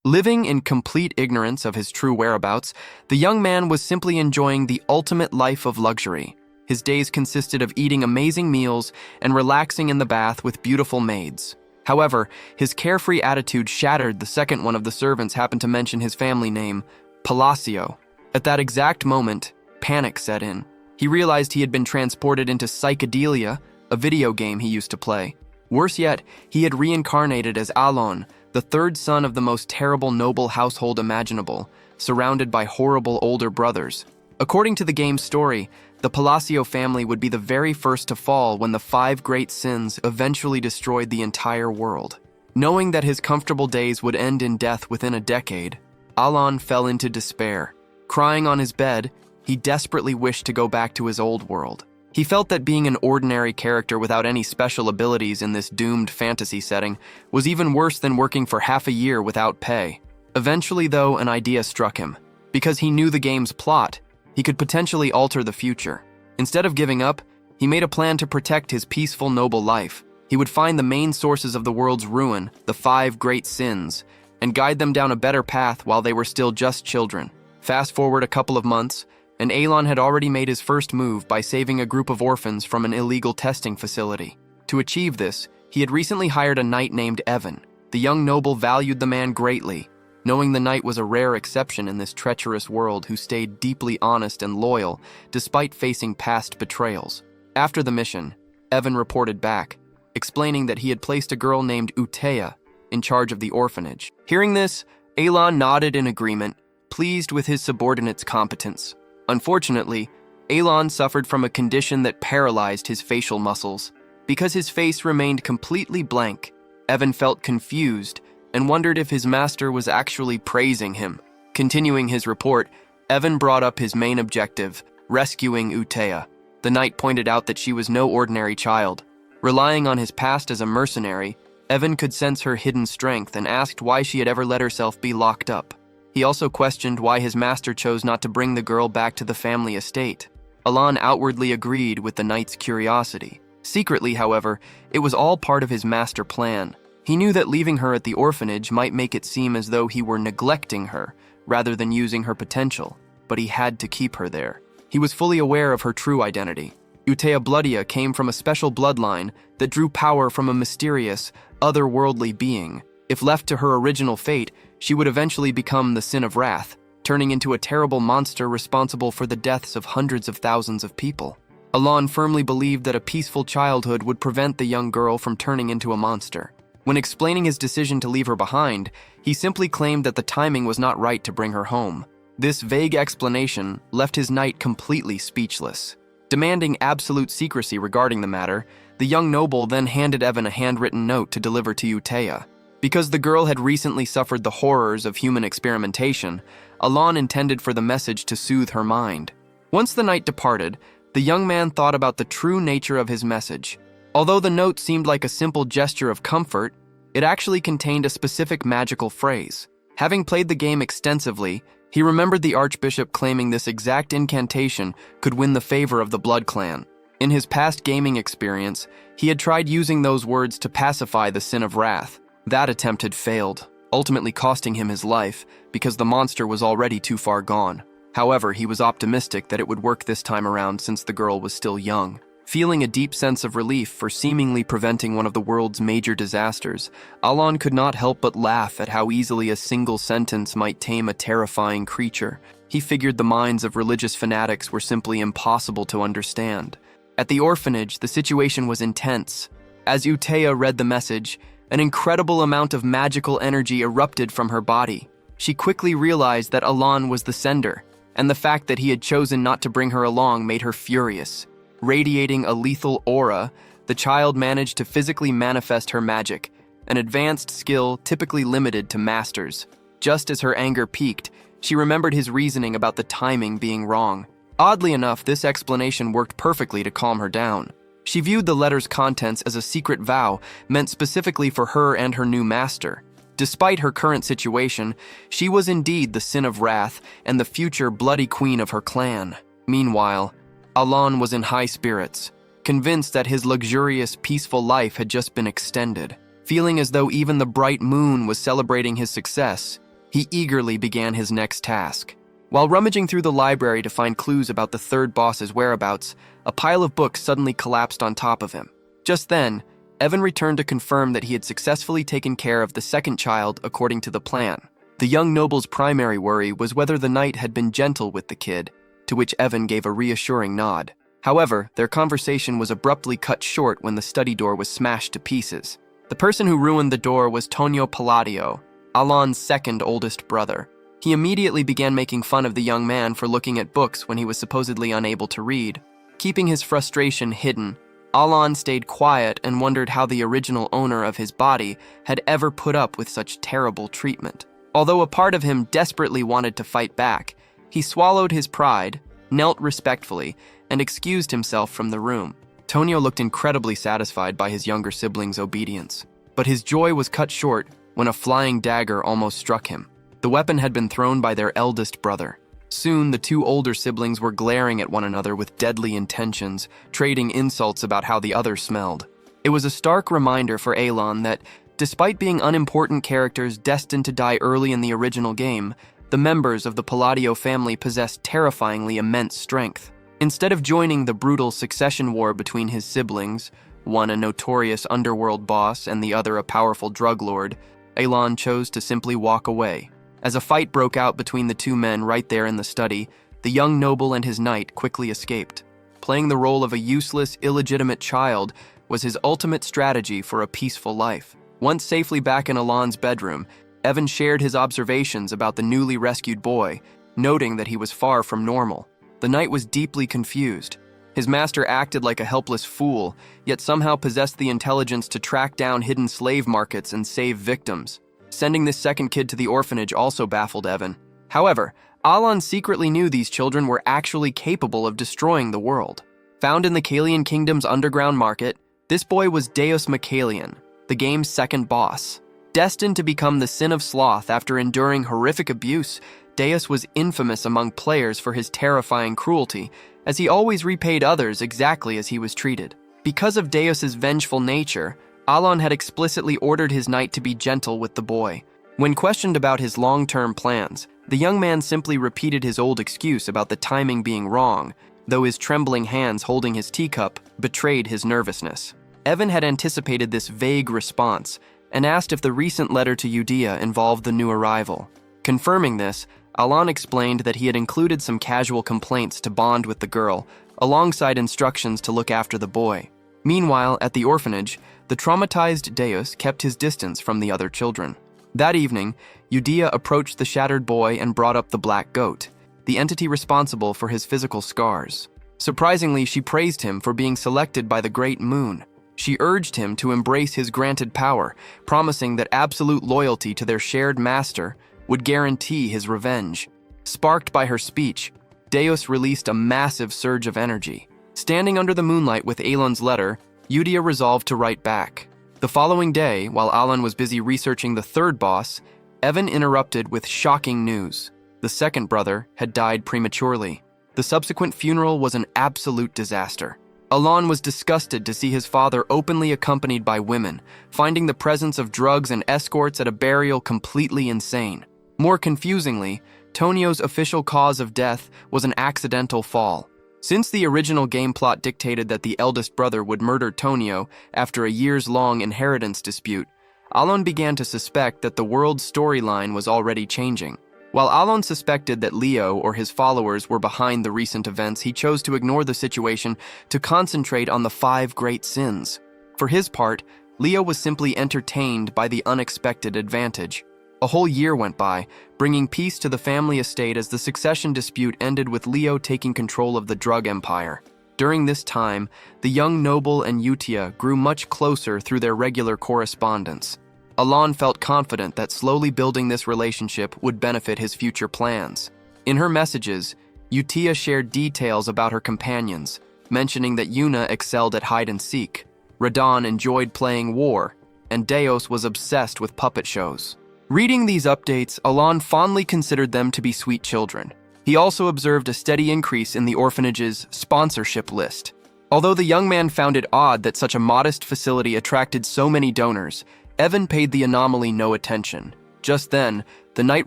Living in complete ignorance of his true whereabouts, the young man was simply enjoying the ultimate life of luxury. His days consisted of eating amazing meals and relaxing in the bath with beautiful maids. However, his carefree attitude shattered the second one of the servants happened to mention his family name, Palacio. At that exact moment, panic set in. He realized he had been transported into Psychedelia, a video game he used to play. Worse yet, he had reincarnated as Alon, the third son of the most terrible noble household imaginable, surrounded by horrible older brothers. According to the game's story, the Palacio family would be the very first to fall when the 5 great sins eventually destroyed the entire world. Knowing that his comfortable days would end in death within a decade, Alon fell into despair. Crying on his bed, he desperately wished to go back to his old world. He felt that being an ordinary character without any special abilities in this doomed fantasy setting was even worse than working for half a year without pay. Eventually, though, an idea struck him. Because he knew the game's plot, he could potentially alter the future. Instead of giving up, he made a plan to protect his peaceful, noble life. He would find the main sources of the world's ruin, the 5 great sins, and guide them down a better path while they were still just children. Fast forward a couple of months, and Alon had already made his first move by saving a group of orphans from an illegal testing facility. To achieve this, he had recently hired a knight named Evan. The young noble valued the man greatly, knowing the knight was a rare exception in this treacherous world who stayed deeply honest and loyal despite facing past betrayals. After the mission, Evan reported back, explaining that he had placed a girl named Utea in charge of the orphanage. Hearing this, Alon nodded in agreement, pleased with his subordinate's competence. Unfortunately, Alon suffered from a condition that paralyzed his facial muscles. Because his face remained completely blank, Evan felt confused and wondered if his master was actually praising him. Continuing his report, Evan brought up his main objective, rescuing Utea. The knight pointed out that she was no ordinary child. Relying on his past as a mercenary, Evan could sense her hidden strength and asked why she had ever let herself be locked up. He also questioned why his master chose not to bring the girl back to the family estate. Alon outwardly agreed with the knight's curiosity. Secretly, however, it was all part of his master plan. He knew that leaving her at the orphanage might make it seem as though he were neglecting her, rather than using her potential, but he had to keep her there. He was fully aware of her true identity. Utea Bloodia came from a special bloodline that drew power from a mysterious, otherworldly being. If left to her original fate, she would eventually become the Sin of Wrath, turning into a terrible monster responsible for the deaths of hundreds of thousands of people. Alon firmly believed that a peaceful childhood would prevent the young girl from turning into a monster. When explaining his decision to leave her behind, he simply claimed that the timing was not right to bring her home. This vague explanation left his knight completely speechless. Demanding absolute secrecy regarding the matter, the young noble then handed Evan a handwritten note to deliver to Utea. Because the girl had recently suffered the horrors of human experimentation, Alon intended for the message to soothe her mind. Once the knight departed, the young man thought about the true nature of his message. Although the note seemed like a simple gesture of comfort, it actually contained a specific magical phrase. Having played the game extensively, he remembered the archbishop claiming this exact incantation could win the favor of the Blood Clan. In his past gaming experience, he had tried using those words to pacify the Sin of Wrath. That attempt had failed, ultimately costing him his life because the monster was already too far gone. However, he was optimistic that it would work this time around since the girl was still young. Feeling a deep sense of relief for seemingly preventing one of the world's major disasters, Alon could not help but laugh at how easily a single sentence might tame a terrifying creature. He figured the minds of religious fanatics were simply impossible to understand. At the orphanage, the situation was intense. As Utea read the message, an incredible amount of magical energy erupted from her body. She quickly realized that Alon was the sender, and the fact that he had chosen not to bring her along made her furious. Radiating a lethal aura, the child managed to physically manifest her magic, an advanced skill typically limited to masters. Just as her anger peaked, she remembered his reasoning about the timing being wrong. Oddly enough, this explanation worked perfectly to calm her down. She viewed the letter's contents as a secret vow meant specifically for her and her new master. Despite her current situation, she was indeed the Sin of Wrath and the future bloody queen of her clan. Meanwhile, Alon was in high spirits, convinced that his luxurious, peaceful life had just been extended. Feeling as though even the bright moon was celebrating his success, He eagerly began his next task. While rummaging through the library to find clues about the third boss's whereabouts, a pile of books suddenly collapsed on top of him. Just then, Evan returned to confirm that he had successfully taken care of the second child according to the plan. The young noble's primary worry was whether the knight had been gentle with the kid, to which Evan gave a reassuring nod. However, their conversation was abruptly cut short when the study door was smashed to pieces. The person who ruined the door was Tonio Palladio, Alon's second oldest brother. He immediately began making fun of the young man for looking at books when he was supposedly unable to read. Keeping his frustration hidden, Alon stayed quiet and wondered how the original owner of his body had ever put up with such terrible treatment. Although a part of him desperately wanted to fight back, he swallowed his pride, knelt respectfully, and excused himself from the room. Tonio looked incredibly satisfied by his younger sibling's obedience, but his joy was cut short when a flying dagger almost struck him. The weapon had been thrown by their eldest brother. Soon, the two older siblings were glaring at one another with deadly intentions, trading insults about how the other smelled. It was a stark reminder for Alon that, despite being unimportant characters destined to die early in the original game, the members of the Palladio family possessed terrifyingly immense strength. Instead of joining the brutal succession war between his siblings, one a notorious underworld boss and the other a powerful drug lord, Alon chose to simply walk away. As a fight broke out between the two men right there in the study, the young noble and his knight quickly escaped. Playing the role of a useless, illegitimate child was his ultimate strategy for a peaceful life. Once safely back in Alon's bedroom, Evan shared his observations about the newly rescued boy, noting that he was far from normal. The knight was deeply confused. His master acted like a helpless fool, yet somehow possessed the intelligence to track down hidden slave markets and save victims. Sending this second kid to the orphanage also baffled Evan. However, Alon secretly knew these children were actually capable of destroying the world. Found in the Kalian Kingdom's underground market, this boy was Deos Machalian, the game's second boss. Destined to become the sin of sloth after enduring horrific abuse, Deos was infamous among players for his terrifying cruelty, as he always repaid others exactly as he was treated. Because of Deos's vengeful nature, Alon had explicitly ordered his knight to be gentle with the boy. When questioned about his long-term plans, the young man simply repeated his old excuse about the timing being wrong, though his trembling hands holding his teacup betrayed his nervousness. Evan had anticipated this vague response and asked if the recent letter to Udea involved the new arrival. Confirming this, Alon explained that he had included some casual complaints to bond with the girl, alongside instructions to look after the boy. Meanwhile, at the orphanage, the traumatized Deos kept his distance from the other children. That evening, Udea approached the shattered boy and brought up the black goat, the entity responsible for his physical scars. Surprisingly, she praised him for being selected by the Great Moon. She urged him to embrace his granted power, promising that absolute loyalty to their shared master would guarantee his revenge. Sparked by her speech, Deos released a massive surge of energy. Standing under the moonlight with Alon's letter, Udea resolved to write back. The following day, while Alon was busy researching the third boss, Evan interrupted with shocking news. The second brother had died prematurely. The subsequent funeral was an absolute disaster. Alon was disgusted to see his father openly accompanied by women, finding the presence of drugs and escorts at a burial completely insane. More confusingly, Tonio's official cause of death was an accidental fall. Since the original game plot dictated that the eldest brother would murder Tonio after a years-long inheritance dispute, Alon began to suspect that the world's storyline was already changing. While Alon suspected that Leo or his followers were behind the recent events, he chose to ignore the situation to concentrate on the 5 great sins. For his part, Leo was simply entertained by the unexpected advantage. A whole year went by, bringing peace to the family estate as the succession dispute ended with Leo taking control of the drug empire. During this time, the young noble and Utia grew much closer through their regular correspondence. Alon felt confident that slowly building this relationship would benefit his future plans. In her messages, Utia shared details about her companions, mentioning that Yuna excelled at hide-and-seek, Radon enjoyed playing war, and Deos was obsessed with puppet shows. Reading these updates, Alon fondly considered them to be sweet children. He also observed a steady increase in the orphanage's sponsorship list. Although the young man found it odd that such a modest facility attracted so many donors, Evan paid the anomaly no attention. Just then, the The knight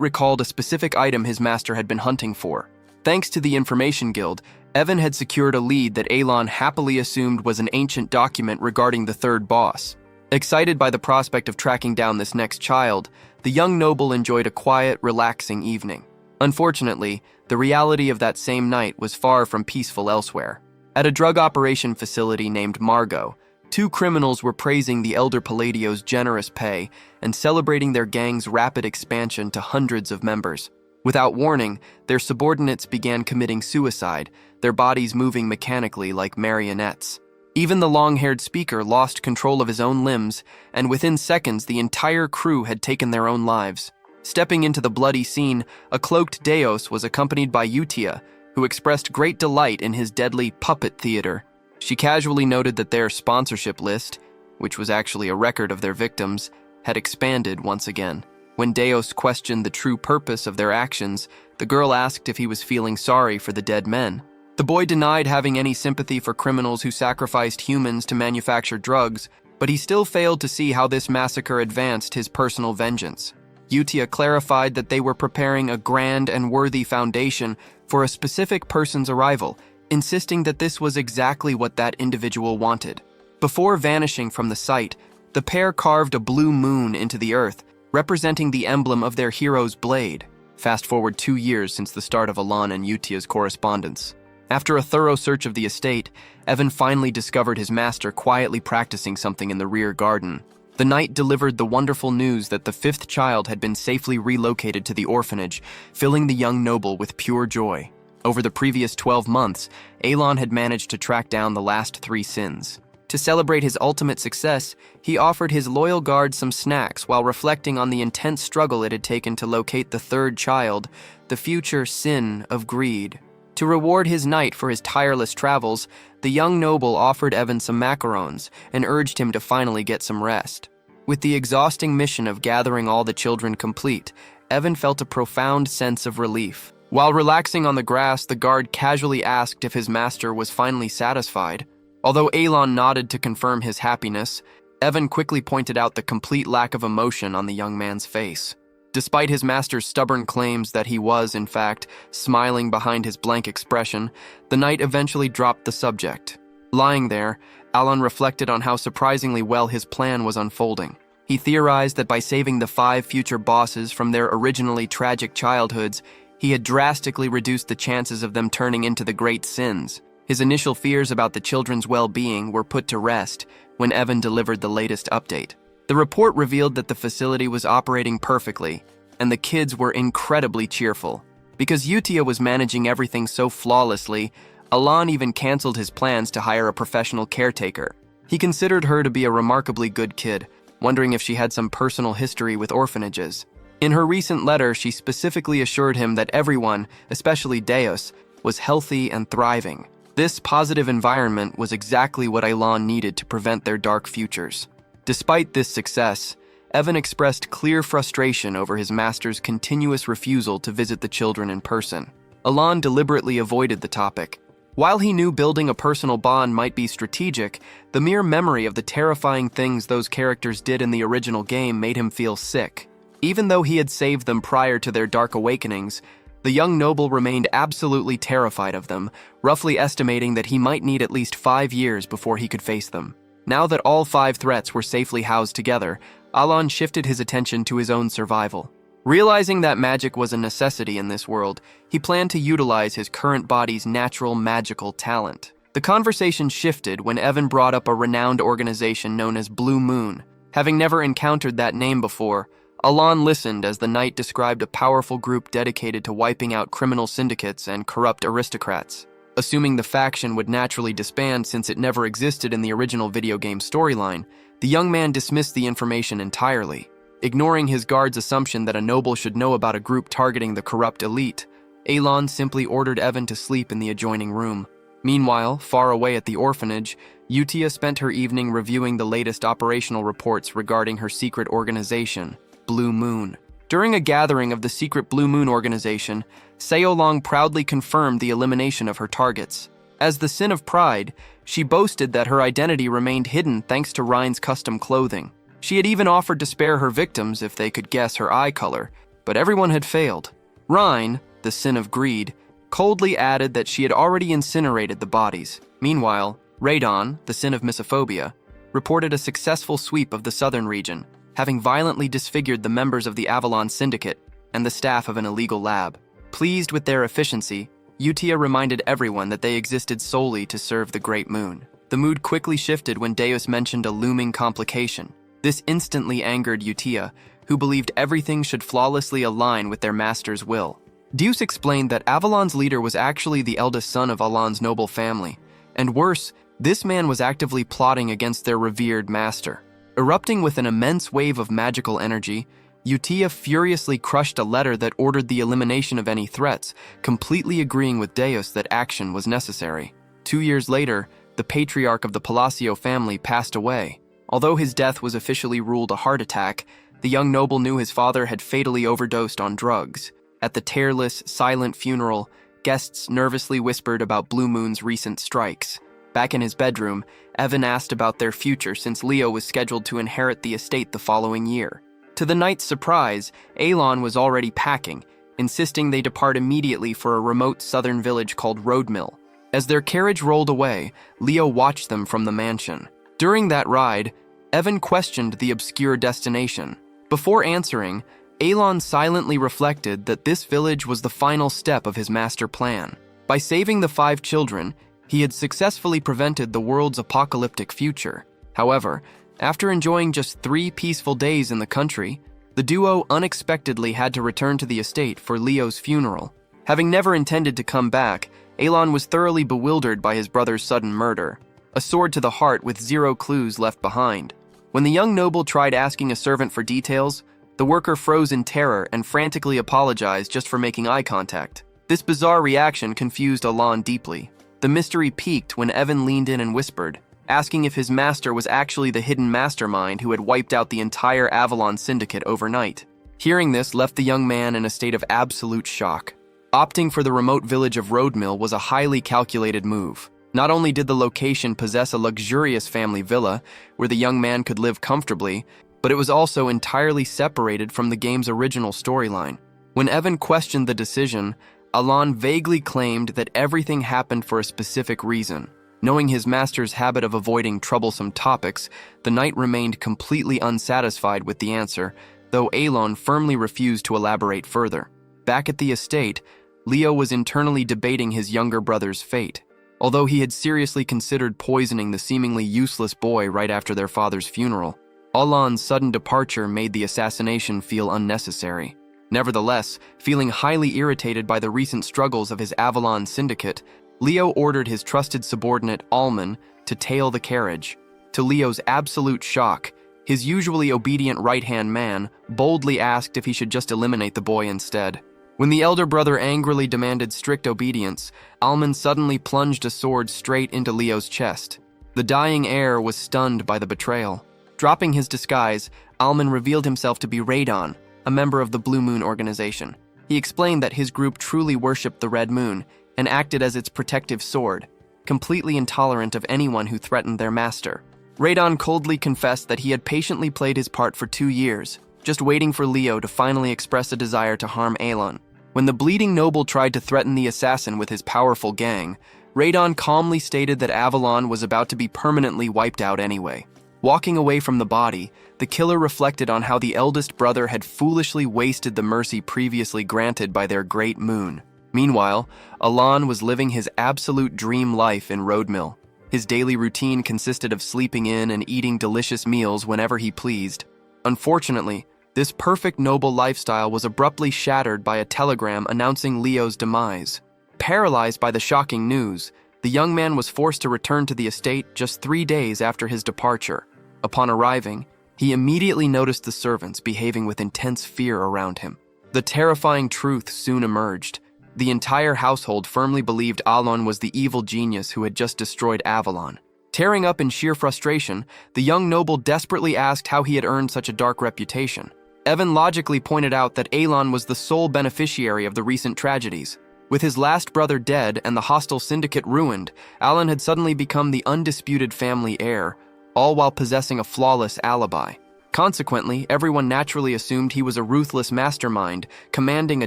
recalled a specific item his master had been hunting for. Thanks to the Information Guild, Evan had secured a lead that Alon happily assumed was an ancient document regarding the third boss. Excited by the prospect of tracking down this next child, the young noble enjoyed a quiet, relaxing evening. Unfortunately, the reality of that same night was far from peaceful elsewhere. At a drug operation facility named Margot, two criminals were praising the elder Palladio's generous pay and celebrating their gang's rapid expansion to hundreds of members. Without warning, their subordinates began committing suicide, their bodies moving mechanically like marionettes. Even the long-haired speaker lost control of his own limbs, and within seconds the entire crew had taken their own lives. Stepping into the bloody scene, a cloaked Deos was accompanied by Utia, who expressed great delight in his deadly puppet theater. She casually noted that their sponsorship list, which was actually a record of their victims, had expanded once again. When Deos questioned the true purpose of their actions, the girl asked if he was feeling sorry for the dead men. The boy denied having any sympathy for criminals who sacrificed humans to manufacture drugs, but he still failed to see how this massacre advanced his personal vengeance. Utia clarified that they were preparing a grand and worthy foundation for a specific person's arrival, insisting that this was exactly what that individual wanted. Before vanishing from the site, the pair carved a blue moon into the earth, representing the emblem of their hero's blade. Fast forward 2 years since the start of Alon and Utia's correspondence. After a thorough search of the estate, Evan finally discovered his master quietly practicing something in the rear garden. The knight delivered the wonderful news that the 5th child had been safely relocated to the orphanage, filling the young noble with pure joy. Over the previous 12 months, Alon had managed to track down the last 3 sins. To celebrate his ultimate success, he offered his loyal guard some snacks while reflecting on the intense struggle it had taken to locate the 3rd child, the future sin of greed. To reward his knight for his tireless travels, the young noble offered Evan some macarons and urged him to finally get some rest. With the exhausting mission of gathering all the children complete, Evan felt a profound sense of relief. While relaxing on the grass, the guard casually asked if his master was finally satisfied. Although Alon nodded to confirm his happiness, Evan quickly pointed out the complete lack of emotion on the young man's face. Despite his master's stubborn claims that he was, in fact, smiling behind his blank expression, the knight eventually dropped the subject. Lying there, Alon reflected on how surprisingly well his plan was unfolding. He theorized that by saving the 5 future bosses from their originally tragic childhoods, he had drastically reduced the chances of them turning into the great sins. His initial fears about the children's well-being were put to rest when Evan delivered the latest update. The report revealed that the facility was operating perfectly, and the kids were incredibly cheerful. Because Utia was managing everything so flawlessly, Alon even canceled his plans to hire a professional caretaker. He considered her to be a remarkably good kid, wondering if she had some personal history with orphanages. In her recent letter, she specifically assured him that everyone, especially Deos, was healthy and thriving. This positive environment was exactly what Alon needed to prevent their dark futures. Despite this success, Evan expressed clear frustration over his master's continuous refusal to visit the children in person. Alon deliberately avoided the topic. While he knew building a personal bond might be strategic, the mere memory of the terrifying things those characters did in the original game made him feel sick. Even though he had saved them prior to their dark awakenings, the young noble remained absolutely terrified of them, roughly estimating that he might need at least 5 years before he could face them. Now that all 5 threats were safely housed together, Alon shifted his attention to his own survival. Realizing that magic was a necessity in this world, he planned to utilize his current body's natural magical talent. The conversation shifted when Evan brought up a renowned organization known as Blue Moon. Having never encountered that name before, Alon listened as the knight described a powerful group dedicated to wiping out criminal syndicates and corrupt aristocrats. Assuming the faction would naturally disband since it never existed in the original video game storyline, the young man dismissed the information entirely. Ignoring his guard's assumption that a noble should know about a group targeting the corrupt elite, Alon simply ordered Evan to sleep in the adjoining room. Meanwhile, far away at the orphanage, Utia spent her evening reviewing the latest operational reports regarding her secret organization, Blue Moon. During a gathering of the secret Blue Moon organization, Seolang proudly confirmed the elimination of her targets. As the sin of pride, she boasted that her identity remained hidden thanks to Rein's custom clothing. She had even offered to spare her victims if they could guess her eye color, But everyone had failed. Rhine, the sin of greed, coldly added that she had already incinerated the bodies. Meanwhile, Radon, the sin of misophobia, reported a successful sweep of the southern region, having violently disfigured the members of the Avalon Syndicate and the staff of an illegal lab. Pleased with their efficiency, Utia reminded everyone that they existed solely to serve the Great Moon. The mood quickly shifted when Deos mentioned a looming complication. This instantly angered Utia, who believed everything should flawlessly align with their master's will. Deus explained that Avalon's leader was actually the eldest son of Alan's noble family, and worse, this man was actively plotting against their revered master. Erupting with an immense wave of magical energy, Utia furiously crushed a letter that ordered the elimination of any threats, completely agreeing with Deos that action was necessary. 2 years later, the patriarch of the Palacio family passed away. Although his death was officially ruled a heart attack, the young noble knew his father had fatally overdosed on drugs. At the tearless, silent funeral, guests nervously whispered about Blue Moon's recent strikes. Back in his bedroom, Evan asked about their future since Leo was scheduled to inherit the estate the following year. To the knight's surprise, Alon was already packing, insisting they depart immediately for a remote southern village called Roadmill. As their carriage rolled away, Leo watched them from the mansion. During that ride, Evan questioned the obscure destination. Before answering, Alon silently reflected that this village was the final step of his master plan. By saving the 5 children, he had successfully prevented the world's apocalyptic future. However, after enjoying just 3 peaceful days in the country, the duo unexpectedly had to return to the estate for Leo's funeral. Having never intended to come back, Alon was thoroughly bewildered by his brother's sudden murder, a sword to the heart with 0 clues left behind. When the young noble tried asking a servant for details, the worker froze in terror and frantically apologized just for making eye contact. This bizarre reaction confused Alon deeply. The mystery peaked when Evan leaned in and whispered, asking if his master was actually the hidden mastermind who had wiped out the entire Avalon Syndicate overnight. Hearing this left the young man in a state of absolute shock. Opting for the remote village of Roadmill was a highly calculated move. Not only did the location possess a luxurious family villa where the young man could live comfortably, but it was also entirely separated from the game's original storyline. When Evan questioned the decision, Alon vaguely claimed that everything happened for a specific reason. Knowing his master's habit of avoiding troublesome topics, the knight remained completely unsatisfied with the answer, though Alon firmly refused to elaborate further. Back at the estate, Leo was internally debating his younger brother's fate. Although he had seriously considered poisoning the seemingly useless boy right after their father's funeral, Alon's sudden departure made the assassination feel unnecessary. Nevertheless, feeling highly irritated by the recent struggles of his Avalon Syndicate, Leo ordered his trusted subordinate, Alman, to tail the carriage. To Leo's absolute shock, his usually obedient right-hand man boldly asked if he should just eliminate the boy instead. When the elder brother angrily demanded strict obedience, Alman suddenly plunged a sword straight into Leo's chest. The dying heir was stunned by the betrayal. Dropping his disguise, Alman revealed himself to be Radon, a member of the Blue Moon organization. He explained that his group truly worshipped the Red Moon and acted as its protective sword, completely intolerant of anyone who threatened their master. Radon coldly confessed that he had patiently played his part for 2 years, just waiting for Leo to finally express a desire to harm Alon. When the bleeding noble tried to threaten the assassin with his powerful gang, Radon calmly stated that Avalon was about to be permanently wiped out anyway. Walking away from the body, the killer reflected on how the eldest brother had foolishly wasted the mercy previously granted by their great moon. Meanwhile, Alon was living his absolute dream life in Roadmill. His daily routine consisted of sleeping in and eating delicious meals whenever he pleased. Unfortunately, this perfect noble lifestyle was abruptly shattered by a telegram announcing Leo's demise. Paralyzed by the shocking news, the young man was forced to return to the estate just 3 days after his departure. Upon arriving, he immediately noticed the servants behaving with intense fear around him. The terrifying truth soon emerged. The entire household firmly believed Alon was the evil genius who had just destroyed Avalon. Tearing up in sheer frustration, the young noble desperately asked how he had earned such a dark reputation. Evan logically pointed out that Alon was the sole beneficiary of the recent tragedies. With his last brother dead and the hostile syndicate ruined, Alon had suddenly become the undisputed family heir, all while possessing a flawless alibi. Consequently, everyone naturally assumed he was a ruthless mastermind, commanding a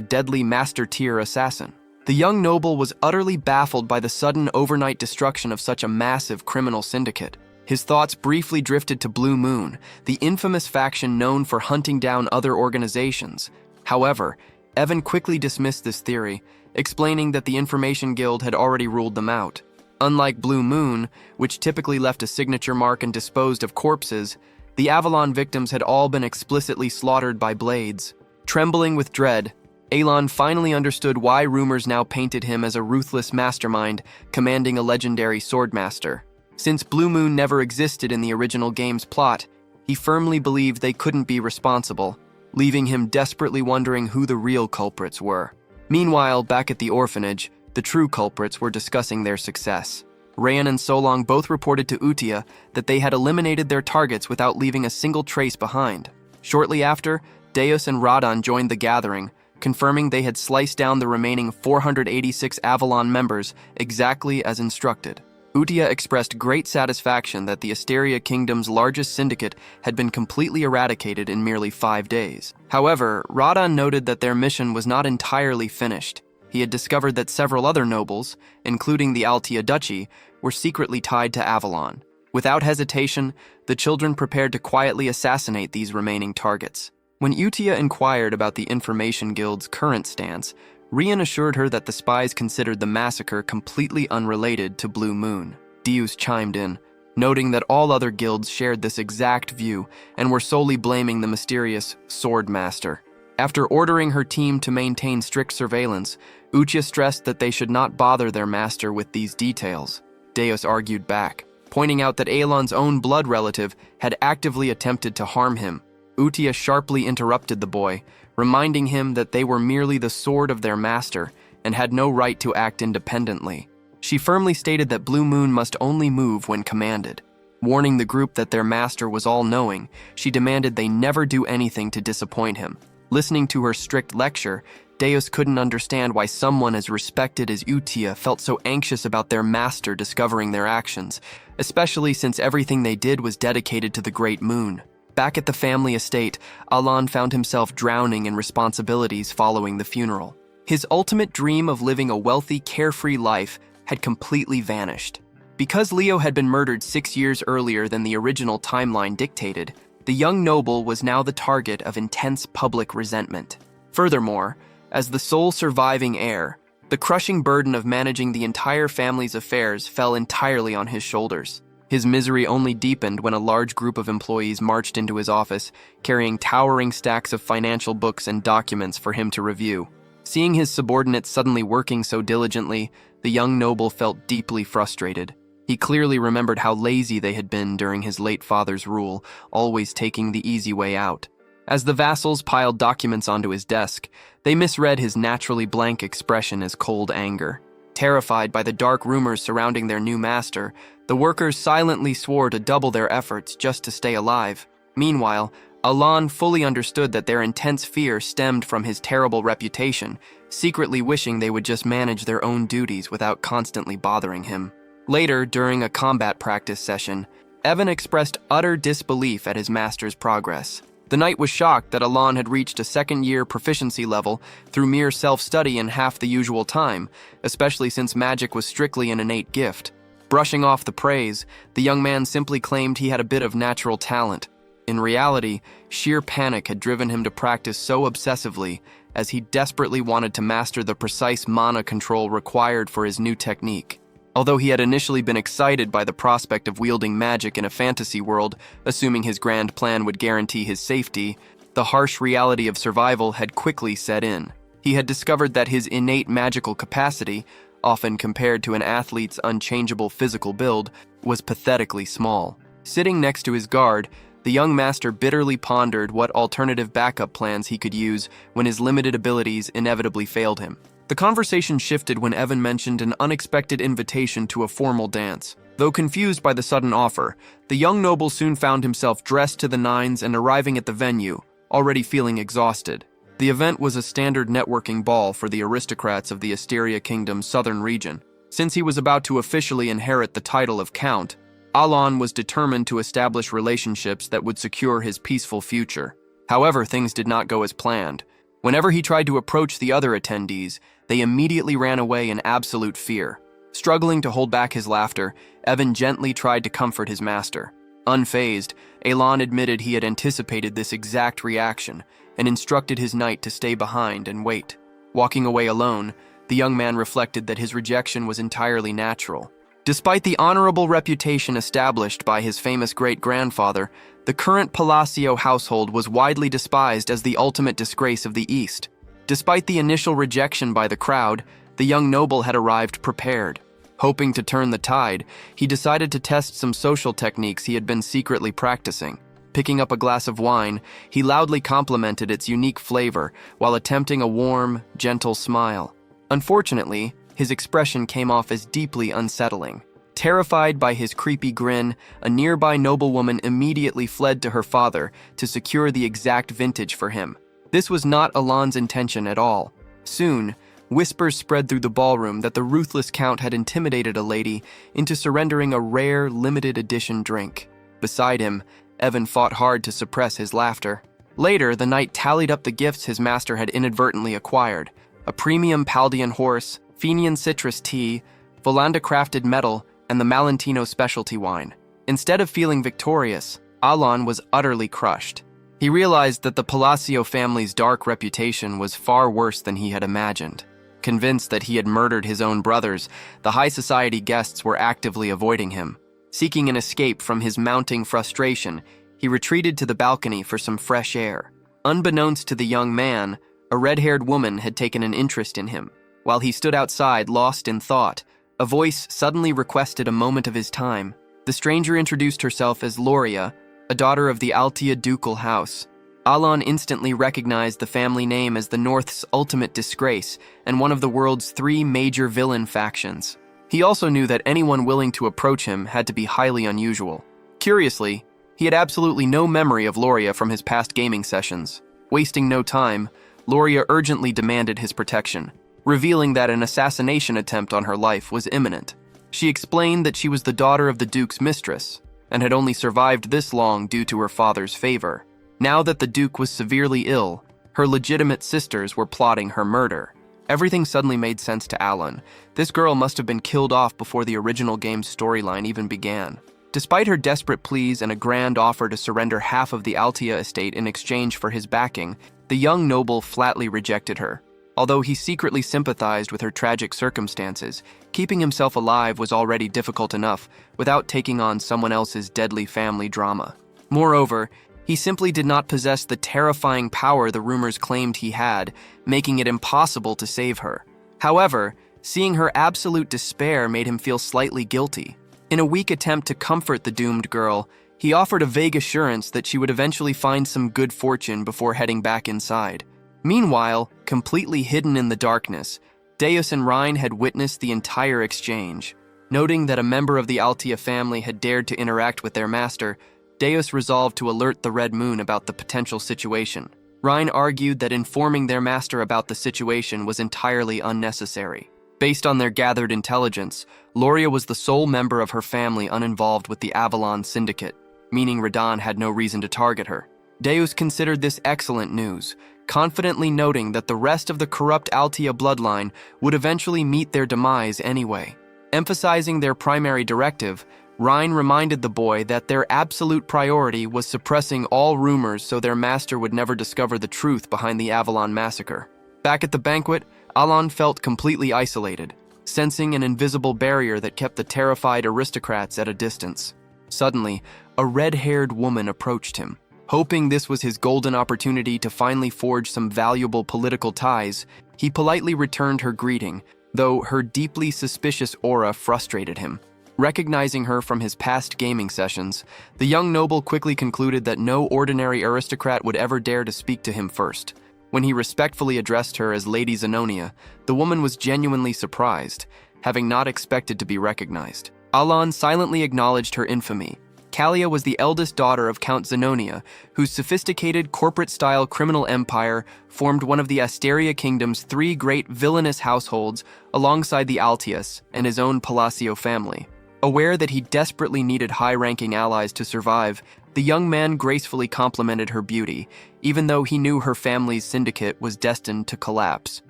deadly master-tier assassin. The young noble was utterly baffled by the sudden overnight destruction of such a massive criminal syndicate. His thoughts briefly drifted to Blue Moon, the infamous faction known for hunting down other organizations. However, Evan quickly dismissed this theory, explaining that the Information Guild had already ruled them out. Unlike Blue Moon, which typically left a signature mark and disposed of corpses, the Avalon victims had all been explicitly slaughtered by blades. Trembling with dread, Alon finally understood why rumors now painted him as a ruthless mastermind commanding a legendary swordmaster. Since Blue Moon never existed in the original game's plot, he firmly believed they couldn't be responsible, leaving him desperately wondering who the real culprits were. Meanwhile, back at the orphanage, the true culprits were discussing their success. Rayan and Seolang both reported to Utia that they had eliminated their targets without leaving a single trace behind. Shortly after, Deos and Radan joined the gathering, confirming they had sliced down the remaining 486 Avalon members exactly as instructed. Utia expressed great satisfaction that the Asteria Kingdom's largest syndicate had been completely eradicated in merely 5 days. However, Radan noted that their mission was not entirely finished. He had discovered that several other nobles, including the Altia Duchy, were secretly tied to Avalon. Without hesitation, the children prepared to quietly assassinate these remaining targets. When Utia inquired about the Information Guild's current stance, Rian assured her that the spies considered the massacre completely unrelated to Blue Moon. Deos chimed in, noting that all other guilds shared this exact view and were solely blaming the mysterious Sword Master. After ordering her team to maintain strict surveillance, Utia stressed that they should not bother their master with these details. Deos argued back, pointing out that Aelon's own blood relative had actively attempted to harm him. Utia sharply interrupted the boy, reminding him that they were merely the sword of their master and had no right to act independently. She firmly stated that Blue Moon must only move when commanded. Warning the group that their master was all-knowing, she demanded they never do anything to disappoint him. Listening to her strict lecture, Deos couldn't understand why someone as respected as Utia felt so anxious about their master discovering their actions, especially since everything they did was dedicated to the Great Moon. Back at the family estate, Alon found himself drowning in responsibilities following the funeral. His ultimate dream of living a wealthy, carefree life had completely vanished. Because Leo had been murdered 6 years earlier than the original timeline dictated, the young noble was now the target of intense public resentment. Furthermore, as the sole surviving heir, the crushing burden of managing the entire family's affairs fell entirely on his shoulders. His misery only deepened when a large group of employees marched into his office, carrying towering stacks of financial books and documents for him to review. Seeing his subordinates suddenly working so diligently, the young noble felt deeply frustrated. He clearly remembered how lazy they had been during his late father's rule, always taking the easy way out. As the vassals piled documents onto his desk, they misread his naturally blank expression as cold anger. Terrified by the dark rumors surrounding their new master, the workers silently swore to double their efforts just to stay alive. Meanwhile, Alon fully understood that their intense fear stemmed from his terrible reputation, secretly wishing they would just manage their own duties without constantly bothering him. Later, during a combat practice session, Evan expressed utter disbelief at his master's progress. The knight was shocked that Alon had reached a second-year proficiency level through mere self-study in half the usual time, especially since magic was strictly an innate gift. Brushing off the praise, the young man simply claimed he had a bit of natural talent. In reality, sheer panic had driven him to practice so obsessively, as he desperately wanted to master the precise mana control required for his new technique. Although he had initially been excited by the prospect of wielding magic in a fantasy world, assuming his grand plan would guarantee his safety, the harsh reality of survival had quickly set in. He had discovered that his innate magical capacity, often compared to an athlete's unchangeable physical build, was pathetically small. Sitting next to his guard, the young master bitterly pondered what alternative backup plans he could use when his limited abilities inevitably failed him. The conversation shifted when Evan mentioned an unexpected invitation to a formal dance. Though confused by the sudden offer, the young noble soon found himself dressed to the nines and arriving at the venue, already feeling exhausted. The event was a standard networking ball for the aristocrats of the Asteria Kingdom's southern region. Since he was about to officially inherit the title of Count, Alon was determined to establish relationships that would secure his peaceful future. However, things did not go as planned. Whenever he tried to approach the other attendees, they immediately ran away in absolute fear. Struggling to hold back his laughter, Evan gently tried to comfort his master. Unfazed, Alon admitted he had anticipated this exact reaction and instructed his knight to stay behind and wait. Walking away alone, the young man reflected that his rejection was entirely natural. Despite the honorable reputation established by his famous great-grandfather, the current Palacio household was widely despised as the ultimate disgrace of the East. Despite the initial rejection by the crowd, the young noble had arrived prepared. Hoping to turn the tide, he decided to test some social techniques he had been secretly practicing. Picking up a glass of wine, he loudly complimented its unique flavor while attempting a warm, gentle smile. Unfortunately, his expression came off as deeply unsettling. Terrified by his creepy grin, a nearby noblewoman immediately fled to her father to secure the exact vintage for him. This was not Alon's intention at all. Soon, whispers spread through the ballroom that the ruthless count had intimidated a lady into surrendering a rare, limited edition drink. Beside him, Evan fought hard to suppress his laughter. Later, the knight tallied up the gifts his master had inadvertently acquired: a premium Paldean horse, Fenian citrus tea, Volanda-crafted metal, and the Malentino specialty wine. Instead of feeling victorious, Alon was utterly crushed. He realized that the Palacio family's dark reputation was far worse than he had imagined. Convinced that he had murdered his own brothers, the high society guests were actively avoiding him. Seeking an escape from his mounting frustration, he retreated to the balcony for some fresh air. Unbeknownst to the young man, a red-haired woman had taken an interest in him. While he stood outside, lost in thought, a voice suddenly requested a moment of his time. The stranger introduced herself as Loria, a daughter of the Altia ducal house. Alon instantly recognized the family name as the North's ultimate disgrace and one of the world's 3 major villain factions. He also knew that anyone willing to approach him had to be highly unusual. Curiously, he had absolutely no memory of Loria from his past gaming sessions. Wasting no time, Loria urgently demanded his protection, revealing that an assassination attempt on her life was imminent. She explained that she was the daughter of the Duke's mistress, and had only survived this long due to her father's favor. Now that the Duke was severely ill, her legitimate sisters were plotting her murder. Everything suddenly made sense to Alon. This girl must have been killed off before the original game's storyline even began. Despite her desperate pleas and a grand offer to surrender half of the Altia estate in exchange for his backing, the young noble flatly rejected her. Although he secretly sympathized with her tragic circumstances, keeping himself alive was already difficult enough without taking on someone else's deadly family drama. Moreover, he simply did not possess the terrifying power the rumors claimed he had, making it impossible to save her. However, seeing her absolute despair made him feel slightly guilty. In a weak attempt to comfort the doomed girl, he offered a vague assurance that she would eventually find some good fortune before heading back inside. Meanwhile, completely hidden in the darkness, Deos and Rein had witnessed the entire exchange. Noting that a member of the Altia family had dared to interact with their master, Deos resolved to alert the Red Moon about the potential situation. Rein argued that informing their master about the situation was entirely unnecessary. Based on their gathered intelligence, Loria was the sole member of her family uninvolved with the Avalon Syndicate, meaning Radahn had no reason to target her. Deus considered this excellent news, confidently noting that the rest of the corrupt Altia bloodline would eventually meet their demise anyway. Emphasizing their primary directive, Rein reminded the boy that their absolute priority was suppressing all rumors so their master would never discover the truth behind the Avalon massacre. Back at the banquet, Alon felt completely isolated, sensing an invisible barrier that kept the terrified aristocrats at a distance. Suddenly, a red-haired woman approached him. Hoping this was his golden opportunity to finally forge some valuable political ties, he politely returned her greeting, though her deeply suspicious aura frustrated him. Recognizing her from his past gaming sessions, the young noble quickly concluded that no ordinary aristocrat would ever dare to speak to him first. When he respectfully addressed her as Lady Zenonia, the woman was genuinely surprised, having not expected to be recognized. Alon silently acknowledged her infamy. Kalia was the eldest daughter of Count Zenonia, whose sophisticated corporate-style criminal empire formed one of the Asteria Kingdom's 3 great villainous households alongside the Altius and his own Palacio family. Aware that he desperately needed high-ranking allies to survive, the young man gracefully complimented her beauty, even though he knew her family's syndicate was destined to collapse.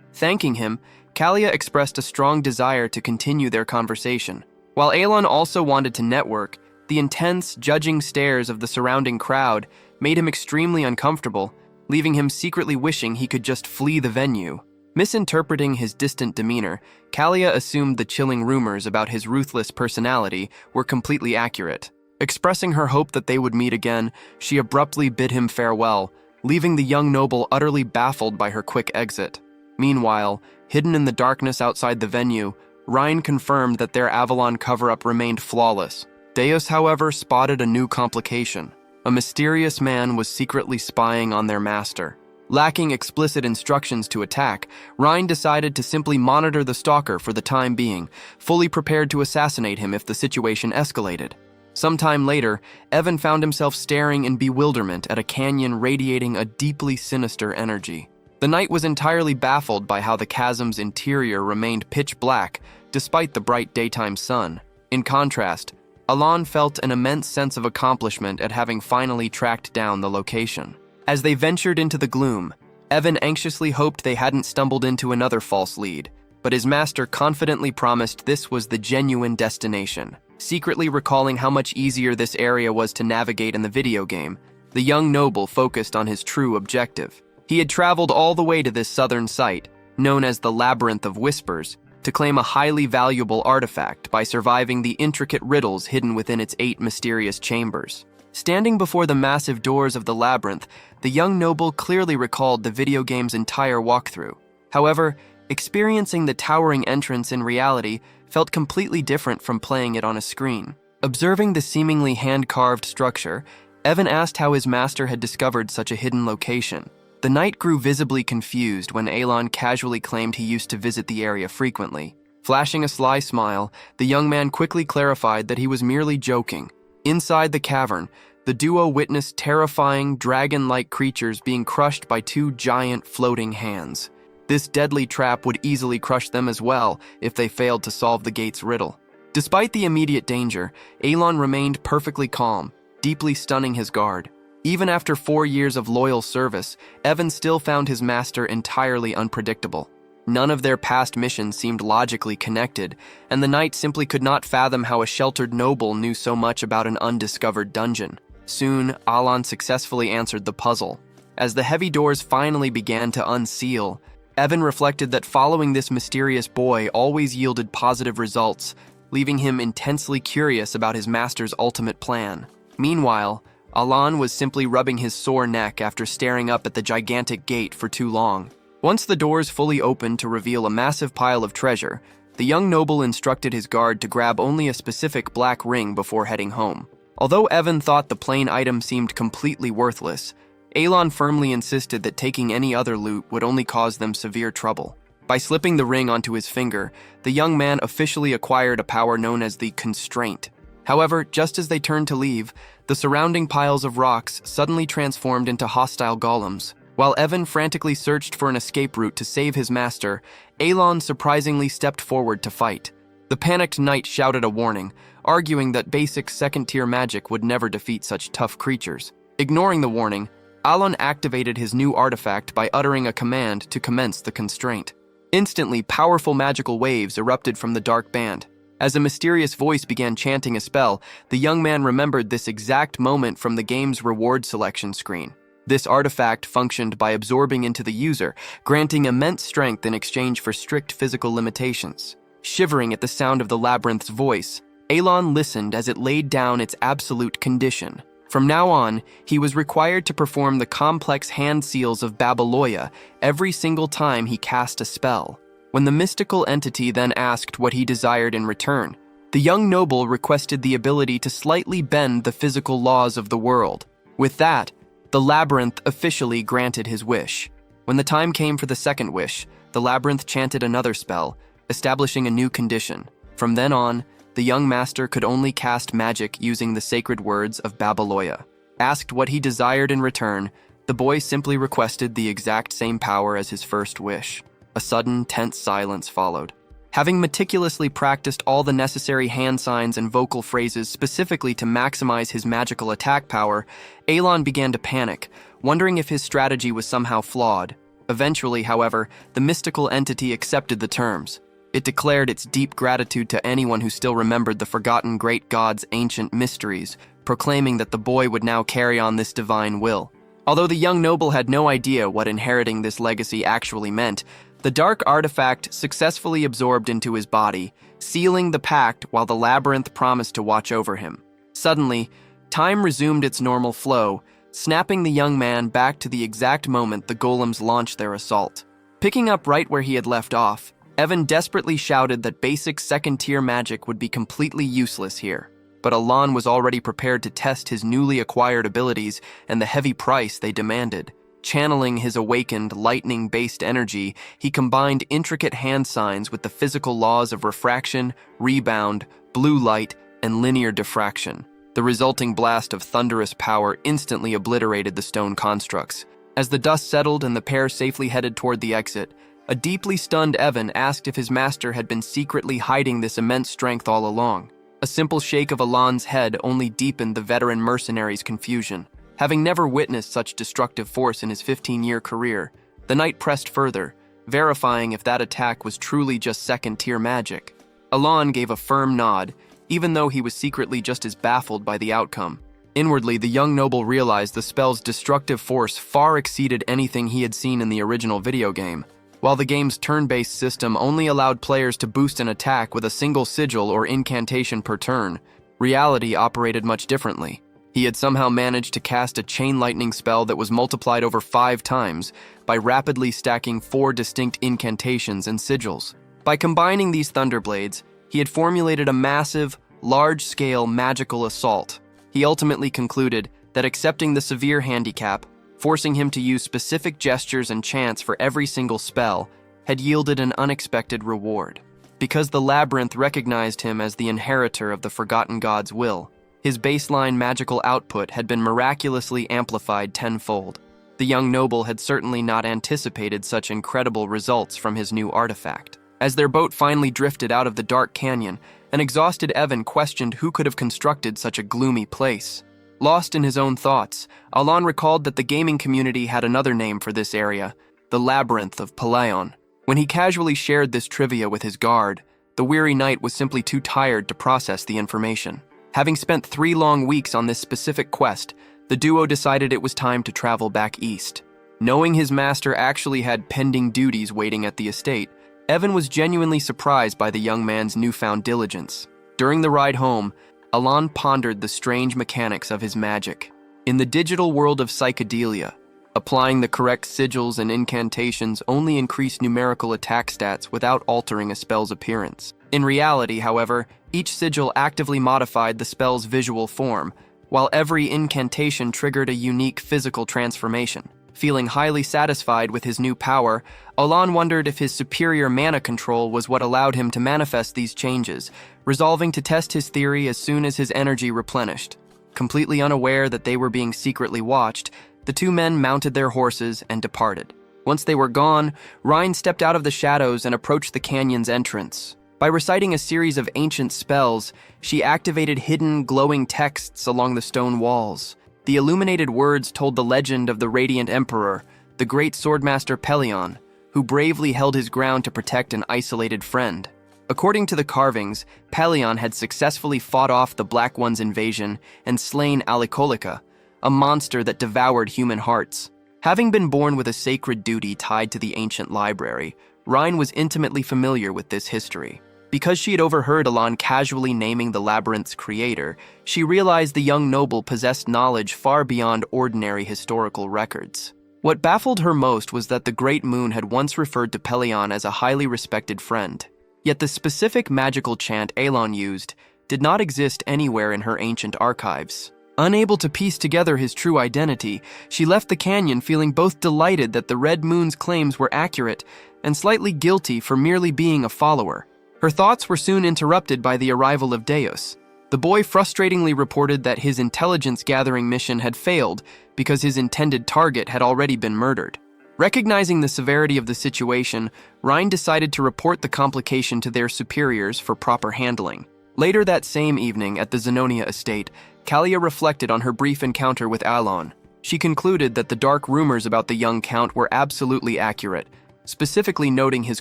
Thanking him, Kalia expressed a strong desire to continue their conversation. While Alon also wanted to network, the intense, judging stares of the surrounding crowd made him extremely uncomfortable, leaving him secretly wishing he could just flee the venue. Misinterpreting his distant demeanor, Kalia assumed the chilling rumors about his ruthless personality were completely accurate. Expressing her hope that they would meet again, she abruptly bid him farewell, leaving the young noble utterly baffled by her quick exit. Meanwhile, hidden in the darkness outside the venue, Rein confirmed that their Avalon cover-up remained flawless. Deos, however, spotted a new complication. A mysterious man was secretly spying on their master. Lacking explicit instructions to attack, Rein decided to simply monitor the stalker for the time being, fully prepared to assassinate him if the situation escalated. Sometime later, Evan found himself staring in bewilderment at a canyon radiating a deeply sinister energy. The knight was entirely baffled by how the chasm's interior remained pitch black despite the bright daytime sun. In contrast, Alon felt an immense sense of accomplishment at having finally tracked down the location. As they ventured into the gloom, Evan anxiously hoped they hadn't stumbled into another false lead, but his master confidently promised this was the genuine destination. Secretly recalling how much easier this area was to navigate in the video game, the young noble focused on his true objective. He had traveled all the way to this southern site, known as the Labyrinth of Whispers, to claim a highly valuable artifact by surviving the intricate riddles hidden within its 8 mysterious chambers. Standing before the massive doors of the labyrinth, the young noble clearly recalled the video game's entire walkthrough. However, experiencing the towering entrance in reality felt completely different from playing it on a screen. Observing the seemingly hand-carved structure, Evan asked how his master had discovered such a hidden location. The knight grew visibly confused when Alon casually claimed he used to visit the area frequently. Flashing a sly smile, the young man quickly clarified that he was merely joking. Inside the cavern, the duo witnessed terrifying, dragon-like creatures being crushed by 2 giant floating hands. This deadly trap would easily crush them as well if they failed to solve the gate's riddle. Despite the immediate danger, Alon remained perfectly calm, deeply stunning his guard. Even after 4 years of loyal service, Evan still found his master entirely unpredictable. None of their past missions seemed logically connected, and the knight simply could not fathom how a sheltered noble knew so much about an undiscovered dungeon. Soon, Alon successfully answered the puzzle. As the heavy doors finally began to unseal, Evan reflected that following this mysterious boy always yielded positive results, leaving him intensely curious about his master's ultimate plan. Meanwhile, Alon was simply rubbing his sore neck after staring up at the gigantic gate for too long. Once the doors fully opened to reveal a massive pile of treasure, the young noble instructed his guard to grab only a specific black ring before heading home. Although Evan thought the plain item seemed completely worthless, Alon firmly insisted that taking any other loot would only cause them severe trouble. By slipping the ring onto his finger, the young man officially acquired a power known as the Constraint. However, just as they turned to leave, the surrounding piles of rocks suddenly transformed into hostile golems. While Evan frantically searched for an escape route to save his master, Alon surprisingly stepped forward to fight. The panicked knight shouted a warning, arguing that basic second-tier magic would never defeat such tough creatures. Ignoring the warning, Alon activated his new artifact by uttering a command to commence the constraint. Instantly, powerful magical waves erupted from the dark band. As a mysterious voice began chanting a spell, the young man remembered this exact moment from the game's reward selection screen. This artifact functioned by absorbing into the user, granting immense strength in exchange for strict physical limitations. Shivering at the sound of the labyrinth's voice, Alon listened as it laid down its absolute condition. From now on, he was required to perform the complex hand seals of Babylonia every single time he cast a spell. When the mystical entity then asked what he desired in return, the young noble requested the ability to slightly bend the physical laws of the world. With that, the labyrinth officially granted his wish. When the time came for the second wish, the labyrinth chanted another spell, establishing a new condition. From then on, the young master could only cast magic using the sacred words of Babylonia. Asked what he desired in return, the boy simply requested the exact same power as his first wish. A sudden, tense silence followed. Having meticulously practiced all the necessary hand signs and vocal phrases specifically to maximize his magical attack power, Alon began to panic, wondering if his strategy was somehow flawed. Eventually, however, the mystical entity accepted the terms. It declared its deep gratitude to anyone who still remembered the forgotten great god's ancient mysteries, proclaiming that the boy would now carry on this divine will. Although the young noble had no idea what inheriting this legacy actually meant, the dark artifact successfully absorbed into his body, sealing the pact while the labyrinth promised to watch over him. Suddenly, time resumed its normal flow, snapping the young man back to the exact moment the golems launched their assault. Picking up right where he had left off, Evan desperately shouted that basic second-tier magic would be completely useless here. But Alon was already prepared to test his newly acquired abilities and the heavy price they demanded. Channeling his awakened, lightning-based energy, he combined intricate hand signs with the physical laws of refraction, rebound, blue light, and linear diffraction. The resulting blast of thunderous power instantly obliterated the stone constructs. As the dust settled and the pair safely headed toward the exit, a deeply stunned Evan asked if his master had been secretly hiding this immense strength all along. A simple shake of Alon's head only deepened the veteran mercenary's confusion. Having never witnessed such destructive force in his 15-year career, the knight pressed further, verifying if that attack was truly just second-tier magic. Alon gave a firm nod, even though he was secretly just as baffled by the outcome. Inwardly, the young noble realized the spell's destructive force far exceeded anything he had seen in the original video game. While the game's turn-based system only allowed players to boost an attack with a single sigil or incantation per turn, reality operated much differently. He had somehow managed to cast a chain lightning spell that was multiplied over 5 times by rapidly stacking 4 distinct incantations and sigils. By combining these thunderblades, he had formulated a massive, large-scale magical assault. He ultimately concluded that accepting the severe handicap, forcing him to use specific gestures and chants for every single spell, had yielded an unexpected reward. Because the labyrinth recognized him as the inheritor of the forgotten god's will, his baseline magical output had been miraculously amplified tenfold. The young noble had certainly not anticipated such incredible results from his new artifact. As their boat finally drifted out of the dark canyon, an exhausted Evan questioned who could have constructed such a gloomy place. Lost in his own thoughts, Alon recalled that the gaming community had another name for this area, the Labyrinth of Palaon. When he casually shared this trivia with his guard, the weary knight was simply too tired to process the information. Having spent 3 long weeks on this specific quest, the duo decided it was time to travel back east. Knowing his master actually had pending duties waiting at the estate, Evan was genuinely surprised by the young man's newfound diligence. During the ride home, Alon pondered the strange mechanics of his magic. In the digital world of psychedelia, applying the correct sigils and incantations only increased numerical attack stats without altering a spell's appearance. In reality, however, each sigil actively modified the spell's visual form, while every incantation triggered a unique physical transformation. Feeling highly satisfied with his new power, Alon wondered if his superior mana control was what allowed him to manifest these changes, resolving to test his theory as soon as his energy replenished. Completely unaware that they were being secretly watched, the 2 men mounted their horses and departed. Once they were gone, Rein stepped out of the shadows and approached the canyon's entrance. By reciting a series of ancient spells, she activated hidden, glowing texts along the stone walls. The illuminated words told the legend of the Radiant Emperor, the great swordmaster Pelion, who bravely held his ground to protect an isolated friend. According to the carvings, Pelion had successfully fought off the Black One's invasion and slain Alicolica, a monster that devoured human hearts. Having been born with a sacred duty tied to the ancient library, Rein was intimately familiar with this history. Because she had overheard Alon casually naming the labyrinth's creator, she realized the young noble possessed knowledge far beyond ordinary historical records. What baffled her most was that the Great Moon had once referred to Pelion as a highly respected friend. Yet the specific magical chant Alon used did not exist anywhere in her ancient archives. Unable to piece together his true identity, she left the canyon feeling both delighted that the Red Moon's claims were accurate and slightly guilty for merely being a follower. Her thoughts were soon interrupted by the arrival of Deos. The boy frustratingly reported that his intelligence-gathering mission had failed because his intended target had already been murdered. Recognizing the severity of the situation, Rein decided to report the complication to their superiors for proper handling. Later that same evening at the Zenonia estate, Kalia reflected on her brief encounter with Alon. She concluded that the dark rumors about the young count were absolutely accurate, specifically noting his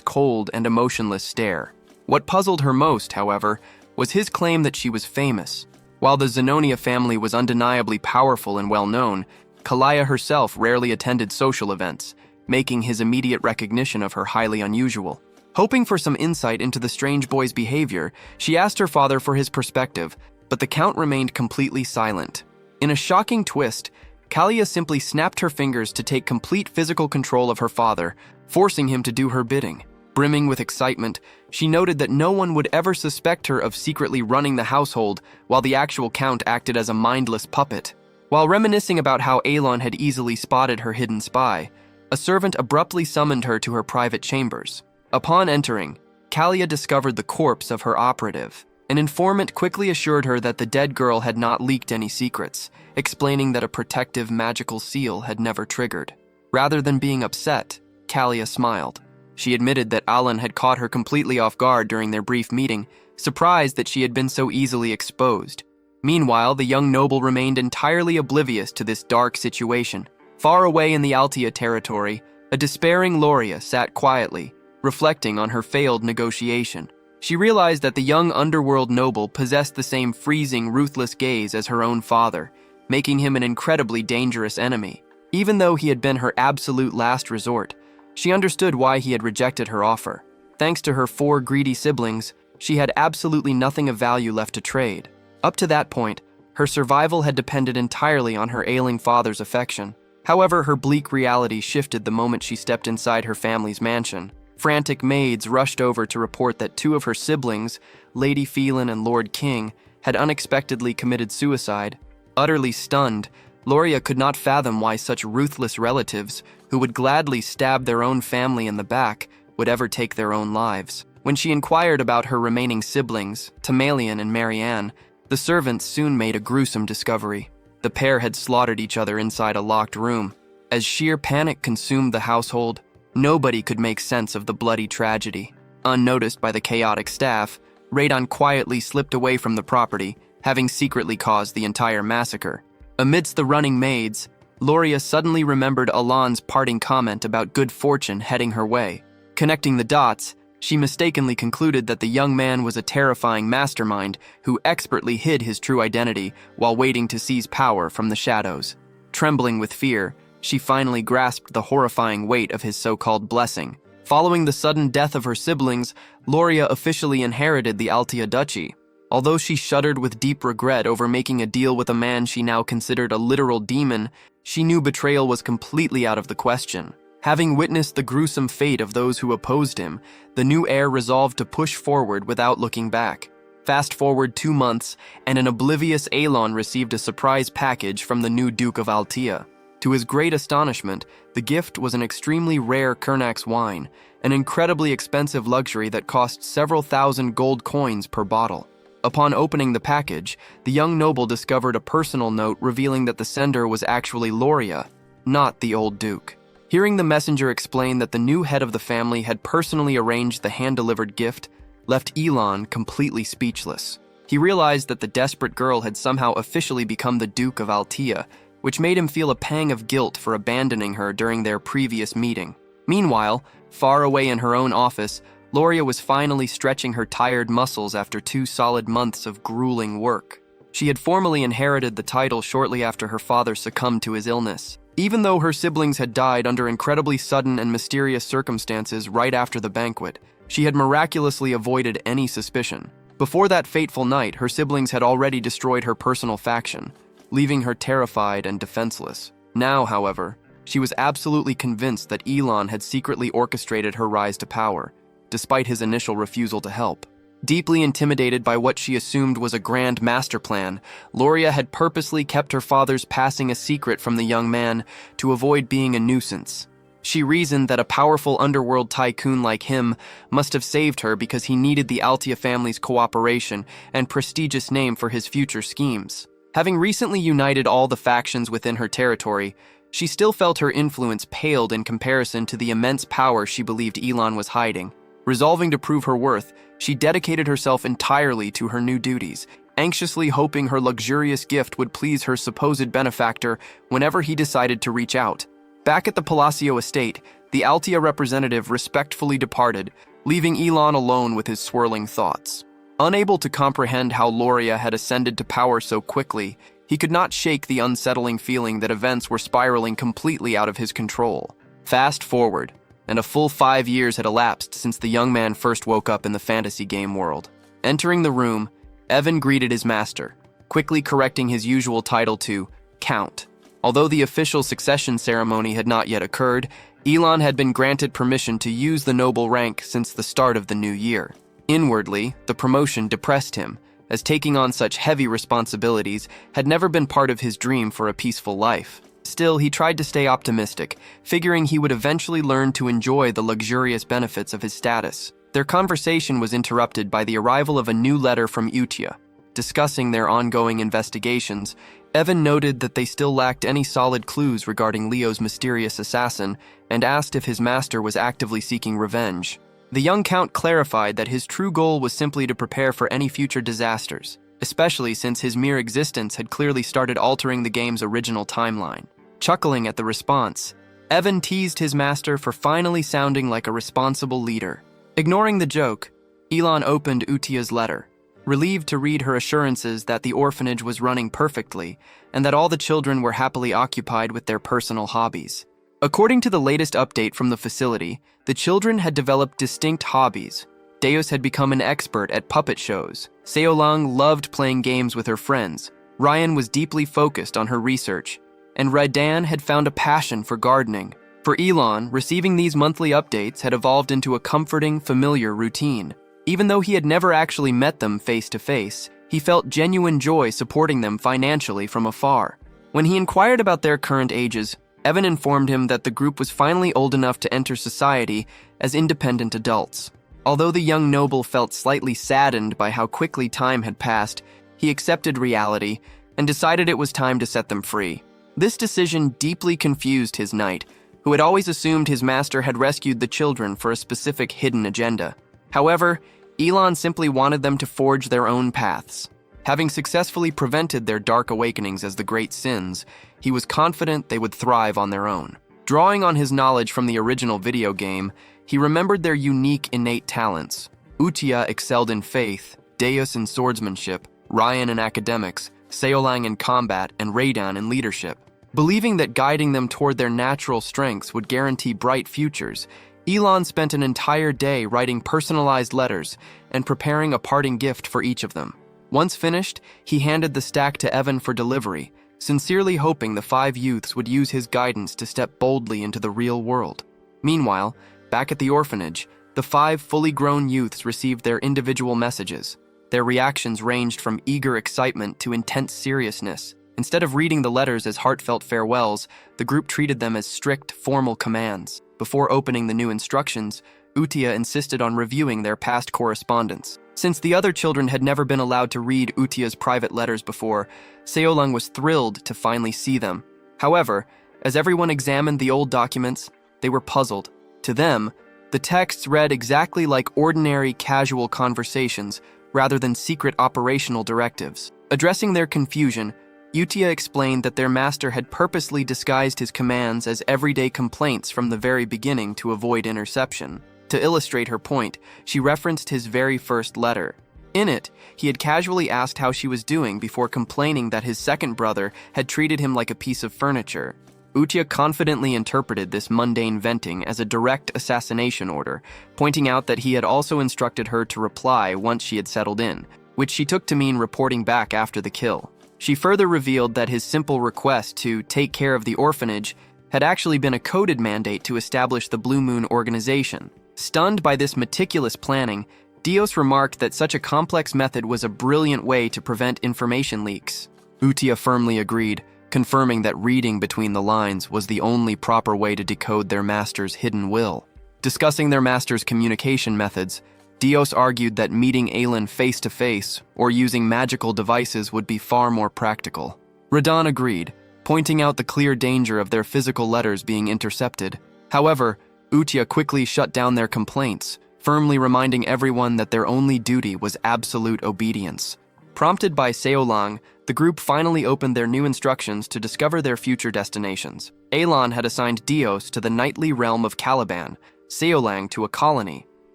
cold and emotionless stare. What puzzled her most, however, was his claim that she was famous. While the Zenonia family was undeniably powerful and well-known, Kalia herself rarely attended social events, making his immediate recognition of her highly unusual. Hoping for some insight into the strange boy's behavior, she asked her father for his perspective, but the count remained completely silent. In a shocking twist, Kalia simply snapped her fingers to take complete physical control of her father, forcing him to do her bidding. Brimming with excitement, she noted that no one would ever suspect her of secretly running the household, while the actual count acted as a mindless puppet. While reminiscing about how Alon had easily spotted her hidden spy, a servant abruptly summoned her to her private chambers. Upon entering, Kalia discovered the corpse of her operative. An informant quickly assured her that the dead girl had not leaked any secrets, explaining that a protective magical seal had never triggered. Rather than being upset, Kalia smiled. She admitted that Alan had caught her completely off guard during their brief meeting, surprised that she had been so easily exposed. Meanwhile, the young noble remained entirely oblivious to this dark situation. Far away in the Altia territory, a despairing Loria sat quietly, reflecting on her failed negotiation. She realized that the young underworld noble possessed the same freezing, ruthless gaze as her own father, making him an incredibly dangerous enemy. Even though he had been her absolute last resort, she understood why he had rejected her offer. Thanks to her 4 greedy siblings, she had absolutely nothing of value left to trade. Up to that point, her survival had depended entirely on her ailing father's affection. However, her bleak reality shifted the moment she stepped inside her family's mansion. Frantic maids rushed over to report that 2 of her siblings, Lady Phelan and Lord King, had unexpectedly committed suicide. Utterly stunned, Loria could not fathom why such ruthless relatives, who would gladly stab their own family in the back, would ever take their own lives. When she inquired about her remaining siblings, Tamalian and Marianne, the servants soon made a gruesome discovery. The pair had slaughtered each other inside a locked room. As sheer panic consumed the household, nobody could make sense of the bloody tragedy. Unnoticed by the chaotic staff, Radon quietly slipped away from the property, having secretly caused the entire massacre. Amidst the running maids, Loria suddenly remembered Alon's parting comment about good fortune heading her way. Connecting the dots, she mistakenly concluded that the young man was a terrifying mastermind who expertly hid his true identity while waiting to seize power from the shadows. Trembling with fear, she finally grasped the horrifying weight of his so-called blessing. Following the sudden death of her siblings, Loria officially inherited the Altia Duchy. Although she shuddered with deep regret over making a deal with a man she now considered a literal demon, she knew betrayal was completely out of the question. Having witnessed the gruesome fate of those who opposed him, the new heir resolved to push forward without looking back. Fast forward 2 months, and an oblivious Alon received a surprise package from the new Duke of Altia. To his great astonishment, the gift was an extremely rare Kernax wine, an incredibly expensive luxury that cost several thousand gold coins per bottle. Upon opening the package, the young noble discovered a personal note revealing that the sender was actually Loria, not the old duke. Hearing the messenger explain that the new head of the family had personally arranged the hand-delivered gift, left Elon completely speechless. He realized that the desperate girl had somehow officially become the Duke of Altia, which made him feel a pang of guilt for abandoning her during their previous meeting. Meanwhile, far away in her own office, Loria was finally stretching her tired muscles after 2 solid months of grueling work. She had formally inherited the title shortly after her father succumbed to his illness. Even though her siblings had died under incredibly sudden and mysterious circumstances right after the banquet, she had miraculously avoided any suspicion. Before that fateful night, her siblings had already destroyed her personal faction, leaving her terrified and defenseless. Now, however, she was absolutely convinced that Elon had secretly orchestrated her rise to power, despite his initial refusal to help. Deeply intimidated by what she assumed was a grand master plan, Loria had purposely kept her father's passing a secret from the young man to avoid being a nuisance. She reasoned that a powerful underworld tycoon like him must have saved her because he needed the Altia family's cooperation and prestigious name for his future schemes. Having recently united all the factions within her territory, she still felt her influence paled in comparison to the immense power she believed Elon was hiding. Resolving to prove her worth, she dedicated herself entirely to her new duties, anxiously hoping her luxurious gift would please her supposed benefactor whenever he decided to reach out. Back at the Palacio estate, the Altia representative respectfully departed, leaving Elon alone with his swirling thoughts. Unable to comprehend how Loria had ascended to power so quickly, he could not shake the unsettling feeling that events were spiraling completely out of his control. Fast forward, and a full 5 years had elapsed since the young man first woke up in the fantasy game world. Entering the room, Evan greeted his master, quickly correcting his usual title to Count. Although the official succession ceremony had not yet occurred, Elon had been granted permission to use the noble rank since the start of the new year. Inwardly, the promotion depressed him, as taking on such heavy responsibilities had never been part of his dream for a peaceful life. Still, he tried to stay optimistic, figuring he would eventually learn to enjoy the luxurious benefits of his status. Their conversation was interrupted by the arrival of a new letter from Utia. Discussing their ongoing investigations, Evan noted that they still lacked any solid clues regarding Leo's mysterious assassin and asked if his master was actively seeking revenge. The young count clarified that his true goal was simply to prepare for any future disasters, especially since his mere existence had clearly started altering the game's original timeline. Chuckling at the response, Evan teased his master for finally sounding like a responsible leader. Ignoring the joke, Elon opened Utia's letter, relieved to read her assurances that the orphanage was running perfectly and that all the children were happily occupied with their personal hobbies. According to the latest update from the facility, the children had developed distinct hobbies. Deos had become an expert at puppet shows. Seolang loved playing games with her friends. Ryan was deeply focused on her research. And Redan had found a passion for gardening. For Elon, receiving these monthly updates had evolved into a comforting, familiar routine. Even though he had never actually met them face to face, he felt genuine joy supporting them financially from afar. When he inquired about their current ages, Evan informed him that the group was finally old enough to enter society as independent adults. Although the young noble felt slightly saddened by how quickly time had passed, he accepted reality and decided it was time to set them free. This decision deeply confused his knight, who had always assumed his master had rescued the children for a specific hidden agenda. However, Elon simply wanted them to forge their own paths. Having successfully prevented their dark awakenings as the great sins, he was confident they would thrive on their own. Drawing on his knowledge from the original video game, he remembered their unique innate talents. Utia excelled in faith, Deos in swordsmanship, Ryan in academics, Seolang in combat, and Redan in leadership. Believing that guiding them toward their natural strengths would guarantee bright futures, Elon spent an entire day writing personalized letters and preparing a parting gift for each of them. Once finished, he handed the stack to Evan for delivery, sincerely hoping the 5 youths would use his guidance to step boldly into the real world. Meanwhile, back at the orphanage, the 5 fully grown youths received their individual messages. Their reactions ranged from eager excitement to intense seriousness. Instead of reading the letters as heartfelt farewells, the group treated them as strict, formal commands. Before opening the new instructions, Utia insisted on reviewing their past correspondence. Since the other children had never been allowed to read Utia's private letters before, Seolang was thrilled to finally see them. However, as everyone examined the old documents, they were puzzled. To them, the texts read exactly like ordinary, casual conversations rather than secret operational directives. Addressing their confusion, Utia explained that their master had purposely disguised his commands as everyday complaints from the very beginning to avoid interception. To illustrate her point, she referenced his very first letter. In it, he had casually asked how she was doing before complaining that his second brother had treated him like a piece of furniture. Utia confidently interpreted this mundane venting as a direct assassination order, pointing out that he had also instructed her to reply once she had settled in, which she took to mean reporting back after the kill. She further revealed that his simple request to take care of the orphanage had actually been a coded mandate to establish the Blue Moon organization. Stunned by this meticulous planning, Deos remarked that such a complex method was a brilliant way to prevent information leaks. Utia firmly agreed, confirming that reading between the lines was the only proper way to decode their master's hidden will. Discussing their master's communication methods, Deos argued that meeting Aelin face-to-face or using magical devices would be far more practical. Radon agreed, pointing out the clear danger of their physical letters being intercepted. However, Uchiha quickly shut down their complaints, firmly reminding everyone that their only duty was absolute obedience. Prompted by Seolang, the group finally opened their new instructions to discover their future destinations. Alon had assigned Deos to the knightly realm of Caliban, Seolang to a colony,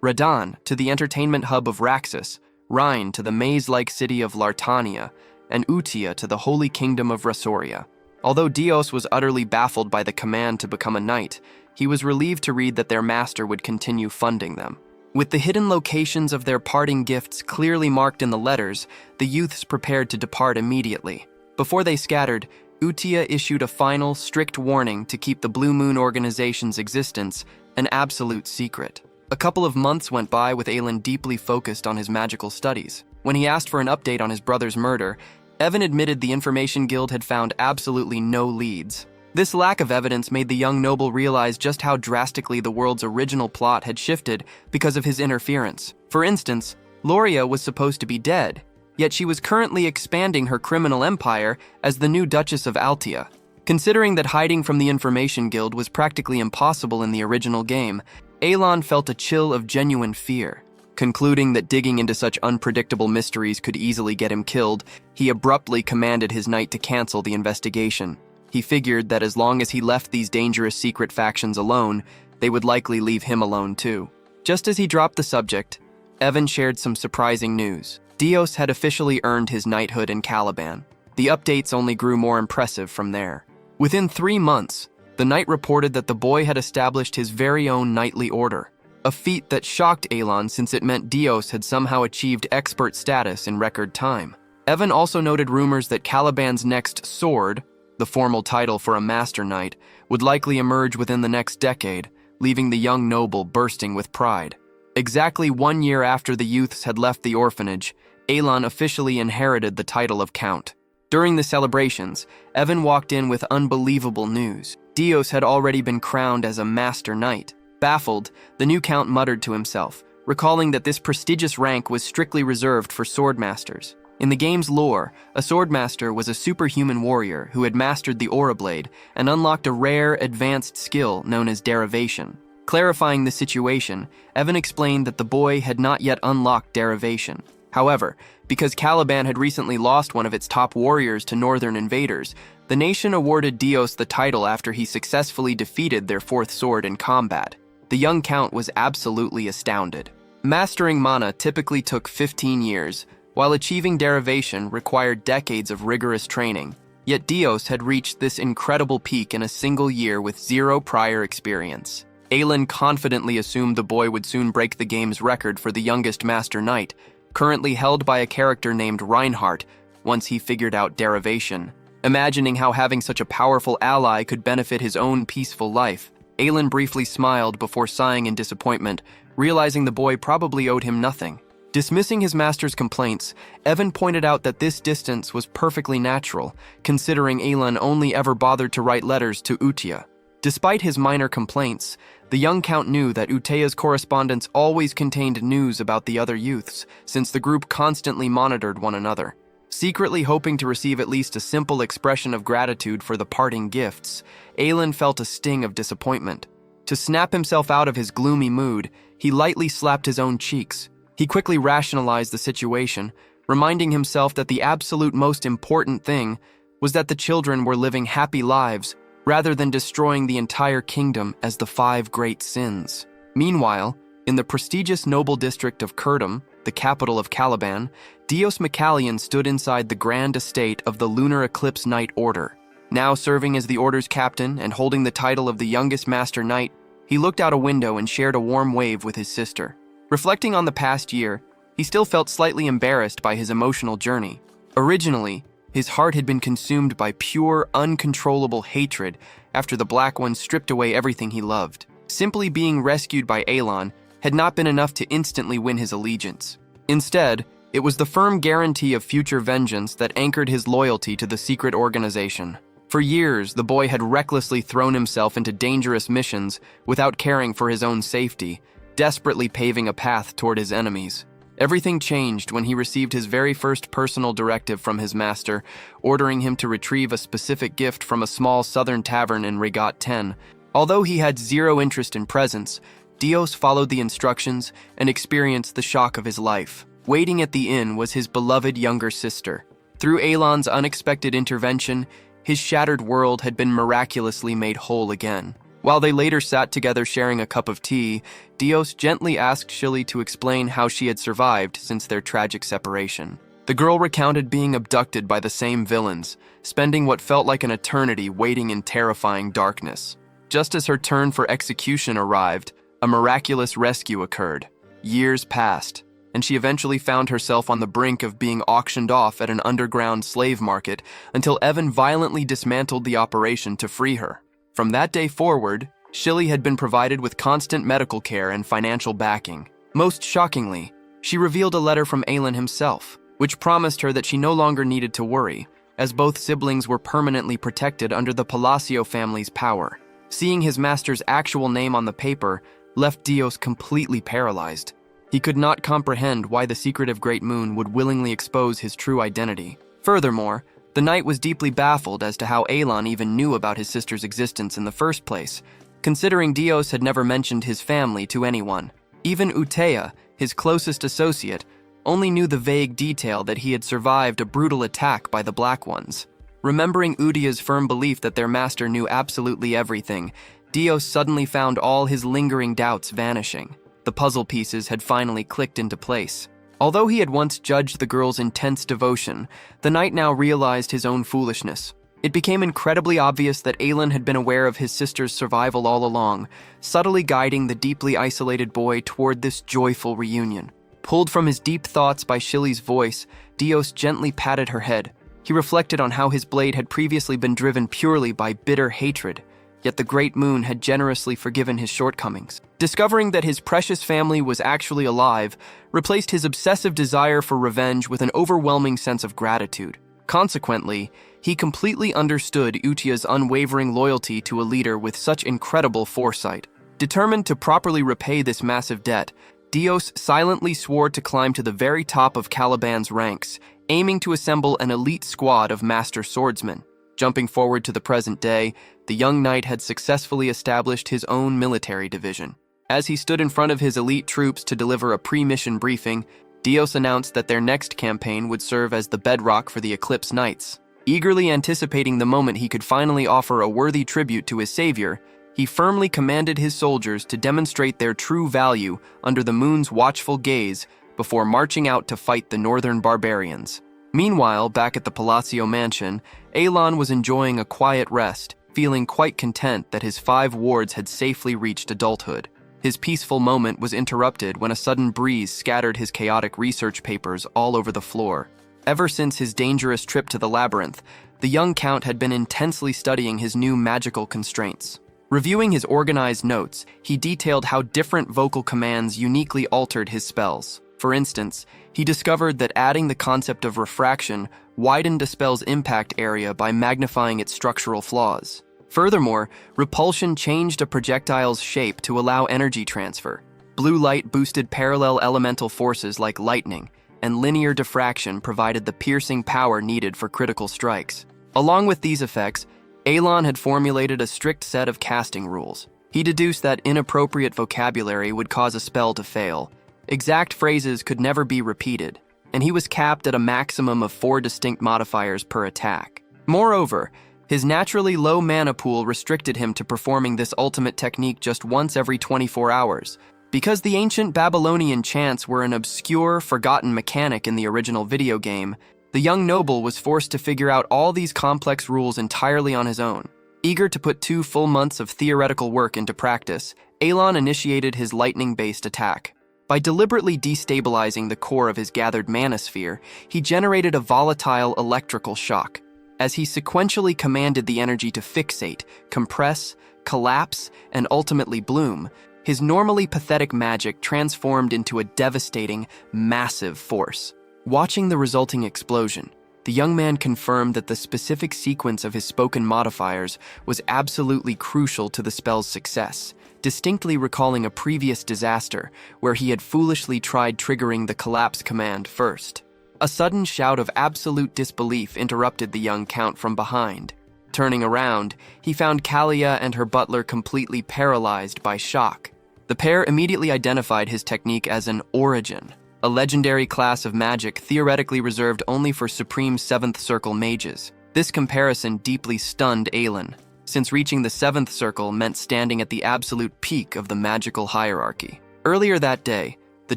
Radan to the entertainment hub of Raxus, Rhine to the maze-like city of Lartania, and Utia to the holy kingdom of Rasoria. Although Deos was utterly baffled by the command to become a knight, he was relieved to read that their master would continue funding them. With the hidden locations of their parting gifts clearly marked in the letters, the youths prepared to depart immediately. Before they scattered, Utia issued a final, strict warning to keep the Blue Moon organization's existence an absolute secret. A couple of months went by with Aelin deeply focused on his magical studies. When he asked for an update on his brother's murder, Evan admitted the Information Guild had found absolutely no leads. This lack of evidence made the young noble realize just how drastically the world's original plot had shifted because of his interference. For instance, Loria was supposed to be dead, yet she was currently expanding her criminal empire as the new Duchess of Altia. Considering that hiding from the Information Guild was practically impossible in the original game, Alon felt a chill of genuine fear. Concluding that digging into such unpredictable mysteries could easily get him killed, he abruptly commanded his knight to cancel the investigation. He figured that as long as he left these dangerous secret factions alone, they would likely leave him alone too. Just as he dropped the subject, Evan shared some surprising news. Deos had officially earned his knighthood in Caliban. The updates only grew more impressive from there. Within 3 months, the knight reported that the boy had established his very own knightly order, a feat that shocked Alon since it meant Deos had somehow achieved expert status in record time. Evan also noted rumors that Caliban's next sword, the formal title for a master knight, would likely emerge within the next decade, leaving the young noble bursting with pride. Exactly 1 year after the youths had left the orphanage, Alon officially inherited the title of Count. During the celebrations, Evan walked in with unbelievable news. Deos had already been crowned as a master knight. Baffled, the new count muttered to himself, recalling that this prestigious rank was strictly reserved for swordmasters. In the game's lore, a swordmaster was a superhuman warrior who had mastered the aura blade and unlocked a rare, advanced skill known as derivation. Clarifying the situation, Evan explained that the boy had not yet unlocked derivation. However, because Caliban had recently lost one of its top warriors to northern invaders, the nation awarded Deos the title after he successfully defeated their fourth sword in combat. The young count was absolutely astounded. Mastering mana typically took 15 years, while achieving derivation required decades of rigorous training. Yet Deos had reached this incredible peak in a single year with 0 prior experience. Aelin confidently assumed the boy would soon break the game's record for the youngest master knight, currently held by a character named Reinhardt, once he figured out derivation. Imagining how having such a powerful ally could benefit his own peaceful life, Aelin briefly smiled before sighing in disappointment, realizing the boy probably owed him nothing. Dismissing his master's complaints, Evan pointed out that this distance was perfectly natural, considering Aelin only ever bothered to write letters to Utia. Despite his minor complaints, the young count knew that Utia's correspondence always contained news about the other youths, since the group constantly monitored one another. Secretly hoping to receive at least a simple expression of gratitude for the parting gifts, Aelin felt a sting of disappointment. To snap himself out of his gloomy mood, he lightly slapped his own cheeks. He quickly rationalized the situation, reminding himself that the absolute most important thing was that the children were living happy lives rather than destroying the entire kingdom as the 5 great sins. Meanwhile, in the prestigious noble district of Kurdum, the capital of Caliban, Deos Macallion stood inside the grand estate of the Lunar Eclipse Knight Order. Now serving as the Order's captain and holding the title of the youngest master knight, he looked out a window and shared a warm wave with his sister. Reflecting on the past year, he still felt slightly embarrassed by his emotional journey. Originally, his heart had been consumed by pure, uncontrollable hatred after the Black One stripped away everything he loved. Simply being rescued by Aelon had not been enough to instantly win his allegiance. Instead, it was the firm guarantee of future vengeance that anchored his loyalty to the secret organization. For years, the boy had recklessly thrown himself into dangerous missions without caring for his own safety, desperately paving a path toward his enemies. Everything changed when he received his very first personal directive from his master, ordering him to retrieve a specific gift from a small southern tavern in Regat 10. Although he had zero interest in presents, Deos followed the instructions and experienced the shock of his life. Waiting at the inn was his beloved younger sister. Through Elon's unexpected intervention, his shattered world had been miraculously made whole again. While they later sat together sharing a cup of tea, Deos gently asked Shili to explain how she had survived since their tragic separation. The girl recounted being abducted by the same villains, spending what felt like an eternity waiting in terrifying darkness. Just as her turn for execution arrived, a miraculous rescue occurred. Years passed, and she eventually found herself on the brink of being auctioned off at an underground slave market until Evan violently dismantled the operation to free her. From that day forward, Shili had been provided with constant medical care and financial backing. Most shockingly, she revealed a letter from Aelin himself, which promised her that she no longer needed to worry, as both siblings were permanently protected under the Palacio family's power. Seeing his master's actual name on the paper left Deos completely paralyzed. He could not comprehend why the secretive Great Moon would willingly expose his true identity. Furthermore, the knight was deeply baffled as to how Aelin even knew about his sister's existence in the first place, considering Deos had never mentioned his family to anyone. Even Utea, his closest associate, only knew the vague detail that he had survived a brutal attack by the Black Ones. Remembering Utea's firm belief that their master knew absolutely everything, Deos suddenly found all his lingering doubts vanishing. The puzzle pieces had finally clicked into place. Although he had once judged the girl's intense devotion, the knight now realized his own foolishness. It became incredibly obvious that Aelin had been aware of his sister's survival all along, subtly guiding the deeply isolated boy toward this joyful reunion. Pulled from his deep thoughts by Shili's voice, Deos gently patted her head. He reflected on how his blade had previously been driven purely by bitter hatred, yet the Great Moon had generously forgiven his shortcomings. Discovering that his precious family was actually alive replaced his obsessive desire for revenge with an overwhelming sense of gratitude. Consequently, he completely understood Utea's unwavering loyalty to a leader with such incredible foresight. Determined to properly repay this massive debt, Deos silently swore to climb to the very top of Caliban's ranks, aiming to assemble an elite squad of master swordsmen. Jumping forward to the present day, the young knight had successfully established his own military division. As he stood in front of his elite troops to deliver a pre-mission briefing, Deos announced that their next campaign would serve as the bedrock for the Eclipse Knights. Eagerly anticipating the moment he could finally offer a worthy tribute to his savior, he firmly commanded his soldiers to demonstrate their true value under the moon's watchful gaze before marching out to fight the northern barbarians. Meanwhile, back at the Palacio mansion, Aelin was enjoying a quiet rest, feeling quite content that his 5 wards had safely reached adulthood. His peaceful moment was interrupted when a sudden breeze scattered his chaotic research papers all over the floor. Ever since his dangerous trip to the labyrinth, the young count had been intensely studying his new magical constraints. Reviewing his organized notes, he detailed how different vocal commands uniquely altered his spells. For instance, he discovered that adding the concept of refraction widened a spell's impact area by magnifying its structural flaws. Furthermore, repulsion changed a projectile's shape to allow energy transfer. Blue light boosted parallel elemental forces like lightning, and linear diffraction provided the piercing power needed for critical strikes. Along with these effects, Aelin had formulated a strict set of casting rules. He deduced that inappropriate vocabulary would cause a spell to fail. Exact phrases could never be repeated, and he was capped at a maximum of 4 distinct modifiers per attack. Moreover, his naturally low mana pool restricted him to performing this ultimate technique just once every 24 hours. Because the ancient Babylonian chants were an obscure, forgotten mechanic in the original video game, the young noble was forced to figure out all these complex rules entirely on his own. Eager to put 2 full months of theoretical work into practice, Aelin initiated his lightning-based attack. By deliberately destabilizing the core of his gathered manosphere, he generated a volatile electrical shock. As he sequentially commanded the energy to fixate, compress, collapse, and ultimately bloom, his normally pathetic magic transformed into a devastating, massive force. Watching the resulting explosion, the young man confirmed that the specific sequence of his spoken modifiers was absolutely crucial to the spell's success, distinctly recalling a previous disaster where he had foolishly tried triggering the collapse command first. A sudden shout of absolute disbelief interrupted the young count from behind. Turning around, he found Kalia and her butler completely paralyzed by shock. The pair immediately identified his technique as an origin, a legendary class of magic theoretically reserved only for supreme 7th Circle mages. This comparison deeply stunned Aelin, since reaching the 7th Circle meant standing at the absolute peak of the magical hierarchy. Earlier that day, the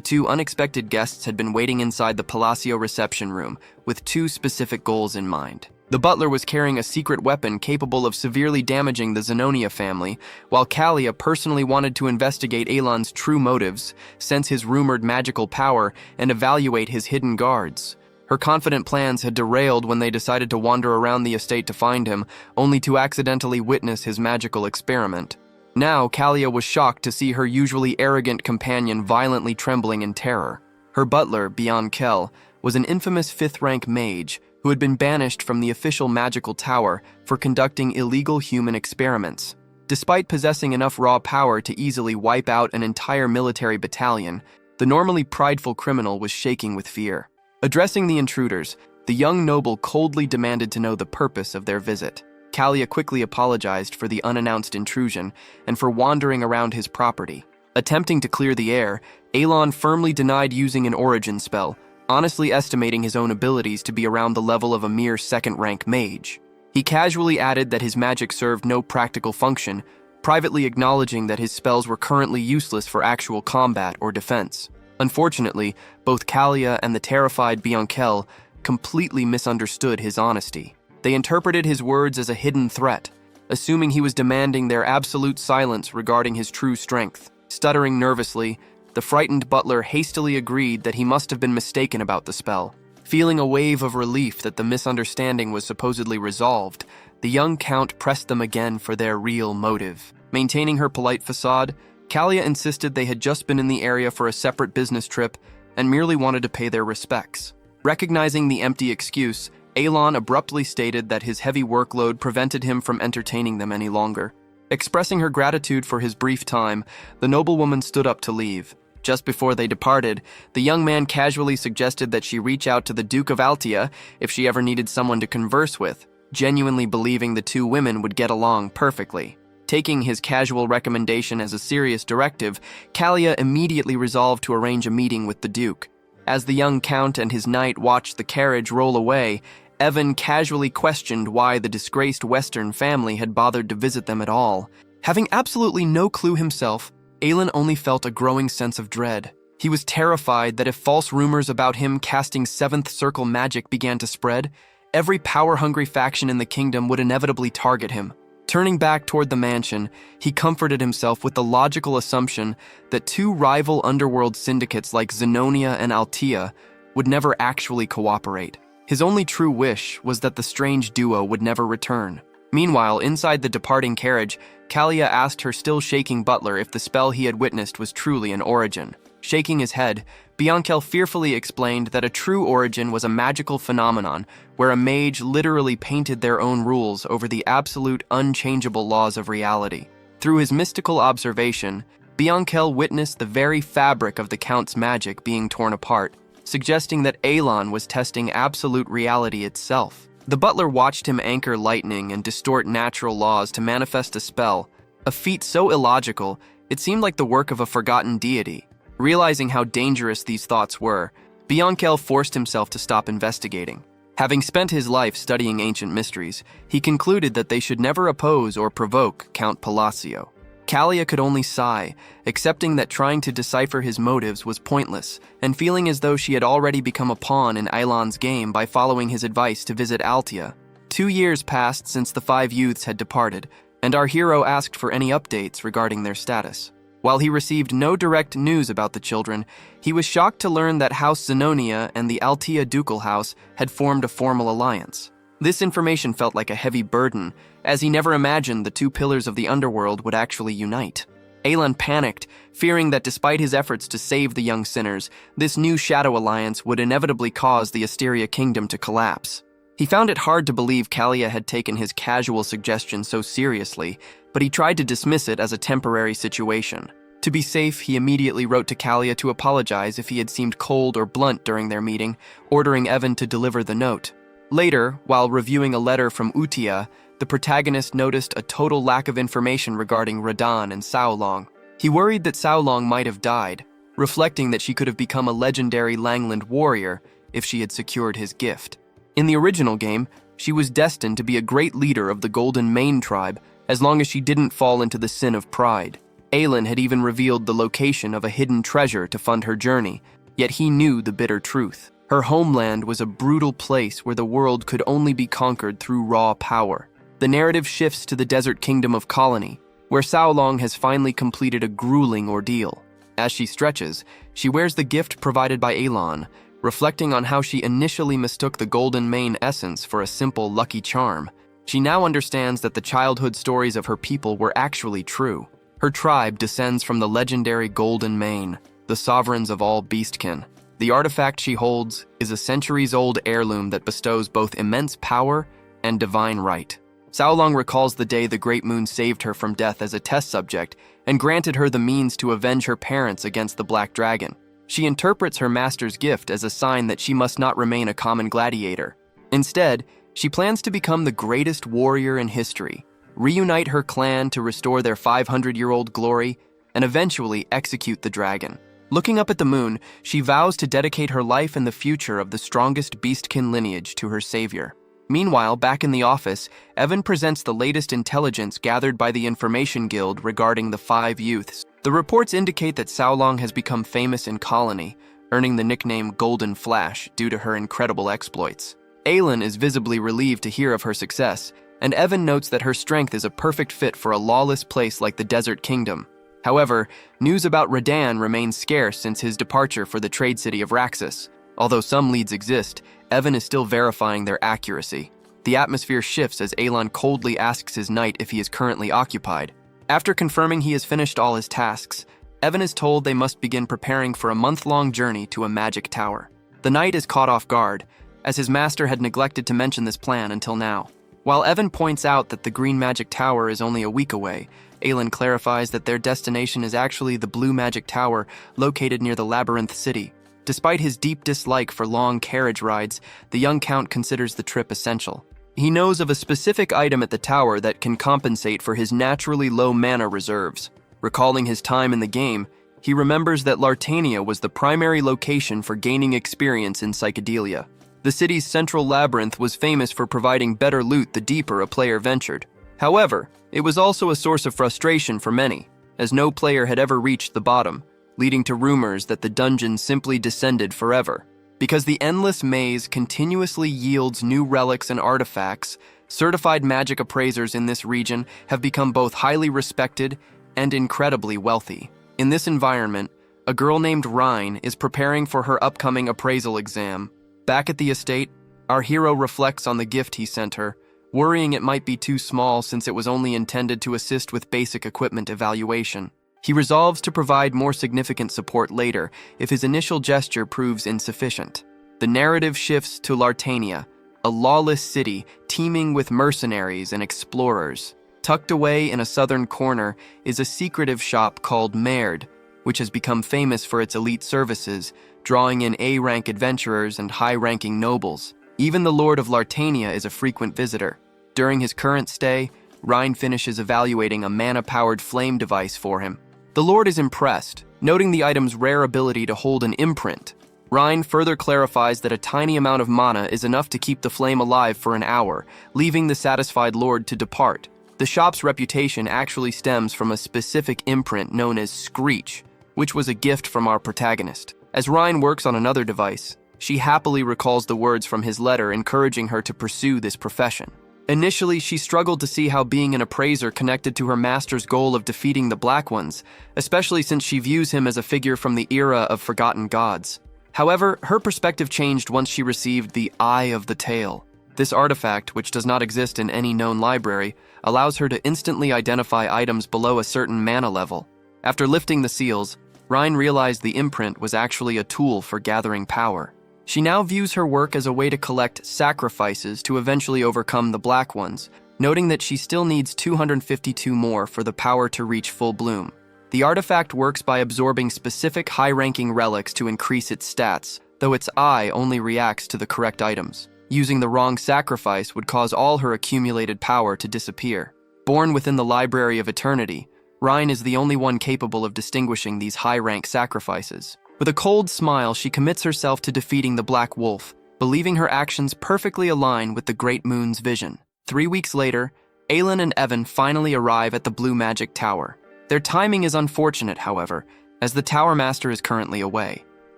two unexpected guests had been waiting inside the Palacio reception room with two specific goals in mind. The butler was carrying a secret weapon capable of severely damaging the Zenonia family, while Kalia personally wanted to investigate Aelin's true motives, sense his rumored magical power, and evaluate his hidden guards. Her confident plans had derailed when they decided to wander around the estate to find him, only to accidentally witness his magical experiment. Now, Kalia was shocked to see her usually arrogant companion violently trembling in terror. Her butler, Biankel, was an infamous 5th-rank mage who had been banished from the official magical tower for conducting illegal human experiments. Despite possessing enough raw power to easily wipe out an entire military battalion, the normally prideful criminal was shaking with fear. Addressing the intruders, the young noble coldly demanded to know the purpose of their visit. Kalia quickly apologized for the unannounced intrusion and for wandering around his property. Attempting to clear the air, Aelin firmly denied using an origin spell, honestly estimating his own abilities to be around the level of a mere 2nd-rank mage. He casually added that his magic served no practical function, privately acknowledging that his spells were currently useless for actual combat or defense. Unfortunately, both Kalia and the terrified Biankel completely misunderstood his honesty. They interpreted his words as a hidden threat, assuming he was demanding their absolute silence regarding his true strength. Stuttering nervously, the frightened butler hastily agreed that he must have been mistaken about the spell. Feeling a wave of relief that the misunderstanding was supposedly resolved, the young count pressed them again for their real motive. Maintaining her polite facade, Kalia insisted they had just been in the area for a separate business trip and merely wanted to pay their respects. Recognizing the empty excuse, Aelin abruptly stated that his heavy workload prevented him from entertaining them any longer. Expressing her gratitude for his brief time, the noblewoman stood up to leave. Just before they departed, the young man casually suggested that she reach out to the Duke of Altia if she ever needed someone to converse with, genuinely believing the two women would get along perfectly. Taking his casual recommendation as a serious directive, Kalia immediately resolved to arrange a meeting with the Duke. As the young count and his knight watched the carriage roll away, Evan casually questioned why the disgraced Western family had bothered to visit them at all. Having absolutely no clue himself, Aelin only felt a growing sense of dread. He was terrified that if false rumors about him casting 7th Circle magic began to spread, every power-hungry faction in the kingdom would inevitably target him. Turning back toward the mansion, he comforted himself with the logical assumption that two rival underworld syndicates like Zenonia and Altia would never actually cooperate. His only true wish was that the strange duo would never return. Meanwhile, inside the departing carriage, Kalia asked her still shaking butler if the spell he had witnessed was truly an origin. Shaking his head, Biankel fearfully explained that a true origin was a magical phenomenon where a mage literally painted their own rules over the absolute unchangeable laws of reality. Through his mystical observation, Biankel witnessed the very fabric of the Count's magic being torn apart, suggesting that Aelin was testing absolute reality itself. The butler watched him anchor lightning and distort natural laws to manifest a spell, a feat so illogical it seemed like the work of a forgotten deity. Realizing how dangerous these thoughts were, Biankel forced himself to stop investigating. Having spent his life studying ancient mysteries, he concluded that they should never oppose or provoke Count Palacio. Kalia could only sigh, accepting that trying to decipher his motives was pointless, and feeling as though she had already become a pawn in Aelin's game by following his advice to visit Altia. 2 years passed since the 5 youths had departed, and our hero asked for any updates regarding their status. While he received no direct news about the children, he was shocked to learn that House Zenonia and the Altia Ducal House had formed a formal alliance. This information felt like a heavy burden, as he never imagined the two pillars of the underworld would actually unite. Aelin panicked, fearing that despite his efforts to save the young sinners, this new shadow alliance would inevitably cause the Asteria kingdom to collapse. He found it hard to believe Kalia had taken his casual suggestion so seriously, but he tried to dismiss it as a temporary situation. To be safe, he immediately wrote to Kalia to apologize if he had seemed cold or blunt during their meeting, ordering Evan to deliver the note. Later, while reviewing a letter from Utia, the protagonist noticed a total lack of information regarding Radan and Seolang. He worried that Seolang might have died, reflecting that she could have become a legendary Langland warrior if she had secured his gift. In the original game, she was destined to be a great leader of the Golden Mane tribe as long as she didn't fall into the sin of pride. Aelin had even revealed the location of a hidden treasure to fund her journey, yet he knew the bitter truth. Her homeland was a brutal place where the world could only be conquered through raw power. The narrative shifts to the desert kingdom of Colony, where Seolang has finally completed a grueling ordeal. As she stretches, she wears the gift provided by Aelin, reflecting on how she initially mistook the Golden Mane essence for a simple lucky charm. She now understands that the childhood stories of her people were actually true. Her tribe descends from the legendary Golden Mane, the sovereigns of all beastkin. The artifact she holds is a centuries-old heirloom that bestows both immense power and divine right. Seolang recalls the day the Great Moon saved her from death as a test subject and granted her the means to avenge her parents against the Black Dragon. She interprets her master's gift as a sign that she must not remain a common gladiator. Instead, she plans to become the greatest warrior in history, reunite her clan to restore their 500-year-old glory, and eventually execute the dragon. Looking up at the moon, she vows to dedicate her life and the future of the strongest beastkin lineage to her savior. Meanwhile, back in the office, Evan presents the latest intelligence gathered by the Information Guild regarding the 5 youths. The reports indicate that Seolang has become famous in Colony, earning the nickname Golden Flash due to her incredible exploits. Aelin is visibly relieved to hear of her success, and Evan notes that her strength is a perfect fit for a lawless place like the Desert Kingdom. However, news about Radan remains scarce since his departure for the trade city of Raxus. Although some leads exist, Evan is still verifying their accuracy. The atmosphere shifts as Aelin coldly asks his knight if he is currently occupied. After confirming he has finished all his tasks, Evan is told they must begin preparing for a month-long journey to a magic tower. The knight is caught off guard, as his master had neglected to mention this plan until now. While Evan points out that the Green Magic Tower is only a week away, Aelin clarifies that their destination is actually the Blue Magic Tower located near the Labyrinth City. Despite his deep dislike for long carriage rides, the young count considers the trip essential. He knows of a specific item at the tower that can compensate for his naturally low mana reserves. Recalling his time in the game, he remembers that Lartania was the primary location for gaining experience in psychedelia. The city's central labyrinth was famous for providing better loot the deeper a player ventured. However, it was also a source of frustration for many, as no player had ever reached the bottom, leading to rumors that the dungeon simply descended forever. Because the endless maze continuously yields new relics and artifacts, certified magic appraisers in this region have become both highly respected and incredibly wealthy. In this environment, a girl named Rhine is preparing for her upcoming appraisal exam. Back at the estate, our hero reflects on the gift he sent her, worrying it might be too small since it was only intended to assist with basic equipment evaluation. He resolves to provide more significant support later if his initial gesture proves insufficient. The narrative shifts to Lartania, a lawless city teeming with mercenaries and explorers. Tucked away in a southern corner is a secretive shop called Merd, which has become famous for its elite services, drawing in A-rank adventurers and high-ranking nobles. Even the Lord of Lartania is a frequent visitor. During his current stay, Rhine finishes evaluating a mana-powered flame device for him. The Lord is impressed, noting the item's rare ability to hold an imprint. Rhine further clarifies that a tiny amount of mana is enough to keep the flame alive for an hour, leaving the satisfied Lord to depart. The shop's reputation actually stems from a specific imprint known as Screech, which was a gift from our protagonist. As Rhine works on another device, she happily recalls the words from his letter encouraging her to pursue this profession. Initially, she struggled to see how being an appraiser connected to her master's goal of defeating the Black Ones, especially since she views him as a figure from the era of forgotten gods. However, her perspective changed once she received the Eye of the Tail. This artifact, which does not exist in any known library, allows her to instantly identify items below a certain mana level. After lifting the seals, Rhine realized the imprint was actually a tool for gathering power. She now views her work as a way to collect sacrifices to eventually overcome the Black Ones, noting that she still needs 252 more for the power to reach full bloom. The artifact works by absorbing specific high-ranking relics to increase its stats, though its eye only reacts to the correct items. Using the wrong sacrifice would cause all her accumulated power to disappear. Born within the Library of Eternity, Rein is the only one capable of distinguishing these high-rank sacrifices. With a cold smile, she commits herself to defeating the Black Wolf, believing her actions perfectly align with the Great Moon's vision. 3 weeks later, Aelin and Evan finally arrive at the Blue Magic Tower. Their timing is unfortunate, however, as the Tower Master is currently away.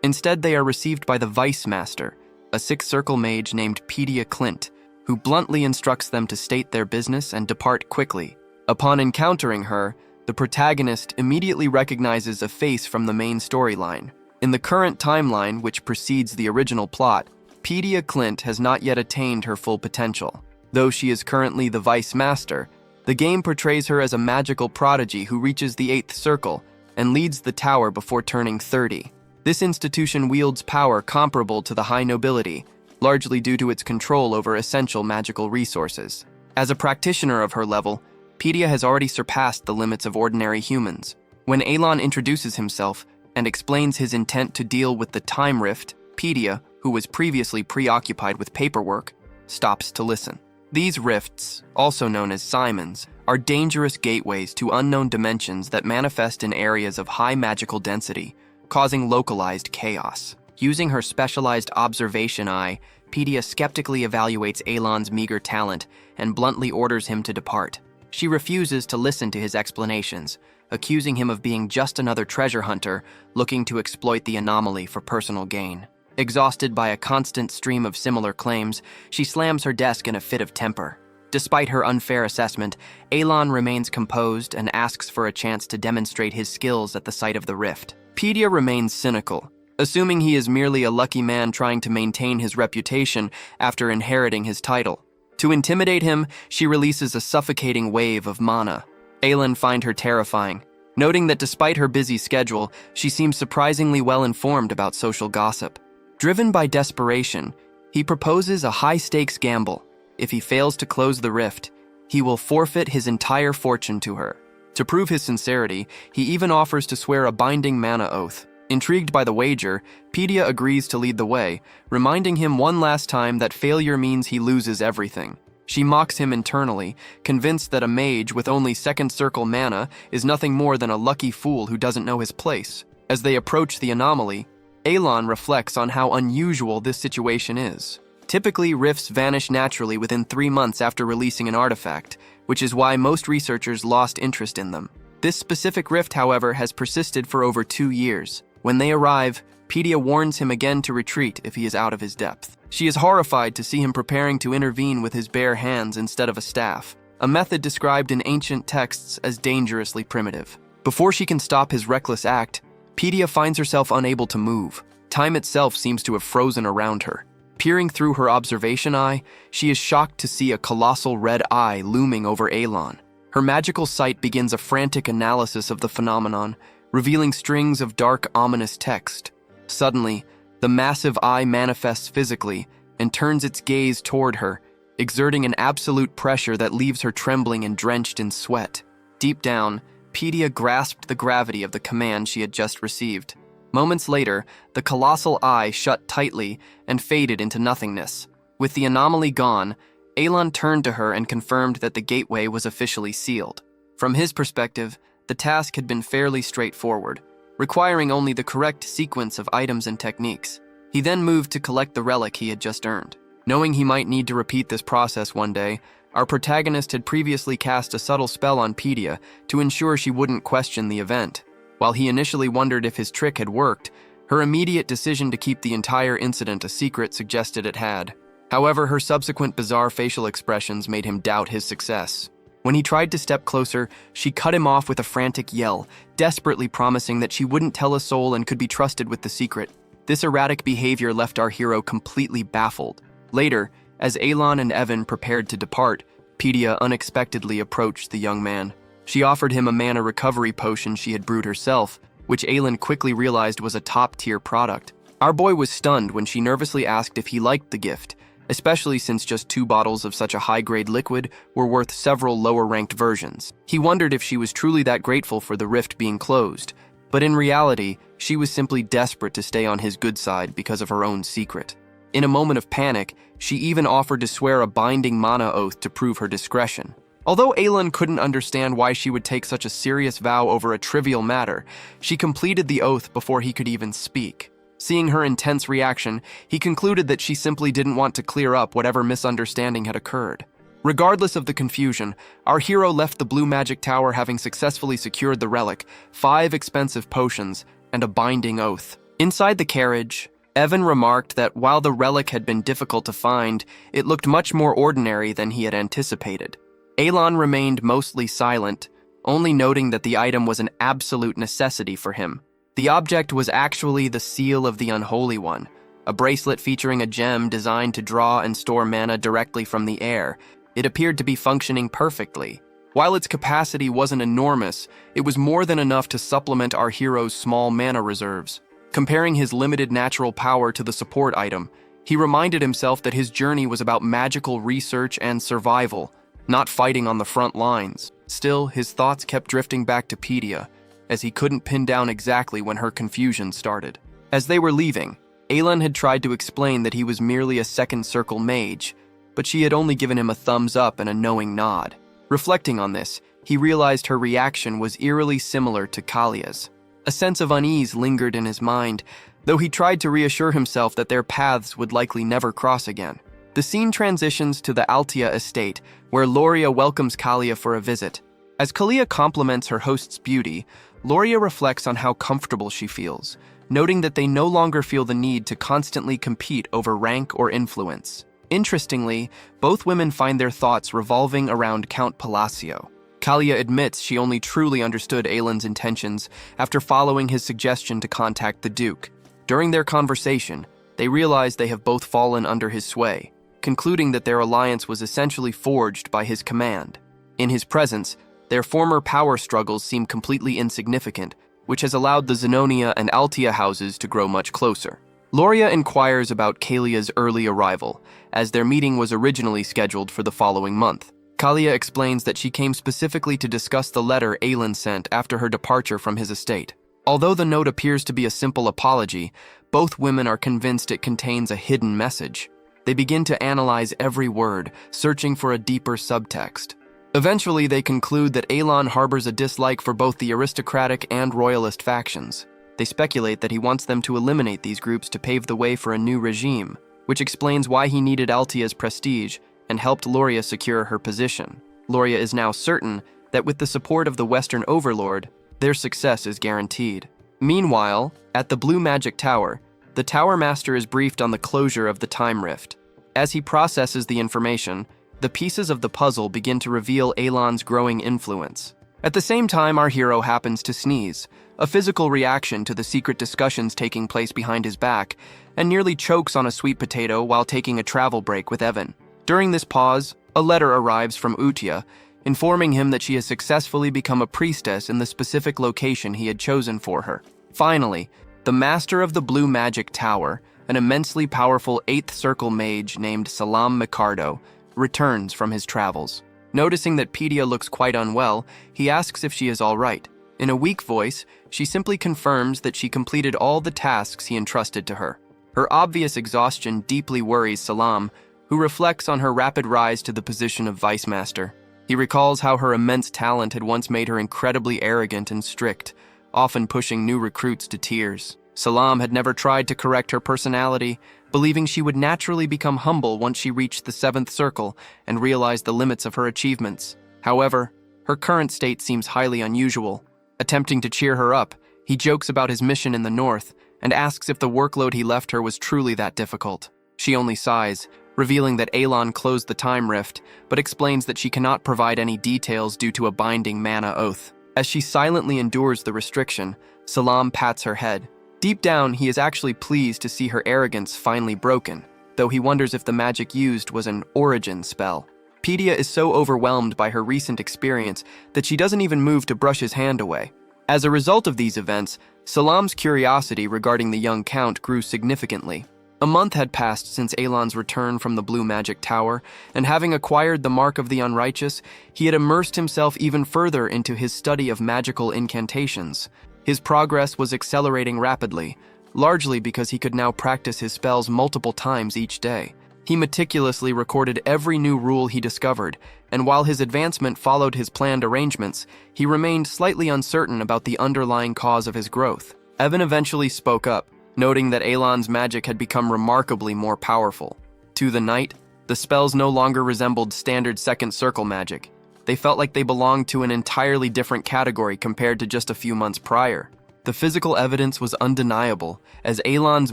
Instead, they are received by the Vice Master, a six-circle mage named Pedia Clint, who bluntly instructs them to state their business and depart quickly. Upon encountering her, the protagonist immediately recognizes a face from the main storyline. In the current timeline, which precedes the original plot, Pedia Clint has not yet attained her full potential. Though she is currently the Vice Master, the game portrays her as a magical prodigy who reaches the 8th circle and leads the tower before turning 30. This institution wields power comparable to the high nobility, largely due to its control over essential magical resources. As a practitioner of her level, Pedia has already surpassed the limits of ordinary humans. When Aelin introduces himself and explains his intent to deal with the Time Rift, Pedia, who was previously preoccupied with paperwork, stops to listen. These rifts, also known as Simons, are dangerous gateways to unknown dimensions that manifest in areas of high magical density, causing localized chaos. Using her specialized observation eye, Pedia skeptically evaluates Aelin's meager talent and bluntly orders him to depart. She refuses to listen to his explanations, accusing him of being just another treasure hunter looking to exploit the anomaly for personal gain. Exhausted by a constant stream of similar claims, she slams her desk in a fit of temper. Despite her unfair assessment, Aelin remains composed and asks for a chance to demonstrate his skills at the site of the rift. Pedia remains cynical, assuming he is merely a lucky man trying to maintain his reputation after inheriting his title. To intimidate him, she releases a suffocating wave of mana. Aelin finds her terrifying, noting that despite her busy schedule, she seems surprisingly well-informed about social gossip. Driven by desperation, he proposes a high-stakes gamble. If he fails to close the rift, he will forfeit his entire fortune to her. To prove his sincerity, he even offers to swear a binding mana oath. Intrigued by the wager, Pedia agrees to lead the way, reminding him one last time that failure means he loses everything. She mocks him internally, convinced that a mage with only second circle mana is nothing more than a lucky fool who doesn't know his place. As they approach the anomaly, Aelin reflects on how unusual this situation is. Typically, rifts vanish naturally within 3 months after releasing an artifact, which is why most researchers lost interest in them. This specific rift, however, has persisted for over 2 years. When they arrive, Pedia warns him again to retreat if he is out of his depth. She is horrified to see him preparing to intervene with his bare hands instead of a staff, a method described in ancient texts as dangerously primitive. Before she can stop his reckless act, Pedia finds herself unable to move. Time itself seems to have frozen around her. Peering through her observation eye, she is shocked to see a colossal red eye looming over Aelin. Her magical sight begins a frantic analysis of the phenomenon, revealing strings of dark, ominous text. Suddenly, the massive eye manifests physically and turns its gaze toward her, exerting an absolute pressure that leaves her trembling and drenched in sweat. Deep down, Pedia grasped the gravity of the command she had just received. Moments later, the colossal eye shut tightly and faded into nothingness. With the anomaly gone, Aelin turned to her and confirmed that the gateway was officially sealed. From his perspective, the task had been fairly straightforward, requiring only the correct sequence of items and techniques. He then moved to collect the relic he had just earned. Knowing he might need to repeat this process one day, our protagonist had previously cast a subtle spell on Pedia to ensure she wouldn't question the event. While he initially wondered if his trick had worked, her immediate decision to keep the entire incident a secret suggested it had. However, her subsequent bizarre facial expressions made him doubt his success. When he tried to step closer, she cut him off with a frantic yell, desperately promising that she wouldn't tell a soul and could be trusted with the secret. This erratic behavior left our hero completely baffled. Later, as Aelin and Evan prepared to depart, Pedia unexpectedly approached the young man. She offered him a mana recovery potion she had brewed herself, which Aelin quickly realized was a top-tier product. Our boy was stunned when she nervously asked if he liked the gift, especially since just 2 bottles of such a high-grade liquid were worth several lower-ranked versions. He wondered if she was truly that grateful for the rift being closed, but in reality, she was simply desperate to stay on his good side because of her own secret. In a moment of panic, she even offered to swear a binding mana oath to prove her discretion. Although Aelin couldn't understand why she would take such a serious vow over a trivial matter, she completed the oath before he could even speak. Seeing her intense reaction, he concluded that she simply didn't want to clear up whatever misunderstanding had occurred. Regardless of the confusion, our hero left the Blue Magic Tower having successfully secured the relic, 5 expensive potions, and a binding oath. Inside the carriage, Evan remarked that while the relic had been difficult to find, it looked much more ordinary than he had anticipated. Aelin remained mostly silent, only noting that the item was an absolute necessity for him. The object was actually the Seal of the Unholy One, a bracelet featuring a gem designed to draw and store mana directly from the air. It appeared to be functioning perfectly. While its capacity wasn't enormous, it was more than enough to supplement our hero's small mana reserves. Comparing his limited natural power to the support item, he reminded himself that his journey was about magical research and survival, not fighting on the front lines. Still, his thoughts kept drifting back to Pedia, as he couldn't pin down exactly when her confusion started. As they were leaving, Aelin had tried to explain that he was merely a second circle mage, but she had only given him a thumbs up and a knowing nod. Reflecting on this, he realized her reaction was eerily similar to Kalia's. A sense of unease lingered in his mind, though he tried to reassure himself that their paths would likely never cross again. The scene transitions to the Altia estate, where Loria welcomes Kalia for a visit. As Kalia compliments her host's beauty, Loria reflects on how comfortable she feels, noting that they no longer feel the need to constantly compete over rank or influence. Interestingly, both women find their thoughts revolving around Count Palacio. Kalia admits she only truly understood Aelin's intentions after following his suggestion to contact the Duke. During their conversation, they realize they have both fallen under his sway, concluding that their alliance was essentially forged by his command. In his presence, their former power struggles seem completely insignificant, which has allowed the Zenonia and Altia houses to grow much closer. Loria inquires about Kalia's early arrival, as their meeting was originally scheduled for the following month. Kalia explains that she came specifically to discuss the letter Aelin sent after her departure from his estate. Although the note appears to be a simple apology, both women are convinced it contains a hidden message. They begin to analyze every word, searching for a deeper subtext. Eventually, they conclude that Aelin harbors a dislike for both the aristocratic and royalist factions. They speculate that he wants them to eliminate these groups to pave the way for a new regime, which explains why he needed Altia's prestige and helped Loria secure her position. Loria is now certain that with the support of the Western Overlord, their success is guaranteed. Meanwhile, at the Blue Magic Tower, the Tower Master is briefed on the closure of the Time Rift. As he processes the information, the pieces of the puzzle begin to reveal Aelin's growing influence. At the same time, our hero happens to sneeze, a physical reaction to the secret discussions taking place behind his back, and nearly chokes on a sweet potato while taking a travel break with Evan. During this pause, a letter arrives from Utia, informing him that she has successfully become a priestess in the specific location he had chosen for her. Finally, the master of the Blue Magic Tower, an immensely powerful 8th Circle mage named Salam Micardo, returns from his travels. Noticing that Pedia looks quite unwell, he asks if she is all right. In a weak voice, she simply confirms that she completed all the tasks he entrusted to her. Her obvious exhaustion deeply worries Salam, who reflects on her rapid rise to the position of vice master. He recalls how her immense talent had once made her incredibly arrogant and strict, often pushing new recruits to tears. Salam had never tried to correct her personality, believing she would naturally become humble once she reached the 7th Circle and realized the limits of her achievements. However, her current state seems highly unusual. Attempting to cheer her up, he jokes about his mission in the north and asks if the workload he left her was truly that difficult. She only sighs, revealing that Aelin closed the Time Rift, but explains that she cannot provide any details due to a binding mana oath. As she silently endures the restriction, Salam pats her head. Deep down, he is actually pleased to see her arrogance finally broken, though he wonders if the magic used was an origin spell. Pedia is so overwhelmed by her recent experience that she doesn't even move to brush his hand away. As a result of these events, Salam's curiosity regarding the young count grew significantly. A month had passed since Elan's return from the Blue Magic Tower, and having acquired the Mark of the Unrighteous, he had immersed himself even further into his study of magical incantations. His progress was accelerating rapidly, largely because he could now practice his spells multiple times each day. He meticulously recorded every new rule he discovered, and while his advancement followed his planned arrangements, he remained slightly uncertain about the underlying cause of his growth. Evan eventually spoke up, noting that Elan's magic had become remarkably more powerful. To the knight, the spells no longer resembled standard second circle magic. They felt like they belonged to an entirely different category compared to just a few months prior. The physical evidence was undeniable, as Elan's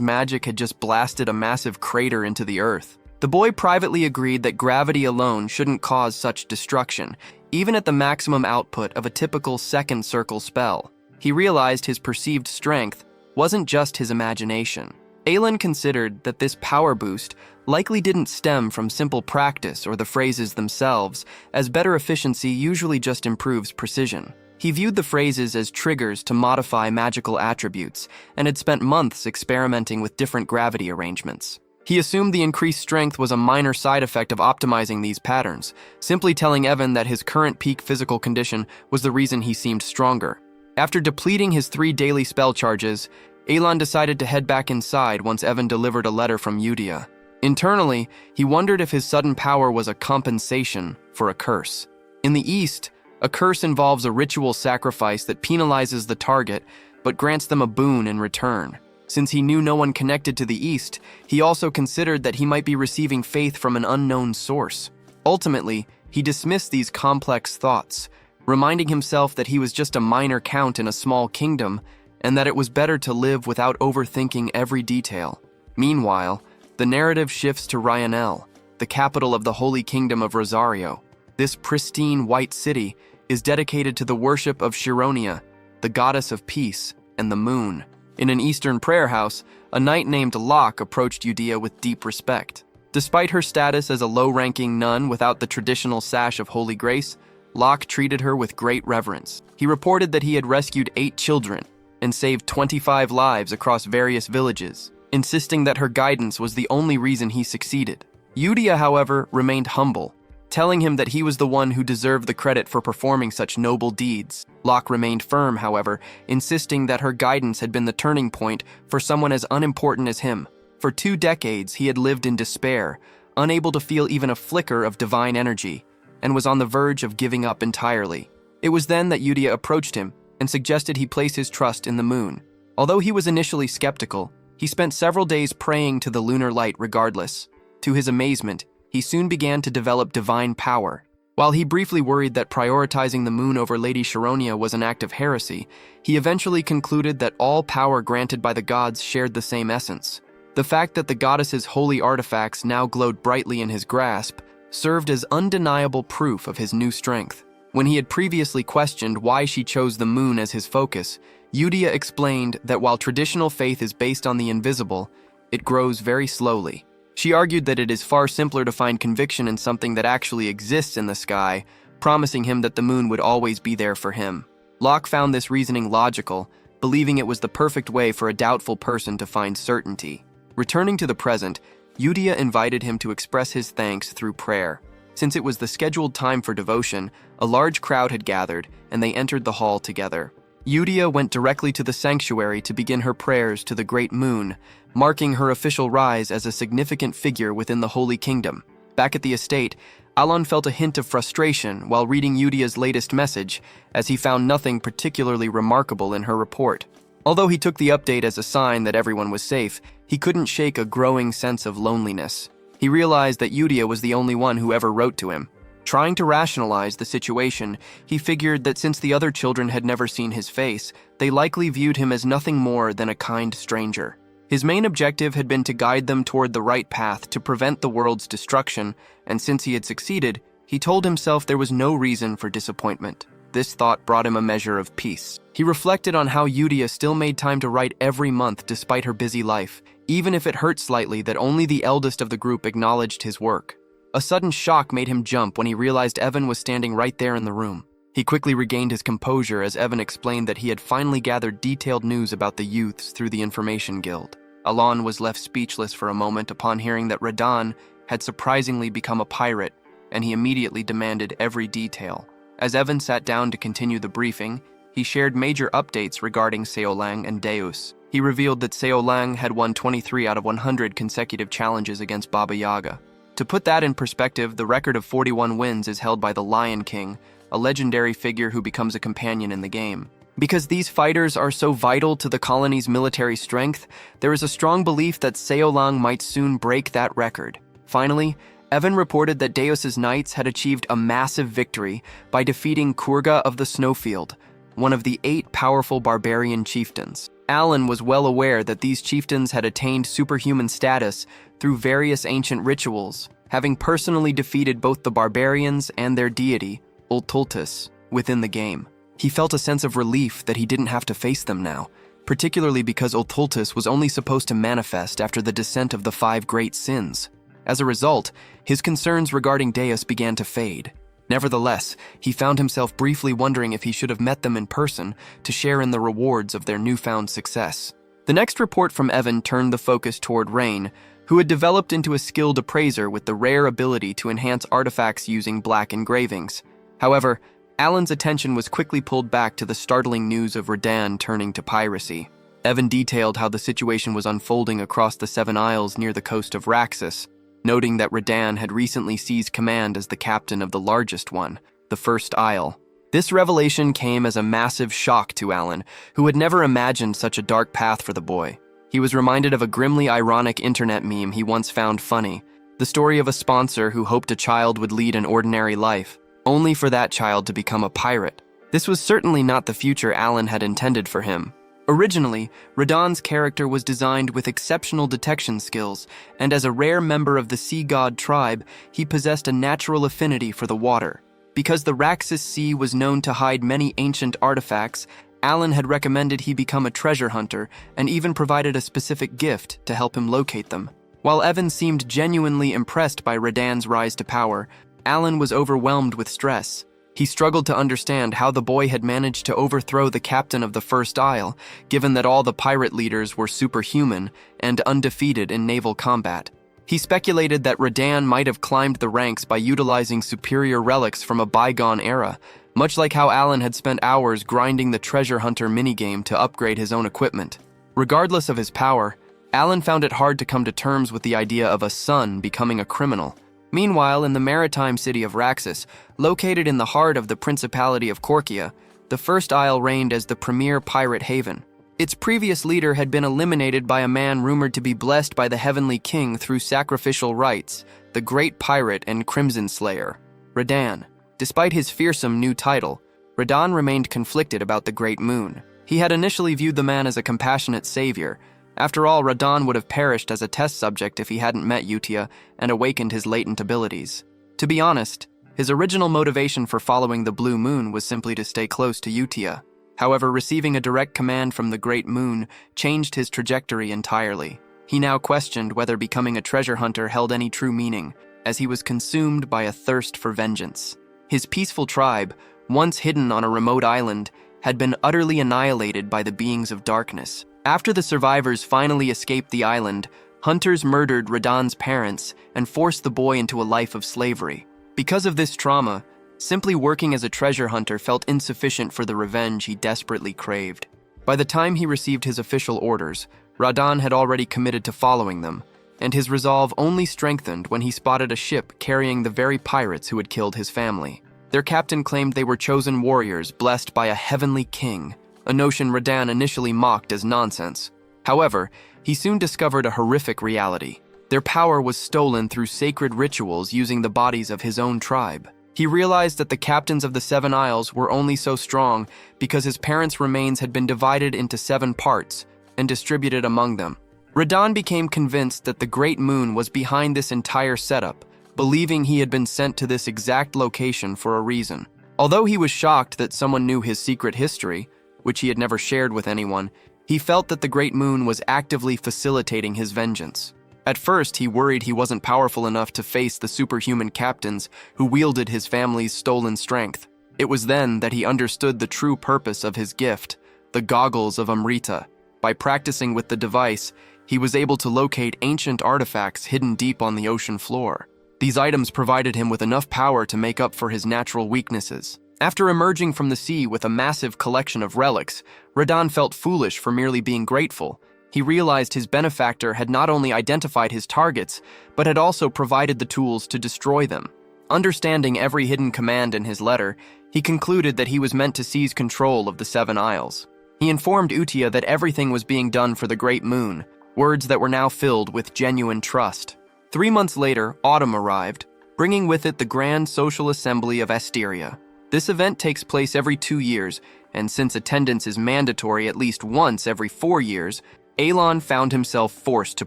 magic had just blasted a massive crater into the earth. The boy privately agreed that gravity alone shouldn't cause such destruction, even at the maximum output of a typical second circle spell. He realized his perceived strength wasn't just his imagination. Elan considered that this power boost likely didn't stem from simple practice or the phrases themselves, as better efficiency usually just improves precision. He viewed the phrases as triggers to modify magical attributes, and had spent months experimenting with different gravity arrangements. He assumed the increased strength was a minor side effect of optimizing these patterns, simply telling Evan that his current peak physical condition was the reason he seemed stronger. After depleting his 3 daily spell charges, Elan decided to head back inside once Evan delivered a letter from Eudia. Internally, he wondered if his sudden power was a compensation for a curse. In the East, a curse involves a ritual sacrifice that penalizes the target but grants them a boon in return. Since he knew no one connected to the East, he also considered that he might be receiving faith from an unknown source. Ultimately, he dismissed these complex thoughts, reminding himself that he was just a minor count in a small kingdom, and that it was better to live without overthinking every detail. Meanwhile, the narrative shifts to Ryanel, the capital of the Holy Kingdom of Rosario. This pristine white city is dedicated to the worship of Chironia, the goddess of peace and the moon. In an Eastern prayer house, a knight named Locke approached Eudia with deep respect. Despite her status as a low-ranking nun without the traditional sash of holy grace, Locke treated her with great reverence. He reported that he had rescued 8 children and saved 25 lives across various villages, insisting that her guidance was the only reason he succeeded. Eudia, however, remained humble, telling him that he was the one who deserved the credit for performing such noble deeds. Locke remained firm, however, insisting that her guidance had been the turning point for someone as unimportant as him. For 2 decades, he had lived in despair, unable to feel even a flicker of divine energy, and was on the verge of giving up entirely. It was then that Eudia approached him and suggested he place his trust in the moon. Although he was initially skeptical, he spent several days praying to the lunar light regardless. To his amazement, he soon began to develop divine power. While he briefly worried that prioritizing the moon over Lady Chironia was an act of heresy, he eventually concluded that all power granted by the gods shared the same essence. The fact that the goddess's holy artifacts now glowed brightly in his grasp served as undeniable proof of his new strength. When he had previously questioned why she chose the moon as his focus, Eudia explained that while traditional faith is based on the invisible, it grows very slowly. She argued that it is far simpler to find conviction in something that actually exists in the sky, promising him that the moon would always be there for him. Locke found this reasoning logical, believing it was the perfect way for a doubtful person to find certainty. Returning to the present, Eudia invited him to express his thanks through prayer. Since it was the scheduled time for devotion, a large crowd had gathered, and they entered the hall together. Eudia went directly to the sanctuary to begin her prayers to the great moon, marking her official rise as a significant figure within the Holy Kingdom. Back at the estate, Alon felt a hint of frustration while reading Eudia's latest message, as he found nothing particularly remarkable in her report. Although he took the update as a sign that everyone was safe, he couldn't shake a growing sense of loneliness. He realized that Eudia was the only one who ever wrote to him. Trying to rationalize the situation, he figured that since the other children had never seen his face, they likely viewed him as nothing more than a kind stranger. His main objective had been to guide them toward the right path to prevent the world's destruction, and since he had succeeded, he told himself there was no reason for disappointment. This thought brought him a measure of peace. He reflected on how Eudia still made time to write every month despite her busy life, even if it hurt slightly that only the eldest of the group acknowledged his work. A sudden shock made him jump when he realized Evan was standing right there in the room. He quickly regained his composure as Evan explained that he had finally gathered detailed news about the youths through the Information Guild. Alon was left speechless for a moment upon hearing that Radan had surprisingly become a pirate, and he immediately demanded every detail. As Evan sat down to continue the briefing, he shared major updates regarding Seolang and Deos. He revealed that Seolang had won 23 out of 100 consecutive challenges against Baba Yaga. To put that in perspective, the record of 41 wins is held by the Lion King, a legendary figure who becomes a companion in the game. Because these fighters are so vital to the colony's military strength, there is a strong belief that Seolang might soon break that record. Finally, Evan reported that Deos' knights had achieved a massive victory by defeating Kurga of the Snowfield, one of the 8 powerful barbarian chieftains. Alan was well aware that these chieftains had attained superhuman status through various ancient rituals, having personally defeated both the barbarians and their deity, Ultultus, within the game. He felt a sense of relief that he didn't have to face them now, particularly because Ultultus was only supposed to manifest after the descent of the 5 great sins. As a result, his concerns regarding Deus began to fade. Nevertheless, he found himself briefly wondering if he should have met them in person to share in the rewards of their newfound success. The next report from Evan turned the focus toward Rain, who had developed into a skilled appraiser with the rare ability to enhance artifacts using black engravings. However, Alan's attention was quickly pulled back to the startling news of Radan turning to piracy. Evan detailed how the situation was unfolding across the 7 Isles near the coast of Raxus, noting that Radan had recently seized command as the captain of the largest one, the First Isle. This revelation came as a massive shock to Alan, who had never imagined such a dark path for the boy. He was reminded of a grimly ironic internet meme he once found funny, the story of a sponsor who hoped a child would lead an ordinary life, only for that child to become a pirate. This was certainly not the future Alan had intended for him. Originally, Radan's character was designed with exceptional detection skills, and as a rare member of the Sea God tribe, he possessed a natural affinity for the water. Because the Raxus Sea was known to hide many ancient artifacts, Alan had recommended he become a treasure hunter and even provided a specific gift to help him locate them. While Evan seemed genuinely impressed by Radan's rise to power, Alan was overwhelmed with stress. He struggled to understand how the boy had managed to overthrow the captain of the First Isle, given that all the pirate leaders were superhuman and undefeated in naval combat. He speculated that Radan might have climbed the ranks by utilizing superior relics from a bygone era, much like how Alan had spent hours grinding the treasure hunter minigame to upgrade his own equipment. Regardless of his power, Alan found it hard to come to terms with the idea of a son becoming a criminal. Meanwhile, in the maritime city of Raxus, located in the heart of the Principality of Korkia, the First Isle reigned as the premier pirate haven. Its previous leader had been eliminated by a man rumored to be blessed by the Heavenly King through sacrificial rites, the Great Pirate and Crimson Slayer, Radan. Despite his fearsome new title, Radan remained conflicted about the Great Moon. He had initially viewed the man as a compassionate savior. After all, Radan would have perished as a test subject if he hadn't met Utia and awakened his latent abilities. To be honest, his original motivation for following the Blue Moon was simply to stay close to Utia. However, receiving a direct command from the Great Moon changed his trajectory entirely. He now questioned whether becoming a treasure hunter held any true meaning, as he was consumed by a thirst for vengeance. His peaceful tribe, once hidden on a remote island, had been utterly annihilated by the beings of darkness. After the survivors finally escaped the island, hunters murdered Radan's parents and forced the boy into a life of slavery. Because of this trauma, simply working as a treasure hunter felt insufficient for the revenge he desperately craved. By the time he received his official orders, Radan had already committed to following them, and his resolve only strengthened when he spotted a ship carrying the very pirates who had killed his family. Their captain claimed they were chosen warriors blessed by a heavenly king, a notion Radan initially mocked as nonsense. However, he soon discovered a horrific reality. Their power was stolen through sacred rituals using the bodies of his own tribe. He realized that the captains of the 7 Isles were only so strong because his parents' remains had been divided into 7 parts and distributed among them. Radan became convinced that the Great Moon was behind this entire setup, believing he had been sent to this exact location for a reason. Although he was shocked that someone knew his secret history, which he had never shared with anyone, he felt that the Great Moon was actively facilitating his vengeance. At first, he worried he wasn't powerful enough to face the superhuman captains who wielded his family's stolen strength. It was then that he understood the true purpose of his gift, the goggles of Amrita. By practicing with the device, he was able to locate ancient artifacts hidden deep on the ocean floor. These items provided him with enough power to make up for his natural weaknesses. After emerging from the sea with a massive collection of relics, Radon felt foolish for merely being grateful. He realized his benefactor had not only identified his targets, but had also provided the tools to destroy them. Understanding every hidden command in his letter, he concluded that he was meant to seize control of the 7 Isles. He informed Utia that everything was being done for the Great Moon, words that were now filled with genuine trust. 3 months later, autumn arrived, bringing with it the Grand Social Assembly of Asteria. This event takes place every 2 years, and since attendance is mandatory at least once every 4 years, Elon found himself forced to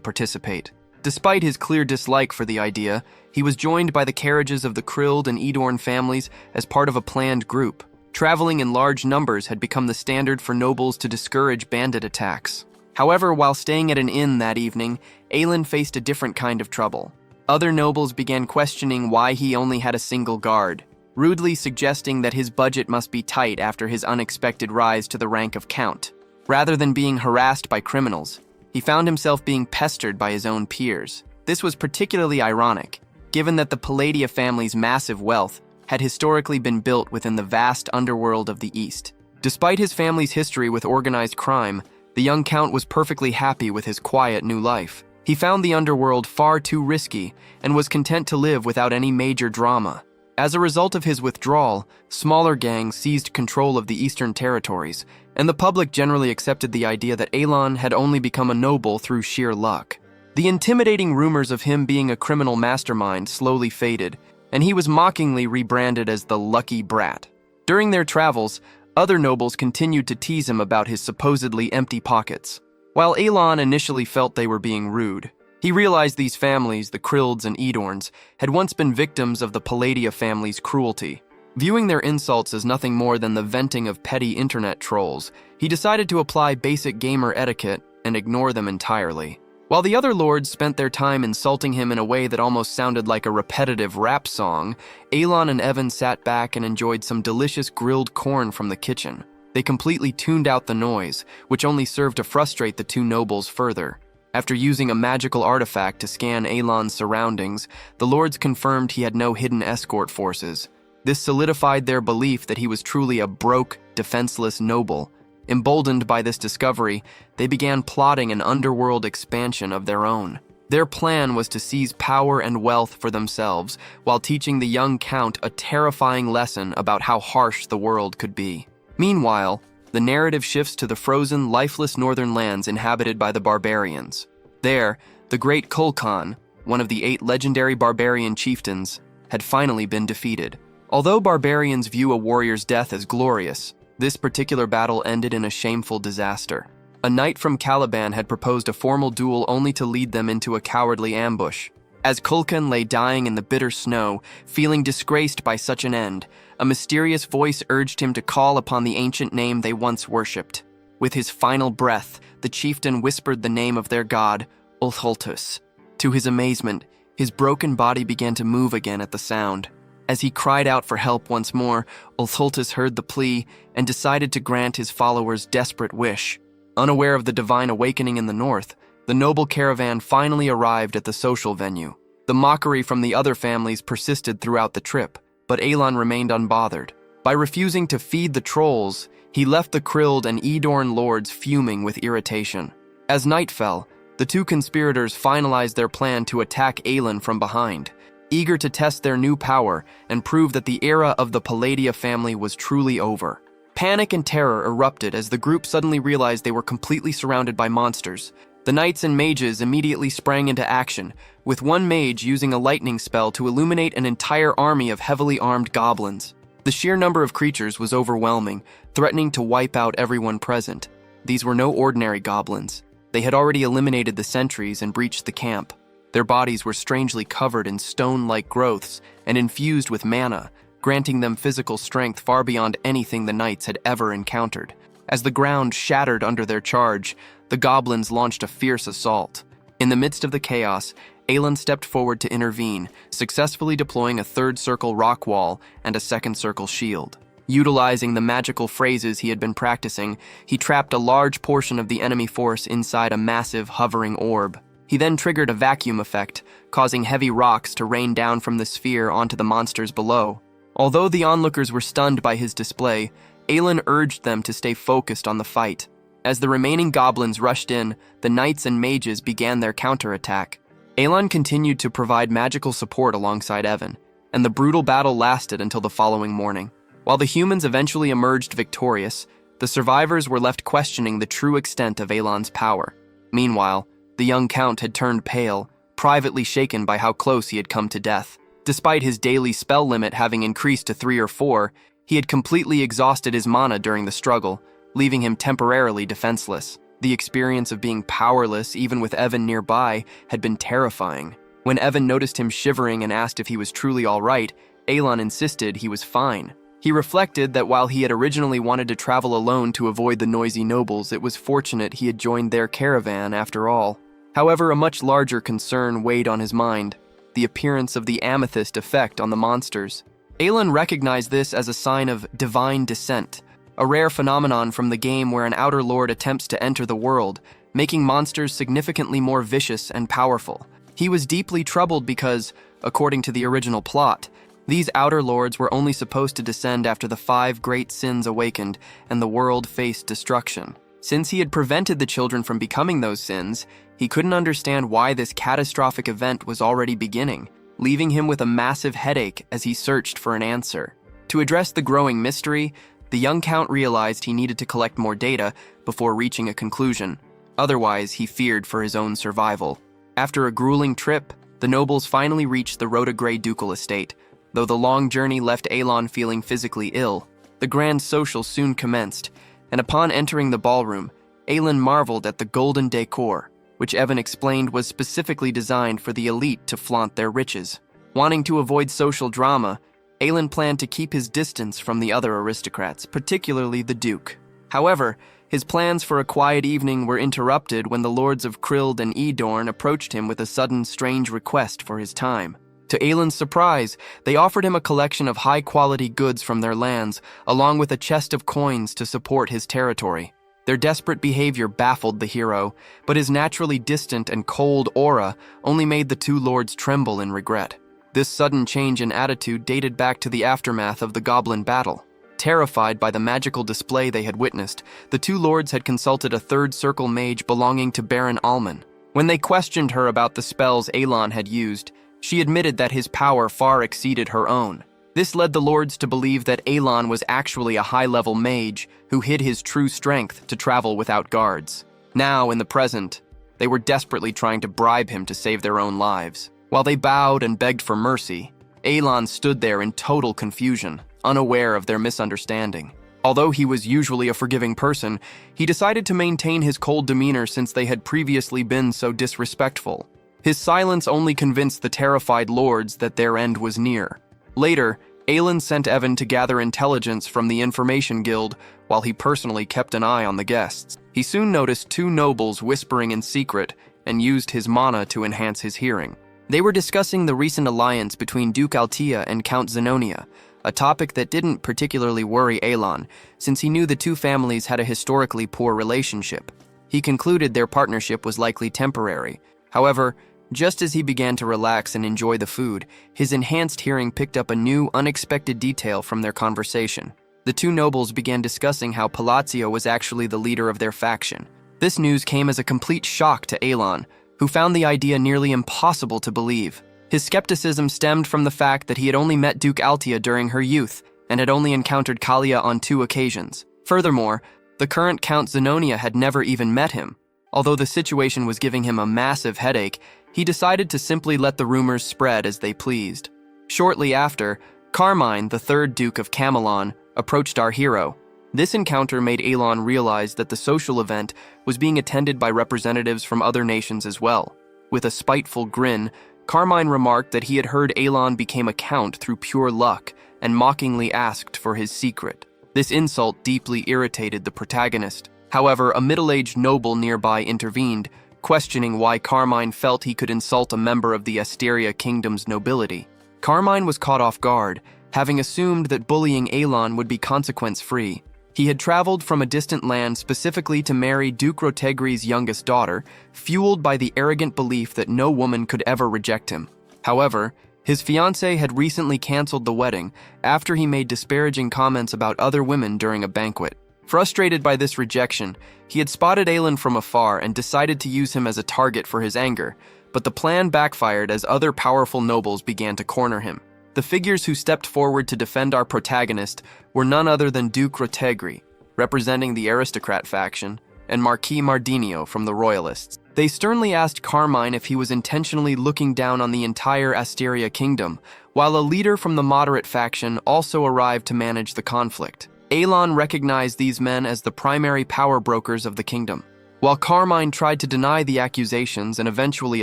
participate. Despite his clear dislike for the idea, he was joined by the carriages of the Krild and Edorn families as part of a planned group. Traveling in large numbers had become the standard for nobles to discourage bandit attacks. However, while staying at an inn that evening, Aelin faced a different kind of trouble. Other nobles began questioning why he only had a single guard, rudely suggesting that his budget must be tight after his unexpected rise to the rank of count. Rather than being harassed by criminals, he found himself being pestered by his own peers. This was particularly ironic, given that the Palladia family's massive wealth had historically been built within the vast underworld of the East. Despite his family's history with organized crime, the young count was perfectly happy with his quiet new life. He found the underworld far too risky and was content to live without any major drama. As a result of his withdrawal, smaller gangs seized control of the eastern territories, and the public generally accepted the idea that Elon had only become a noble through sheer luck. The intimidating rumors of him being a criminal mastermind slowly faded, and he was mockingly rebranded as the Lucky Brat. During their travels, other nobles continued to tease him about his supposedly empty pockets. While Elon initially felt they were being rude, he realized these families, the Krilds and Edorns, had once been victims of the Palladia family's cruelty. Viewing their insults as nothing more than the venting of petty internet trolls, he decided to apply basic gamer etiquette and ignore them entirely. While the other lords spent their time insulting him in a way that almost sounded like a repetitive rap song, Elon and Evan sat back and enjoyed some delicious grilled corn from the kitchen. They completely tuned out the noise, which only served to frustrate the two nobles further. After using a magical artifact to scan Elon's surroundings, the lords confirmed he had no hidden escort forces. This solidified their belief that he was truly a broke, defenseless noble. Emboldened by this discovery, they began plotting an underworld expansion of their own. Their plan was to seize power and wealth for themselves, while teaching the young count a terrifying lesson about how harsh the world could be. Meanwhile, the narrative shifts to the frozen, lifeless northern lands inhabited by the barbarians. There, the great Kulkan, one of the 8 legendary barbarian chieftains, had finally been defeated. Although barbarians view a warrior's death as glorious, this particular battle ended in a shameful disaster. A knight from Caliban had proposed a formal duel only to lead them into a cowardly ambush. As Kulkan lay dying in the bitter snow, feeling disgraced by such an end, a mysterious voice urged him to call upon the ancient name they once worshipped. With his final breath, the chieftain whispered the name of their god, Ulthultus. To his amazement, his broken body began to move again at the sound. As he cried out for help once more, Ulthultus heard the plea and decided to grant his followers' desperate wish. Unaware of the divine awakening in the north, the noble caravan finally arrived at the social venue. The mockery from the other families persisted throughout the trip, but Elon remained unbothered. By refusing to feed the trolls, he left the Krild and Edorn lords fuming with irritation. As night fell, the two conspirators finalized their plan to attack Elon from behind, eager to test their new power and prove that the era of the Palladia family was truly over. Panic and terror erupted as the group suddenly realized they were completely surrounded by monsters. The knights and mages immediately sprang into action, with one mage using a lightning spell to illuminate an entire army of heavily armed goblins. The sheer number of creatures was overwhelming, threatening to wipe out everyone present. These were no ordinary goblins. They had already eliminated the sentries and breached the camp. Their bodies were strangely covered in stone-like growths and infused with mana, granting them physical strength far beyond anything the knights had ever encountered. As the ground shattered under their charge, the goblins launched a fierce assault. In the midst of the chaos, Aelin stepped forward to intervene, successfully deploying a third circle rock wall and a second circle shield. Utilizing the magical phrases he had been practicing, he trapped a large portion of the enemy force inside a massive hovering orb. He then triggered a vacuum effect, causing heavy rocks to rain down from the sphere onto the monsters below. Although the onlookers were stunned by his display, Aelin urged them to stay focused on the fight. As the remaining goblins rushed in, the knights and mages began their counterattack. Aelin continued to provide magical support alongside Evan, and the brutal battle lasted until the following morning. While the humans eventually emerged victorious, the survivors were left questioning the true extent of Aelin's power. Meanwhile, the young count had turned pale, privately shaken by how close he had come to death. Despite his daily spell limit having increased to 3 or 4, he had completely exhausted his mana during the struggle, leaving him temporarily defenseless. The experience of being powerless, even with Evan nearby, had been terrifying. When Evan noticed him shivering and asked if he was truly all right, Aelin insisted he was fine. He reflected that while he had originally wanted to travel alone to avoid the noisy nobles, it was fortunate he had joined their caravan after all. However, a much larger concern weighed on his mind: the appearance of the amethyst effect on the monsters. Aelin recognized this as a sign of divine descent, a rare phenomenon from the game where an outer lord attempts to enter the world, making monsters significantly more vicious and powerful. He was deeply troubled because, according to the original plot, these outer lords were only supposed to descend after the 5 great sins awakened and the world faced destruction. Since he had prevented the children from becoming those sins, he couldn't understand why this catastrophic event was already beginning, leaving him with a massive headache as he searched for an answer. To address the growing mystery, the young count realized he needed to collect more data before reaching a conclusion. Otherwise, he feared for his own survival. After a grueling trip, the nobles finally reached the Rhoda Grey ducal estate. Though the long journey left Aelin feeling physically ill, the grand social soon commenced, and upon entering the ballroom, Aelin marveled at the golden decor, which Evan explained was specifically designed for the elite to flaunt their riches. Wanting to avoid social drama, Aelin planned to keep his distance from the other aristocrats, particularly the Duke. However, his plans for a quiet evening were interrupted when the lords of Krild and Edorn approached him with a sudden strange request for his time. To Aelin's surprise, they offered him a collection of high-quality goods from their lands, along with a chest of coins to support his territory. Their desperate behavior baffled the hero, but his naturally distant and cold aura only made the 2 lords tremble in regret. This sudden change in attitude dated back to the aftermath of the goblin battle. Terrified by the magical display they had witnessed, the 2 lords had consulted a third circle mage belonging to Baron Alman. When they questioned her about the spells Aelin had used, she admitted that his power far exceeded her own. This led the lords to believe that Aelin was actually a high-level mage who hid his true strength to travel without guards. Now, in the present, they were desperately trying to bribe him to save their own lives. While they bowed and begged for mercy, Aelin stood there in total confusion, unaware of their misunderstanding. Although he was usually a forgiving person, he decided to maintain his cold demeanor since they had previously been so disrespectful. His silence only convinced the terrified lords that their end was near. Later, Aelin sent Evan to gather intelligence from the Information Guild while he personally kept an eye on the guests. He soon noticed 2 nobles whispering in secret and used his mana to enhance his hearing. They were discussing the recent alliance between Duke Altea and Count Zenonia, a topic that didn't particularly worry Aelin, since he knew the 2 families had a historically poor relationship. He concluded their partnership was likely temporary. However, just as he began to relax and enjoy the food, his enhanced hearing picked up a new, unexpected detail from their conversation. The 2 nobles began discussing how Palacio was actually the leader of their faction. This news came as a complete shock to Aelin, who found the idea nearly impossible to believe. His skepticism stemmed from the fact that he had only met Duke Altea during her youth and had only encountered Kalia on 2 occasions. Furthermore, the current Count Zenonia had never even met him. Although the situation was giving him a massive headache, he decided to simply let the rumors spread as they pleased. Shortly after, Carmine, the 3rd Duke of Camelon, approached our hero. This encounter made Aelin realize that the social event was being attended by representatives from other nations as well. With a spiteful grin, Carmine remarked that he had heard Aelin became a count through pure luck and mockingly asked for his secret. This insult deeply irritated the protagonist. However, a middle-aged noble nearby intervened, questioning why Carmine felt he could insult a member of the Asteria Kingdom's nobility. Carmine was caught off guard, having assumed that bullying Elan would be consequence-free. He had traveled from a distant land specifically to marry Duke Rotegri's youngest daughter, fueled by the arrogant belief that no woman could ever reject him. However, his fiancée had recently canceled the wedding after he made disparaging comments about other women during a banquet. Frustrated by this rejection, he had spotted Elan from afar and decided to use him as a target for his anger, but the plan backfired as other powerful nobles began to corner him. The figures who stepped forward to defend our protagonist were none other than Duke Rotegri, representing the aristocrat faction, and Marquis Mardinio from the royalists. They sternly asked Carmine if he was intentionally looking down on the entire Asteria kingdom, while a leader from the moderate faction also arrived to manage the conflict. Elan recognized these men as the primary power brokers of the kingdom. While Carmine tried to deny the accusations and eventually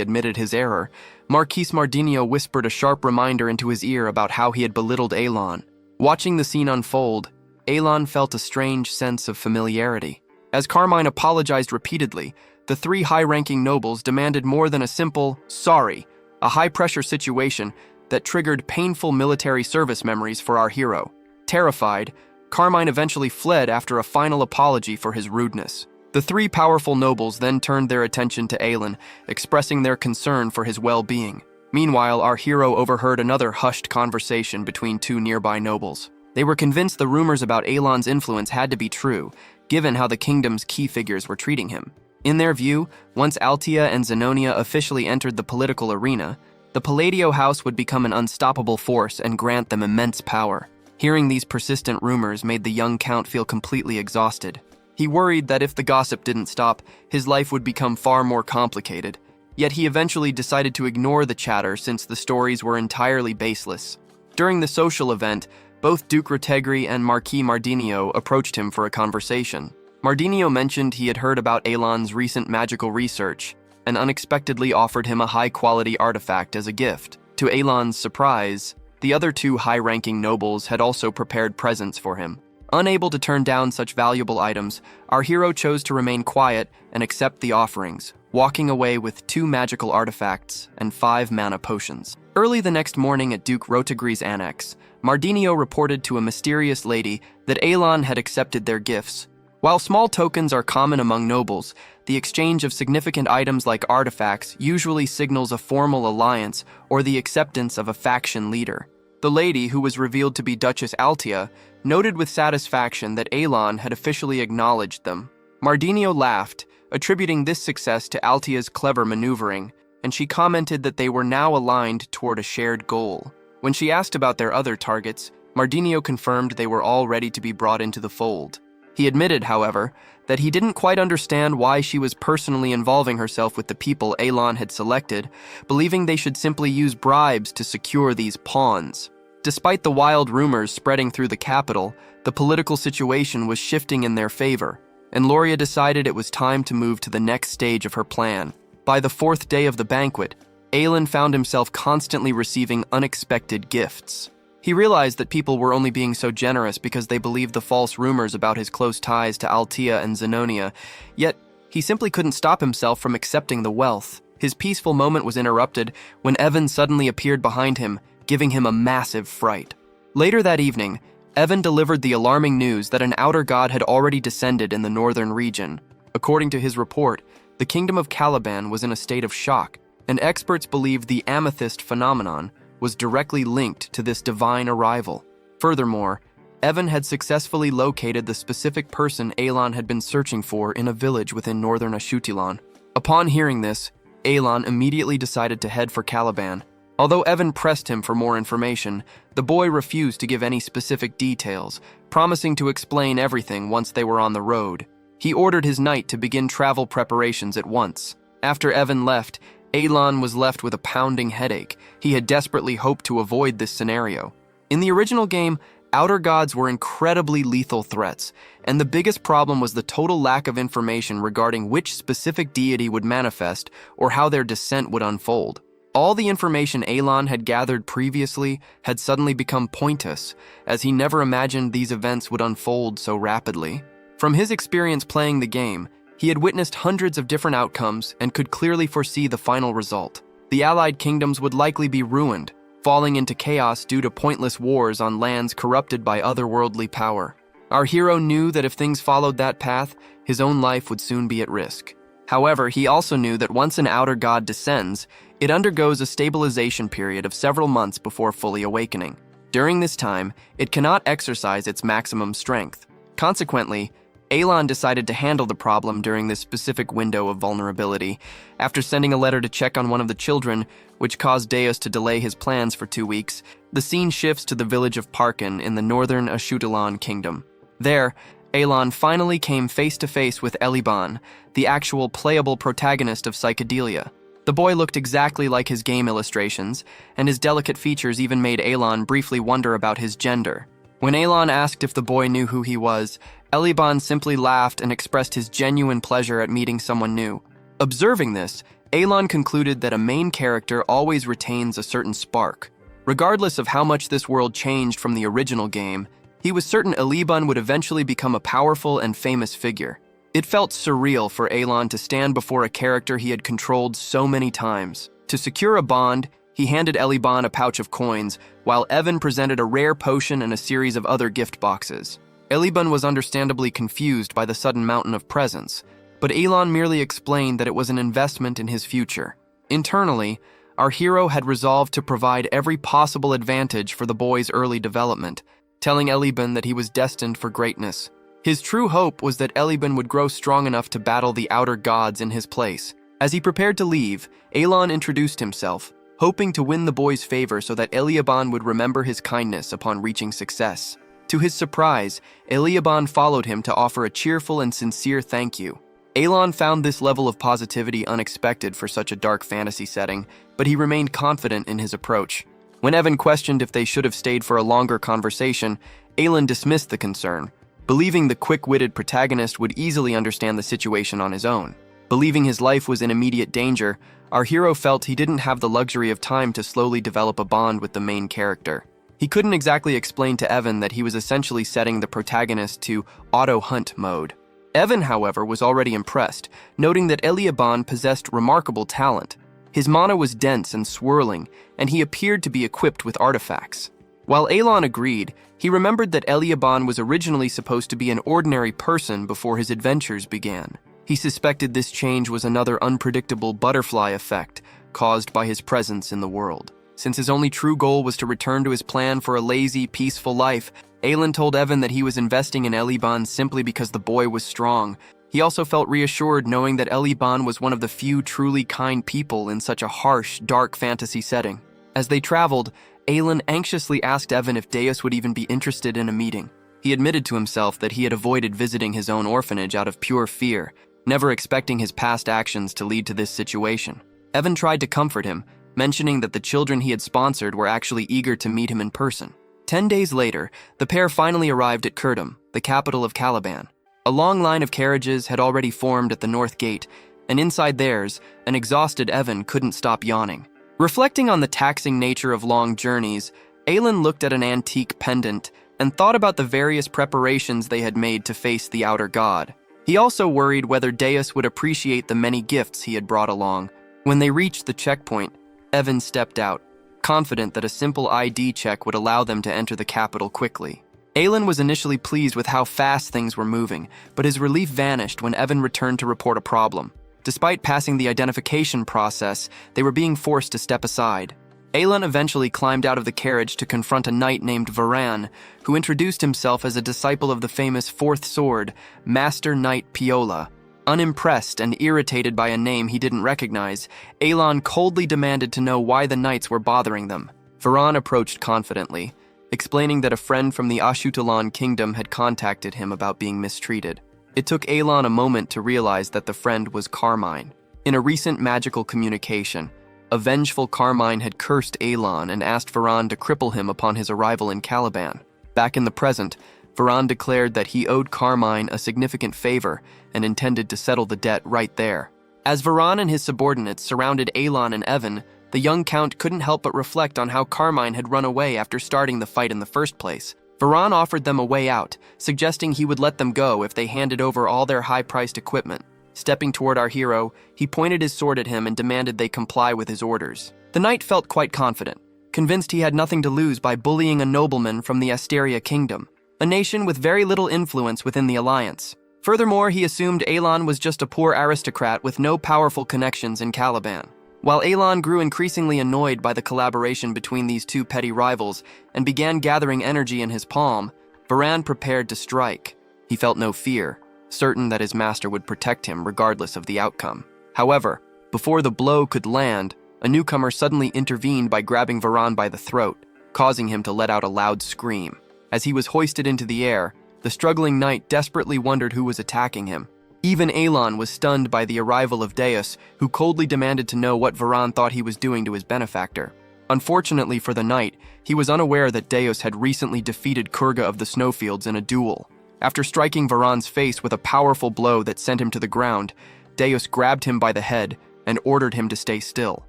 admitted his error, Marquis Mardinio whispered a sharp reminder into his ear about how he had belittled Elan. Watching the scene unfold, Elan felt a strange sense of familiarity. As Carmine apologized repeatedly, the three high-ranking nobles demanded more than a simple sorry, a high-pressure situation that triggered painful military service memories for our hero. Terrified, Carmine eventually fled after a final apology for his rudeness. The three powerful nobles then turned their attention to Elan, expressing their concern for his well-being. Meanwhile, our hero overheard another hushed conversation between two nearby nobles. They were convinced the rumors about Elan's influence had to be true, given how the kingdom's key figures were treating him. In their view, once Altea and Zenonia officially entered the political arena, the Palladio house would become an unstoppable force and grant them immense power. Hearing these persistent rumors made the young count feel completely exhausted. He worried that if the gossip didn't stop, his life would become far more complicated. Yet he eventually decided to ignore the chatter since the stories were entirely baseless. During the social event, both Duke Rotegri and Marquis Mardinio approached him for a conversation. Mardinio mentioned he had heard about Elan's recent magical research and unexpectedly offered him a high-quality artifact as a gift. To Elan's surprise, the other two high-ranking nobles had also prepared presents for him. Unable to turn down such valuable items, our hero chose to remain quiet and accept the offerings, walking away with 2 magical artifacts and 5 mana potions. Early the next morning at Duke Rotegri's annex, Mardinio reported to a mysterious lady that Elan had accepted their gifts. While small tokens are common among nobles, the exchange of significant items like artifacts usually signals a formal alliance or the acceptance of a faction leader. The lady, who was revealed to be Duchess Altea, noted with satisfaction that Elan had officially acknowledged them. Mardinio laughed, attributing this success to Altea's clever maneuvering, and she commented that they were now aligned toward a shared goal. When she asked about their other targets, Mardinio confirmed they were all ready to be brought into the fold. He admitted, however, that he didn't quite understand why she was personally involving herself with the people Elan had selected, believing they should simply use bribes to secure these pawns. Despite the wild rumors spreading through the capital, the political situation was shifting in their favor, and Loria decided it was time to move to the next stage of her plan. By the 4th day of the banquet, Elan found himself constantly receiving unexpected gifts. He realized that people were only being so generous because they believed the false rumors about his close ties to Altea and Zenonia, yet he simply couldn't stop himself from accepting the wealth. His peaceful moment was interrupted when Evan suddenly appeared behind him, giving him a massive fright. Later that evening, Evan delivered the alarming news that an outer god had already descended in the northern region. According to his report, the kingdom of Caliban was in a state of shock, and experts believed the amethyst phenomenon was directly linked to this divine arrival. Furthermore, Evan had successfully located the specific person Elan had been searching for in a village within northern Ashutilan. Upon hearing this, Elan immediately decided to head for Caliban. Although Evan pressed him for more information, the boy refused to give any specific details, promising to explain everything once they were on the road. He ordered his knight to begin travel preparations at once. After Evan left, Elan was left with a pounding headache. He had desperately hoped to avoid this scenario. In the original game, outer gods were incredibly lethal threats, and the biggest problem was the total lack of information regarding which specific deity would manifest or how their descent would unfold. All the information Elan had gathered previously had suddenly become pointless, as he never imagined these events would unfold so rapidly. From his experience playing the game, he had witnessed hundreds of different outcomes and could clearly foresee the final result. The allied kingdoms would likely be ruined, falling into chaos due to pointless wars on lands corrupted by otherworldly power. Our hero knew that if things followed that path, his own life would soon be at risk. However, he also knew that once an outer god descends, it undergoes a stabilization period of several months before fully awakening. During this time, it cannot exercise its maximum strength. Consequently, Elan decided to handle the problem during this specific window of vulnerability. After sending a letter to check on one of the children, which caused Deos to delay his plans for 2 weeks, the scene shifts to the village of Parkin in the northern Ashutelan kingdom. There, Elan finally came face-to-face with Eliban, the actual playable protagonist of Psychedelia. The boy looked exactly like his game illustrations, and his delicate features even made Elan briefly wonder about his gender. When Elan asked if the boy knew who he was, Eliban simply laughed and expressed his genuine pleasure at meeting someone new. Observing this, Elan concluded that a main character always retains a certain spark. Regardless of how much this world changed from the original game, he was certain Eliban would eventually become a powerful and famous figure. It felt surreal for Elan to stand before a character he had controlled so many times. To secure a bond, he handed Eliban a pouch of coins, while Evan presented a rare potion and a series of other gift boxes. Eliban was understandably confused by the sudden mountain of presents, but Elan merely explained that it was an investment in his future. Internally, our hero had resolved to provide every possible advantage for the boy's early development, telling Eliban that he was destined for greatness. His true hope was that Eliban would grow strong enough to battle the outer gods in his place. As he prepared to leave, Elan introduced himself, hoping to win the boy's favor so that Eliban would remember his kindness upon reaching success. To his surprise, Eliban followed him to offer a cheerful and sincere thank you. Elan found this level of positivity unexpected for such a dark fantasy setting, but he remained confident in his approach. When Evan questioned if they should have stayed for a longer conversation, Elan dismissed the concern, believing the quick-witted protagonist would easily understand the situation on his own. Believing his life was in immediate danger, our hero felt he didn't have the luxury of time to slowly develop a bond with the main character. He couldn't exactly explain to Evan that he was essentially setting the protagonist to auto-hunt mode. Evan, however, was already impressed, noting that Eliban possessed remarkable talent. His mana was dense and swirling, and he appeared to be equipped with artifacts. While Elan agreed, he remembered that Eliban was originally supposed to be an ordinary person before his adventures began. He suspected this change was another unpredictable butterfly effect caused by his presence in the world. Since his only true goal was to return to his plan for a lazy, peaceful life, Elan told Evan that he was investing in Eliban simply because the boy was strong. He also felt reassured knowing that Eliban was one of the few truly kind people in such a harsh, dark fantasy setting. As they traveled, Elan anxiously asked Evan if Deos would even be interested in a meeting. He admitted to himself that he had avoided visiting his own orphanage out of pure fear, never expecting his past actions to lead to this situation. Evan tried to comfort him, mentioning that the children he had sponsored were actually eager to meet him in person. 10 days later, the pair finally arrived at Kurdum, the capital of Caliban. A long line of carriages had already formed at the north gate, and inside theirs, an exhausted Evan couldn't stop yawning. Reflecting on the taxing nature of long journeys, Elan looked at an antique pendant and thought about the various preparations they had made to face the outer god. He also worried whether Deos would appreciate the many gifts he had brought along. When they reached the checkpoint, Evan stepped out, confident that a simple ID check would allow them to enter the capital quickly. Elan was initially pleased with how fast things were moving, but his relief vanished when Evan returned to report a problem. Despite passing the identification process, they were being forced to step aside. Elan eventually climbed out of the carriage to confront a knight named Varan, who introduced himself as a disciple of the famous Fourth Sword, Master Knight Piola. Unimpressed and irritated by a name he didn't recognize, Elan coldly demanded to know why the knights were bothering them. Varan approached confidently, explaining that a friend from the Ashutelan kingdom had contacted him about being mistreated. It took Elan a moment to realize that the friend was Carmine. In a recent magical communication, a vengeful Carmine had cursed Elan and asked Varan to cripple him upon his arrival in Caliban. Back in the present, Varan declared that he owed Carmine a significant favor and intended to settle the debt right there. As Varan and his subordinates surrounded Elan and Evan, the young count couldn't help but reflect on how Carmine had run away after starting the fight in the first place. Varan offered them a way out, suggesting he would let them go if they handed over all their high-priced equipment. Stepping toward our hero, he pointed his sword at him and demanded they comply with his orders. The knight felt quite confident, convinced he had nothing to lose by bullying a nobleman from the Asteria kingdom, a nation with very little influence within the alliance. Furthermore, he assumed Elan was just a poor aristocrat with no powerful connections in Caliban. While Elan grew increasingly annoyed by the collaboration between these two petty rivals and began gathering energy in his palm, Varan prepared to strike. He felt no fear, certain that his master would protect him regardless of the outcome. However, before the blow could land, a newcomer suddenly intervened by grabbing Varan by the throat, causing him to let out a loud scream. As he was hoisted into the air, the struggling knight desperately wondered who was attacking him. Even Elan was stunned by the arrival of Deos, who coldly demanded to know what Varan thought he was doing to his benefactor. Unfortunately for the knight, he was unaware that Deos had recently defeated Kurga of the Snowfields in a duel. After striking Varan's face with a powerful blow that sent him to the ground, Deos grabbed him by the head and ordered him to stay still.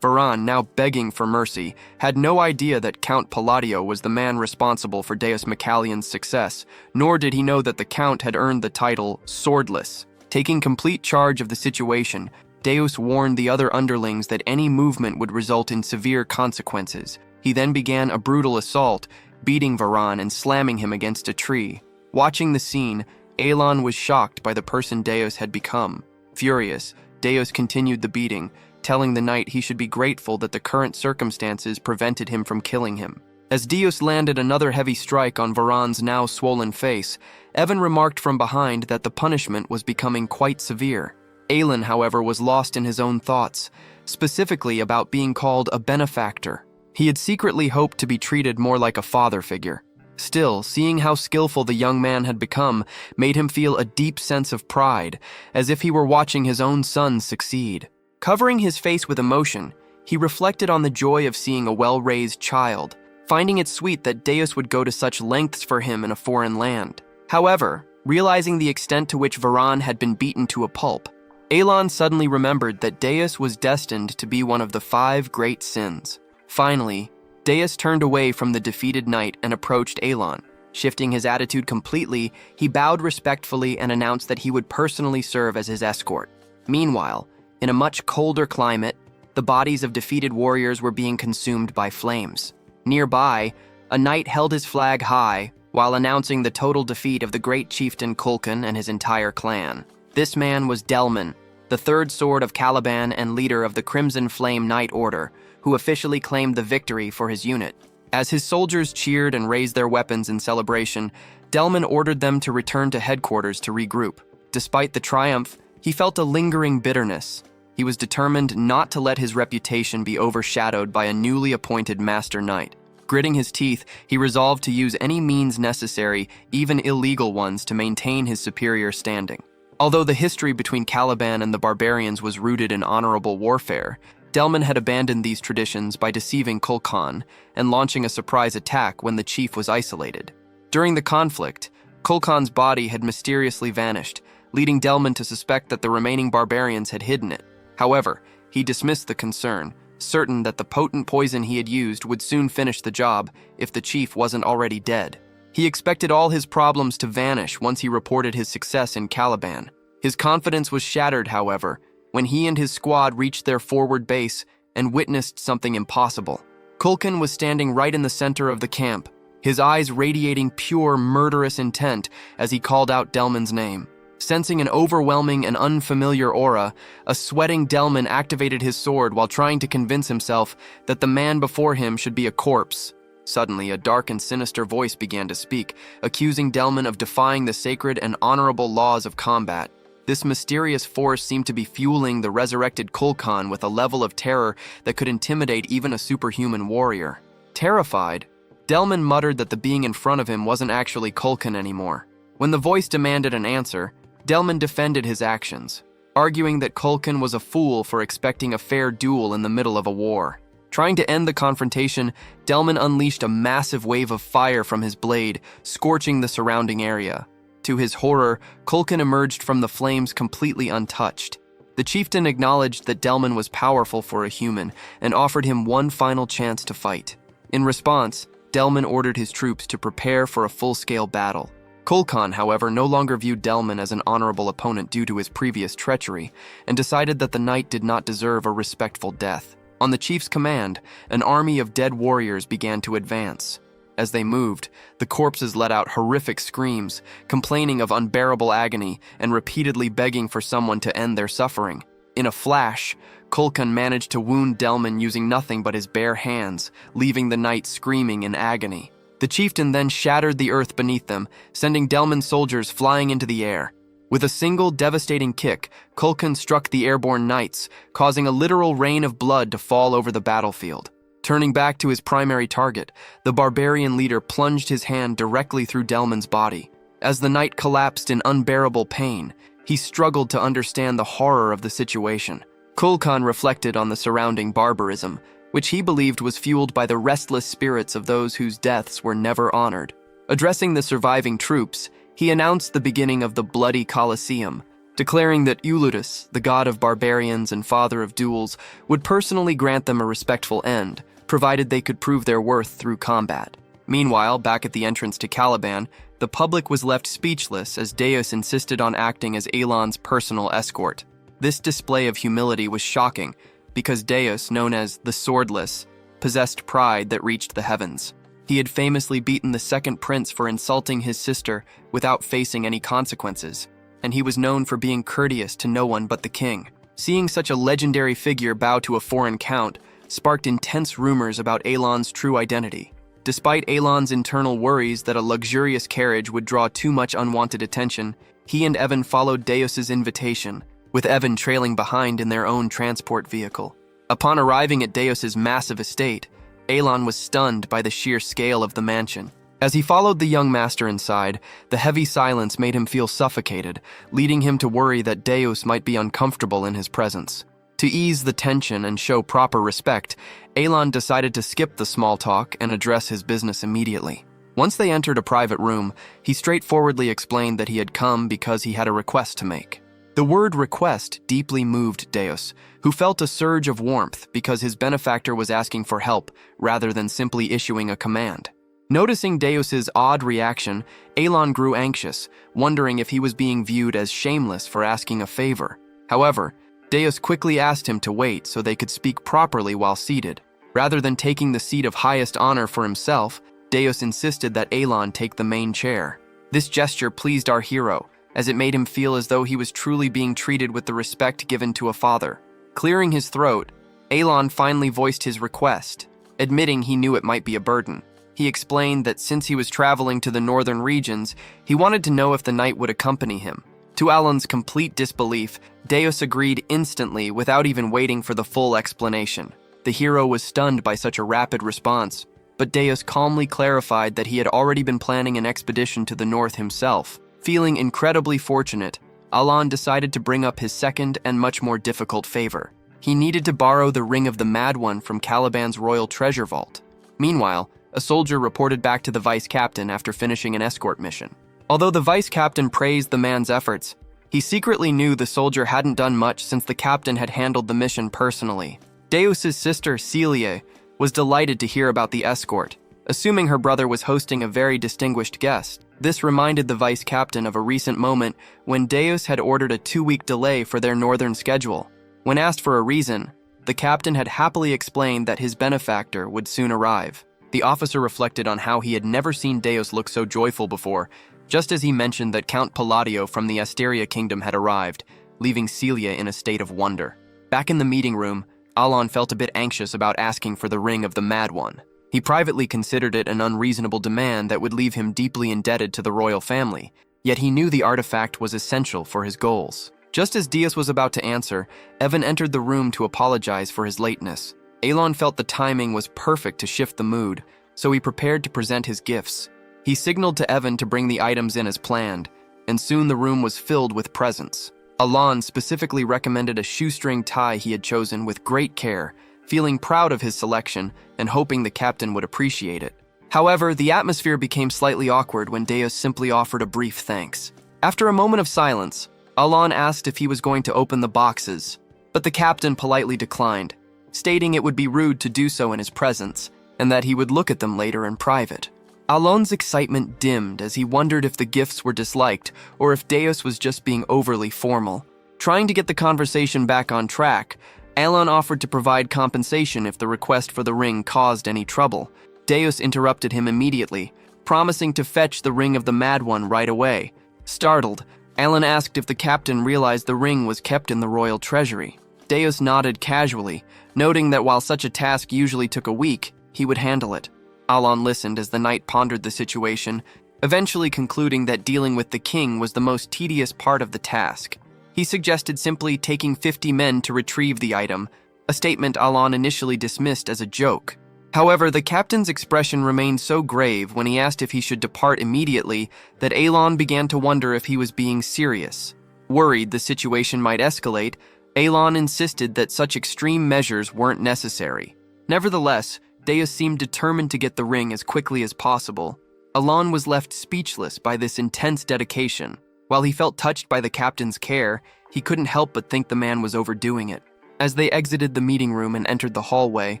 Varan, now begging for mercy, had no idea that Count Palladio was the man responsible for Deus Macallion's success, nor did he know that the Count had earned the title Swordless. Taking complete charge of the situation, Deus warned the other underlings that any movement would result in severe consequences. He then began a brutal assault, beating Varan and slamming him against a tree. Watching the scene, Elan was shocked by the person Deus had become. Furious, Deus continued the beating, telling the knight he should be grateful that the current circumstances prevented him from killing him. As Deus landed another heavy strike on Varan's now swollen face, Evan remarked from behind that the punishment was becoming quite severe. Aelin, however, was lost in his own thoughts, specifically about being called a benefactor. He had secretly hoped to be treated more like a father figure. Still, seeing how skillful the young man had become made him feel a deep sense of pride, as if he were watching his own son succeed. Covering his face with emotion, he reflected on the joy of seeing a well-raised child, finding it sweet that Deus would go to such lengths for him in a foreign land. However, realizing the extent to which Varan had been beaten to a pulp, Elan suddenly remembered that Deus was destined to be one of the 5 great sins. Finally, Deus turned away from the defeated knight and approached Elan. Shifting his attitude completely, he bowed respectfully and announced that he would personally serve as his escort. Meanwhile, in a much colder climate, the bodies of defeated warriors were being consumed by flames. Nearby, a knight held his flag high while announcing the total defeat of the great chieftain Kulkan and his entire clan. This man was Delman, the third sword of Caliban and leader of the Crimson Flame Knight Order, who officially claimed the victory for his unit. As his soldiers cheered and raised their weapons in celebration, Delman ordered them to return to headquarters to regroup. Despite the triumph, he felt a lingering bitterness. He was determined not to let his reputation be overshadowed by a newly appointed master knight. Gritting his teeth, he resolved to use any means necessary, even illegal ones, to maintain his superior standing. Although the history between Caliban and the barbarians was rooted in honorable warfare, Delman had abandoned these traditions by deceiving Kulkan and launching a surprise attack when the chief was isolated. During the conflict, Kulkan's body had mysteriously vanished, leading Delman to suspect that the remaining barbarians had hidden it. However, he dismissed the concern, certain that the potent poison he had used would soon finish the job if the chief wasn't already dead. He expected all his problems to vanish once he reported his success in Caliban. His confidence was shattered, however, when he and his squad reached their forward base and witnessed something impossible. Kulkan was standing right in the center of the camp, his eyes radiating pure, murderous intent as he called out Delman's name. Sensing an overwhelming and unfamiliar aura, a sweating Delman activated his sword while trying to convince himself that the man before him should be a corpse. Suddenly, a dark and sinister voice began to speak, accusing Delman of defying the sacred and honorable laws of combat. This mysterious force seemed to be fueling the resurrected Kulkan with a level of terror that could intimidate even a superhuman warrior. Terrified, Delman muttered that the being in front of him wasn't actually Kulkan anymore. When the voice demanded an answer, Delman defended his actions, arguing that Kulkan was a fool for expecting a fair duel in the middle of a war. Trying to end the confrontation, Delman unleashed a massive wave of fire from his blade, scorching the surrounding area. To his horror, Kulkan emerged from the flames completely untouched. The chieftain acknowledged that Delman was powerful for a human and offered him one final chance to fight. In response, Delman ordered his troops to prepare for a full-scale battle. Kulkan, however, no longer viewed Delman as an honorable opponent due to his previous treachery, and decided that the knight did not deserve a respectful death. On the chief's command, an army of dead warriors began to advance. As they moved, the corpses let out horrific screams, complaining of unbearable agony and repeatedly begging for someone to end their suffering. In a flash, Kulkan managed to wound Delman using nothing but his bare hands, leaving the knight screaming in agony. The chieftain then shattered the earth beneath them, sending Delman's soldiers flying into the air. With a single devastating kick, Kulkan struck the airborne knights, causing a literal rain of blood to fall over the battlefield. Turning back to his primary target, the barbarian leader plunged his hand directly through Delman's body. As the knight collapsed in unbearable pain, he struggled to understand the horror of the situation. Kulkan reflected on the surrounding barbarism, which he believed was fueled by the restless spirits of those whose deaths were never honored. Addressing the surviving troops, he announced the beginning of the bloody Colosseum, declaring that Uludus, the god of barbarians and father of duels, would personally grant them a respectful end, provided they could prove their worth through combat. Meanwhile, back at the entrance to Caliban, the public was left speechless as Deos insisted on acting as Elon's personal escort. This display of humility was shocking, because Deos, known as the Swordless, possessed pride that reached the heavens. He had famously beaten the second prince for insulting his sister without facing any consequences, and he was known for being courteous to no one but the king. Seeing such a legendary figure bow to a foreign count sparked intense rumors about Elon's true identity. Despite Elon's internal worries that a luxurious carriage would draw too much unwanted attention, he and Evan followed Deos's invitation, with Evan trailing behind in their own transport vehicle. Upon arriving at Deos's massive estate, Elon was stunned by the sheer scale of the mansion. As he followed the young master inside, the heavy silence made him feel suffocated, leading him to worry that Deos might be uncomfortable in his presence. To ease the tension and show proper respect, Elon decided to skip the small talk and address his business immediately. Once they entered a private room, he straightforwardly explained that he had come because he had a request to make. The word request deeply moved Deos, who felt a surge of warmth because his benefactor was asking for help rather than simply issuing a command. Noticing Deos's odd reaction, Elon grew anxious, wondering if he was being viewed as shameless for asking a favor. However, Deos quickly asked him to wait so they could speak properly while seated. Rather than taking the seat of highest honor for himself, Deos insisted that Elon take the main chair. This gesture pleased our hero, as it made him feel as though he was truly being treated with the respect given to a father. Clearing his throat, Elon finally voiced his request, admitting he knew it might be a burden. He explained that since he was traveling to the northern regions, he wanted to know if the knight would accompany him. To Alan's complete disbelief, Deos agreed instantly without even waiting for the full explanation. The hero was stunned by such a rapid response, but Deos calmly clarified that he had already been planning an expedition to the north himself. Feeling incredibly fortunate, Alan decided to bring up his second and much more difficult favor. He needed to borrow the Ring of the Mad One from Caliban's royal treasure vault. Meanwhile, a soldier reported back to the vice captain after finishing an escort mission. Although the vice captain praised the man's efforts, he secretly knew the soldier hadn't done much since the captain had handled the mission personally. Deos's sister, Celia, was delighted to hear about the escort, assuming her brother was hosting a very distinguished guest. This reminded the vice captain of a recent moment when Deos had ordered a 2-week delay for their northern schedule. When asked for a reason, the captain had happily explained that his benefactor would soon arrive. The officer reflected on how he had never seen Deos look so joyful before, just as he mentioned that Count Palladio from the Asteria kingdom had arrived, leaving Celia in a state of wonder. Back in the meeting room, Alan felt a bit anxious about asking for the Ring of the Mad One. He privately considered it an unreasonable demand that would leave him deeply indebted to the royal family, yet he knew the artifact was essential for his goals. Just as Deos was about to answer, Evan entered the room to apologize for his lateness. Elon felt the timing was perfect to shift the mood, so he prepared to present his gifts. He signaled to Evan to bring the items in as planned, and soon the room was filled with presents. Alan specifically recommended a shoestring tie he had chosen with great care, feeling proud of his selection and hoping the captain would appreciate it. However, the atmosphere became slightly awkward when Deos simply offered a brief thanks. After a moment of silence, Alan asked if he was going to open the boxes, but the captain politely declined, stating it would be rude to do so in his presence, and that he would look at them later in private. Alon's excitement dimmed as he wondered if the gifts were disliked or if Deos was just being overly formal. Trying to get the conversation back on track, Alon offered to provide compensation if the request for the ring caused any trouble. Deos interrupted him immediately, promising to fetch the ring of the Mad One right away. Startled, Alon asked if the captain realized the ring was kept in the royal treasury. Deos nodded casually, noting that while such a task usually took a week, he would handle it. Alon listened as the knight pondered the situation, eventually concluding that dealing with the king was the most tedious part of the task. He suggested simply taking 50 men to retrieve the item, a statement Alon initially dismissed as a joke. However, the captain's expression remained so grave when he asked if he should depart immediately that Alon began to wonder if he was being serious. Worried the situation might escalate, Alon insisted that such extreme measures weren't necessary. Nevertheless, Deos seemed determined to get the ring as quickly as possible. Alon was left speechless by this intense dedication. While he felt touched by the captain's care, he couldn't help but think the man was overdoing it. As they exited the meeting room and entered the hallway,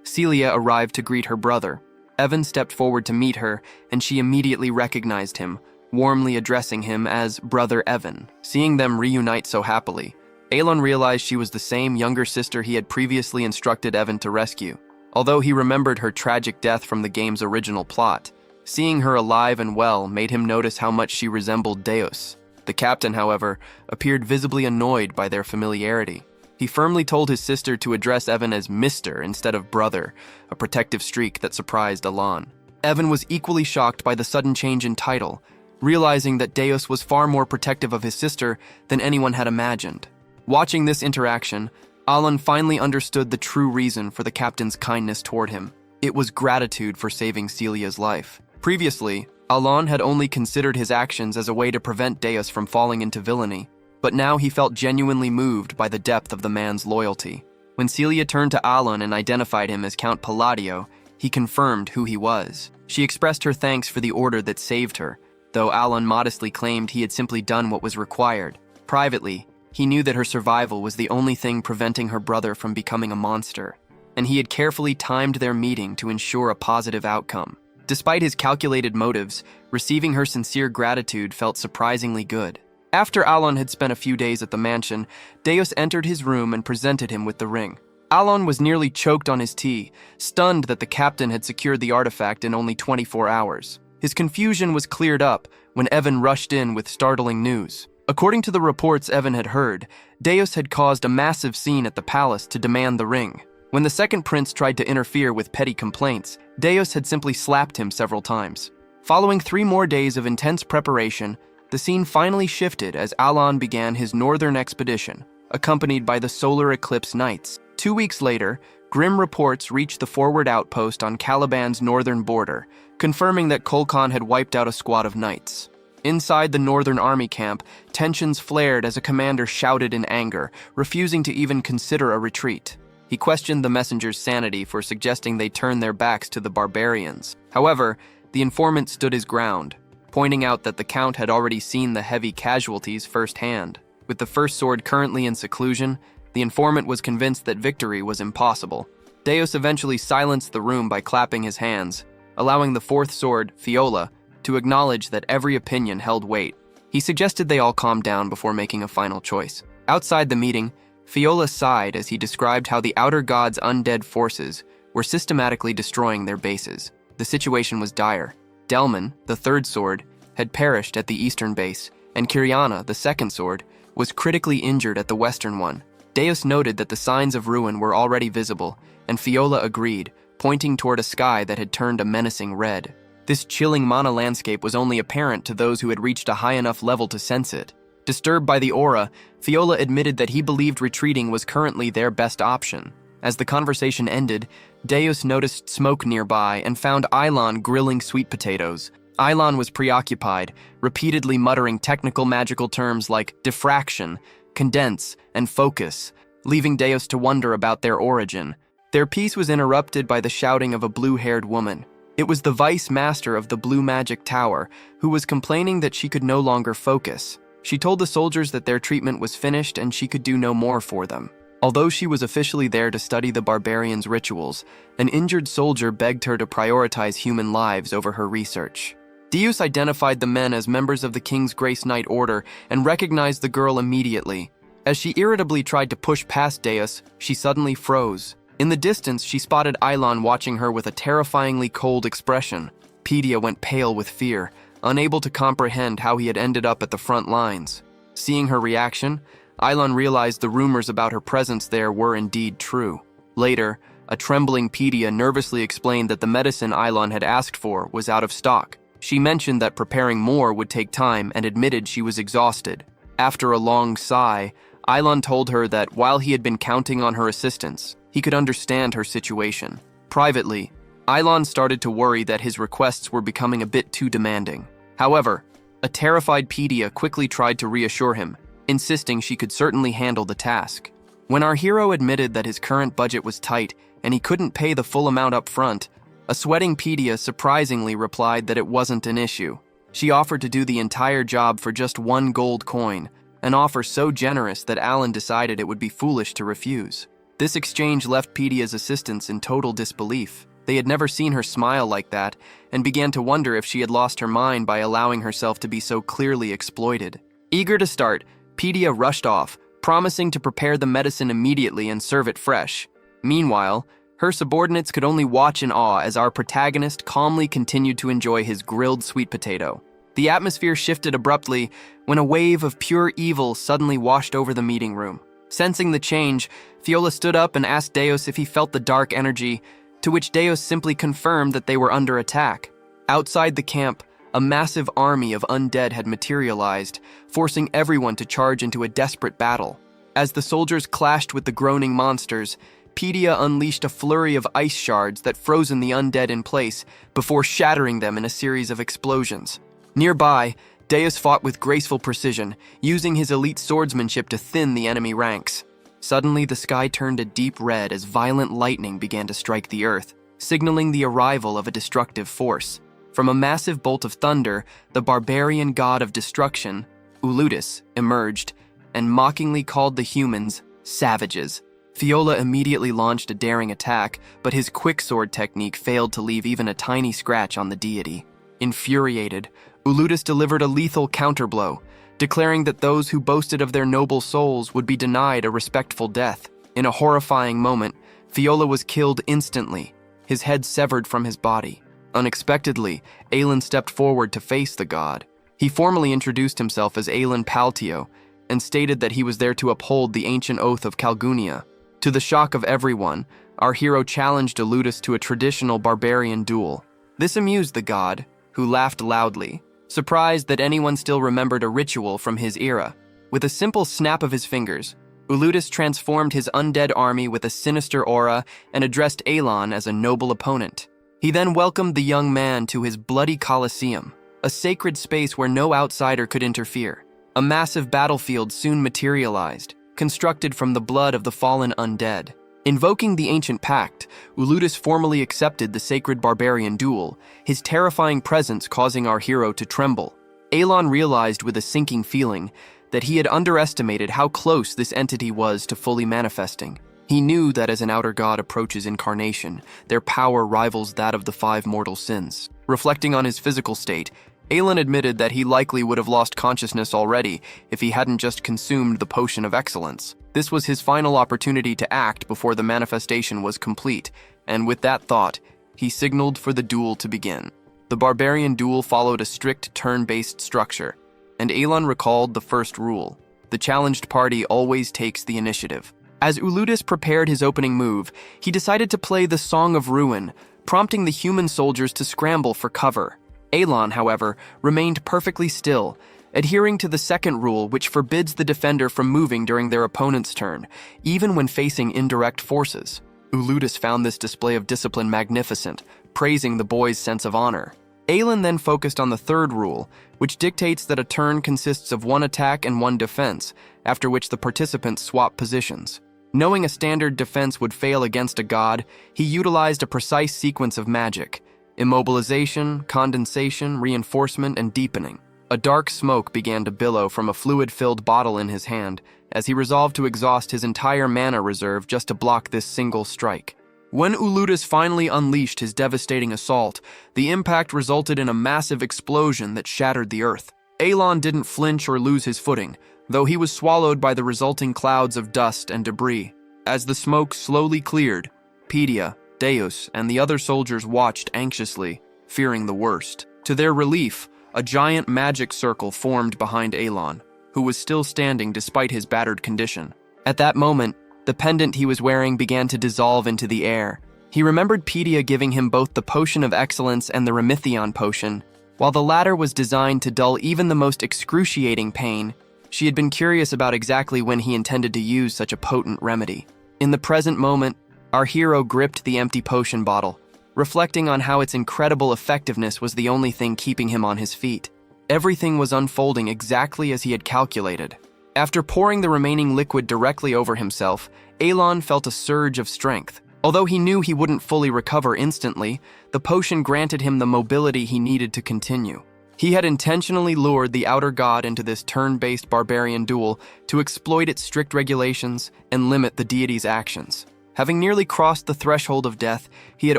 Celia arrived to greet her brother. Evan stepped forward to meet her, and she immediately recognized him, warmly addressing him as Brother Evan. Seeing them reunite so happily, Alon realized she was the same younger sister he had previously instructed Evan to rescue. Although he remembered her tragic death from the game's original plot, seeing her alive and well made him notice how much she resembled Deos. The captain, however, appeared visibly annoyed by their familiarity. He firmly told his sister to address Evan as Mr. instead of brother, a protective streak that surprised Alon. Evan was equally shocked by the sudden change in title, realizing that Deos was far more protective of his sister than anyone had imagined. Watching this interaction, Alon finally understood the true reason for the captain's kindness toward him. It was gratitude for saving Celia's life. Previously, Alon had only considered his actions as a way to prevent Deos from falling into villainy, but now he felt genuinely moved by the depth of the man's loyalty. When Celia turned to Alon and identified him as Count Palladio, he confirmed who he was. She expressed her thanks for the order that saved her, though Alon modestly claimed he had simply done what was required. Privately, he knew that her survival was the only thing preventing her brother from becoming a monster, and he had carefully timed their meeting to ensure a positive outcome. Despite his calculated motives, receiving her sincere gratitude felt surprisingly good. After Alon had spent a few days at the mansion, Deos entered his room and presented him with the ring. Alon was nearly choked on his tea, stunned that the captain had secured the artifact in only 24 hours. His confusion was cleared up when Evan rushed in with startling news. According to the reports Evan had heard, Deos had caused a massive scene at the palace to demand the ring. When the second prince tried to interfere with petty complaints, Deos had simply slapped him several times. Following 3 more days of intense preparation, the scene finally shifted as Alon began his northern expedition, accompanied by the Solar Eclipse Knights. 2 weeks later, grim reports reached the forward outpost on Caliban's northern border, confirming that Kolkan had wiped out a squad of knights. Inside the northern army camp, tensions flared as a commander shouted in anger, refusing to even consider a retreat. He questioned the messenger's sanity for suggesting they turn their backs to the barbarians. However, the informant stood his ground, pointing out that the Count had already seen the heavy casualties firsthand. With the first sword currently in seclusion, the informant was convinced that victory was impossible. Deos eventually silenced the room by clapping his hands, allowing the fourth sword, Fiola, to acknowledge that every opinion held weight. He suggested they all calm down before making a final choice. Outside the meeting, Fiola sighed as he described how the Outer God's undead forces were systematically destroying their bases. The situation was dire. Delman, the third sword, had perished at the eastern base, and Kiriana, the second sword, was critically injured at the western one. Deos noted that the signs of ruin were already visible, and Fiola agreed, pointing toward a sky that had turned a menacing red. This chilling mana landscape was only apparent to those who had reached a high enough level to sense it. Disturbed by the aura, Fiola admitted that he believed retreating was currently their best option. As the conversation ended, Deos noticed smoke nearby and found Ilon grilling sweet potatoes. Ilon was preoccupied, repeatedly muttering technical magical terms like diffraction, condense, and focus, leaving Deos to wonder about their origin. Their peace was interrupted by the shouting of a blue-haired woman. It was the vice master of the Blue Magic Tower, who was complaining that she could no longer focus. She told the soldiers that their treatment was finished and she could do no more for them. Although she was officially there to study the barbarians' rituals, an injured soldier begged her to prioritize human lives over her research. Deus identified the men as members of the King's Grace Knight Order and recognized the girl immediately. As she irritably tried to push past Deos, she suddenly froze. In the distance, she spotted Eilon watching her with a terrifyingly cold expression. Pedia went pale with fear, unable to comprehend how he had ended up at the front lines. Seeing her reaction, Eilon realized the rumors about her presence there were indeed true. Later, a trembling Pedia nervously explained that the medicine Eilon had asked for was out of stock. She mentioned that preparing more would take time and admitted she was exhausted. After a long sigh, Eilon told her that while he had been counting on her assistance, he could understand her situation. Privately, Eilon started to worry that his requests were becoming a bit too demanding. However, a terrified Pedia quickly tried to reassure him, insisting she could certainly handle the task. When our hero admitted that his current budget was tight and he couldn't pay the full amount up front, a sweating Pedia surprisingly replied that it wasn't an issue. She offered to do the entire job for just 1 gold coin, an offer so generous that Alan decided it would be foolish to refuse. This exchange left Pedia's assistants in total disbelief. They had never seen her smile like that, and began to wonder if she had lost her mind by allowing herself to be so clearly exploited. Eager to start, Pedia rushed off, promising to prepare the medicine immediately and serve it fresh. Meanwhile, her subordinates could only watch in awe as our protagonist calmly continued to enjoy his grilled sweet potato. The atmosphere shifted abruptly when a wave of pure evil suddenly washed over the meeting room. Sensing the change, Fiola stood up and asked Deos if he felt the dark energy, to which Deos simply confirmed that they were under attack. Outside the camp, a massive army of undead had materialized, forcing everyone to charge into a desperate battle. As the soldiers clashed with the groaning monsters, Pedia unleashed a flurry of ice shards that frozen the undead in place before shattering them in a series of explosions. Nearby, Deus fought with graceful precision, using his elite swordsmanship to thin the enemy ranks. Suddenly, the sky turned a deep red as violent lightning began to strike the earth, signaling the arrival of a destructive force. From a massive bolt of thunder, the barbarian god of destruction, Uludis, emerged, and mockingly called the humans savages. Fiola immediately launched a daring attack, but his quicksword technique failed to leave even a tiny scratch on the deity. Infuriated, Uludis delivered a lethal counterblow, declaring that those who boasted of their noble souls would be denied a respectful death. In a horrifying moment, Fiola was killed instantly, his head severed from his body. Unexpectedly, Aelin stepped forward to face the god. He formally introduced himself as Aelin Paltio and stated that he was there to uphold the ancient oath of Calgunia. To the shock of everyone, our hero challenged Uludis to a traditional barbarian duel. This amused the god, who laughed loudly, surprised that anyone still remembered a ritual from his era. With a simple snap of his fingers, Uludis transformed his undead army with a sinister aura and addressed Aelon as a noble opponent. He then welcomed the young man to his bloody Colosseum, a sacred space where no outsider could interfere. A massive battlefield soon materialized, constructed from the blood of the fallen undead. Invoking the ancient pact, Uludis formally accepted the sacred barbarian duel, his terrifying presence causing our hero to tremble. Aelon realized with a sinking feeling that he had underestimated how close this entity was to fully manifesting. He knew that as an outer god approaches incarnation, their power rivals that of the 5 mortal sins. Reflecting on his physical state, Aelin admitted that he likely would have lost consciousness already if he hadn't just consumed the potion of excellence. This was his final opportunity to act before the manifestation was complete, and with that thought, he signaled for the duel to begin. The barbarian duel followed a strict turn-based structure, and Aelin recalled the first rule: the challenged party always takes the initiative. As Uludis prepared his opening move, he decided to play the Song of Ruin, prompting the human soldiers to scramble for cover. Aelin, however, remained perfectly still, adhering to the second rule, which forbids the defender from moving during their opponent's turn, even when facing indirect forces. Uludis found this display of discipline magnificent, praising the boy's sense of honor. Aelin then focused on the third rule, which dictates that a turn consists of 1 attack and 1 defense, after which the participants swap positions. Knowing a standard defense would fail against a god, he utilized a precise sequence of magic: immobilization, condensation, reinforcement, and deepening. A dark smoke began to billow from a fluid-filled bottle in his hand as he resolved to exhaust his entire mana reserve just to block this single strike. When Uludis finally unleashed his devastating assault, the impact resulted in a massive explosion that shattered the earth. Aelin didn't flinch or lose his footing. though he was swallowed by the resulting clouds of dust and debris. As the smoke slowly cleared, Pedia, Deos, and the other soldiers watched anxiously, fearing the worst. To their relief, a giant magic circle formed behind Elon, who was still standing despite his battered condition. At that moment, the pendant he was wearing began to dissolve into the air. He remembered Pedia giving him both the Potion of Excellence and the Remithion Potion. While the latter was designed to dull even the most excruciating pain, she had been curious about exactly when he intended to use such a potent remedy. In the present moment, our hero gripped the empty potion bottle, reflecting on how its incredible effectiveness was the only thing keeping him on his feet. Everything was unfolding exactly as he had calculated. After pouring the remaining liquid directly over himself, Elon felt a surge of strength. Although he knew he wouldn't fully recover instantly, the potion granted him the mobility he needed to continue. He had intentionally lured the outer god into this turn-based barbarian duel to exploit its strict regulations and limit the deity's actions. Having nearly crossed the threshold of death, he had